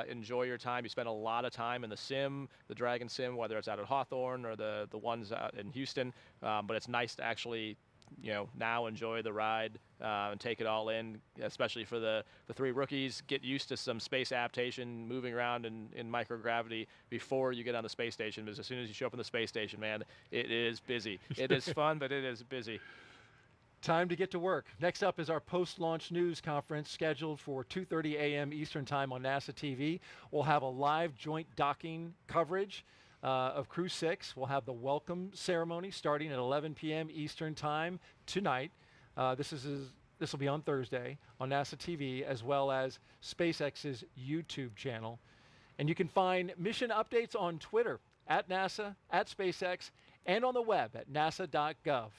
enjoy your time. You spend a lot of time in the sim, the Dragon sim, whether it's out at Hawthorne or the ones out in Houston. But it's nice to actually now enjoy the ride and take it all in, especially for the three rookies. Get used to some space adaptation, moving around in microgravity before you get on the space station, because as soon as you show up in the space station, man, it is busy. It is fun, but it is busy. Time to get to work. Next up is our post-launch news conference scheduled for 2:30 a.m. Eastern Time on NASA TV. We'll have a live joint docking coverage of Crew-6. We'll have the welcome ceremony starting at 11 p.m. Eastern Time tonight. This will be on Thursday on NASA TV, as well as SpaceX's YouTube channel. And you can find mission updates on Twitter at NASA, at SpaceX, and on the web at nasa.gov,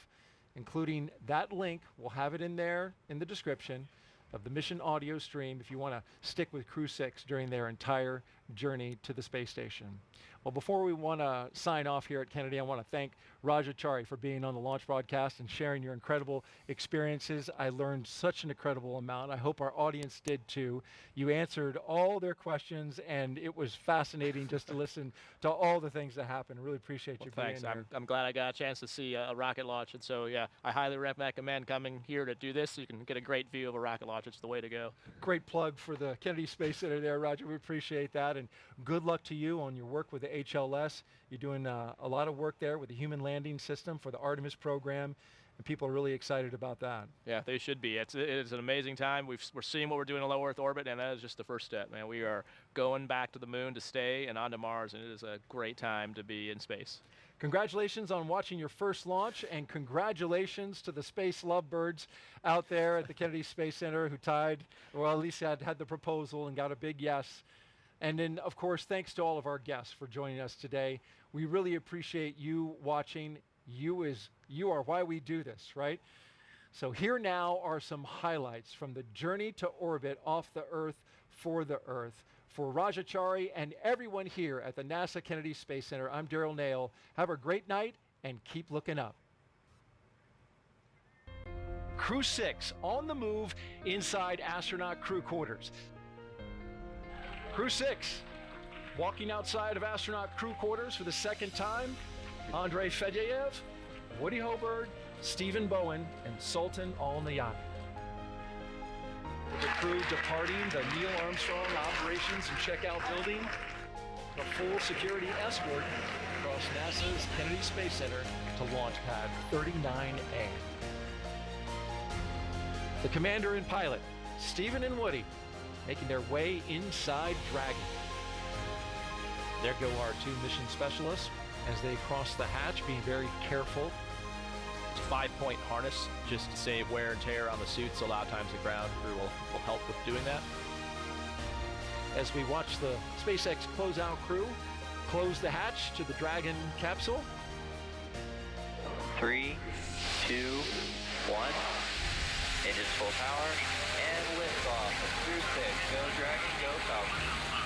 including that link. We'll have it in there in the description of the mission audio stream if you want to stick with Crew-6 during their entire journey to the space station. Well, before we want to sign off here at Kennedy, I want to thank Rajachari for being on the launch broadcast and sharing your incredible experiences. I learned such an incredible amount. I hope our audience did too. You answered all their questions, and it was fascinating just to listen to all the things that happened. Really appreciate you being there. I'm glad I got a chance to see a rocket launch, and so yeah, I highly recommend coming here to do this so you can get a great view of a rocket launch. It's the way to go. Great plug for the Kennedy Space Center there, Roger. We appreciate that, and good luck to you on your work with the HLS. You're doing a lot of work there with the human landing system for the Artemis program, and people are really excited about that. Yeah, they should be. It's an amazing time. We're seeing what we're doing in low Earth orbit, and that is just the first step, man. We are going back to the moon to stay and onto Mars, and it is a great time to be in space. Congratulations on watching your first launch, and congratulations to the space lovebirds out there at the Kennedy Space Center who tied, or at least had the proposal and got a big yes. And then, of course, thanks to all of our guests for joining us today. We really appreciate you watching. You are why we do this, right? So here now are some highlights from the journey to orbit off the Earth for the Earth. For Rajachari and everyone here at the NASA Kennedy Space Center, I'm Daryl Nail. Have a great night and keep looking up. Crew-6 on the move inside astronaut crew quarters. Crew-6 walking outside of astronaut crew quarters for the second time. Andrei Fedyaev, Woody Hoberg, Stephen Bowen, and Sultan Al-Nayani. The crew departing the Neil Armstrong Operations and Checkout Building, a full security escort across NASA's Kennedy Space Center to Launch Pad 39A. The commander and pilot, Stephen and Woody, making their way inside Dragon. There go our 2 mission specialists as they cross the hatch, being very careful. It's a 5-point harness just to save wear and tear on the suits. A lot of times the ground crew will help with doing that. As we watch the SpaceX closeout crew close the hatch to the Dragon capsule. 3, 2, 1. Engines full power and liftoff of Crew-6. Go Dragon, go Falcon.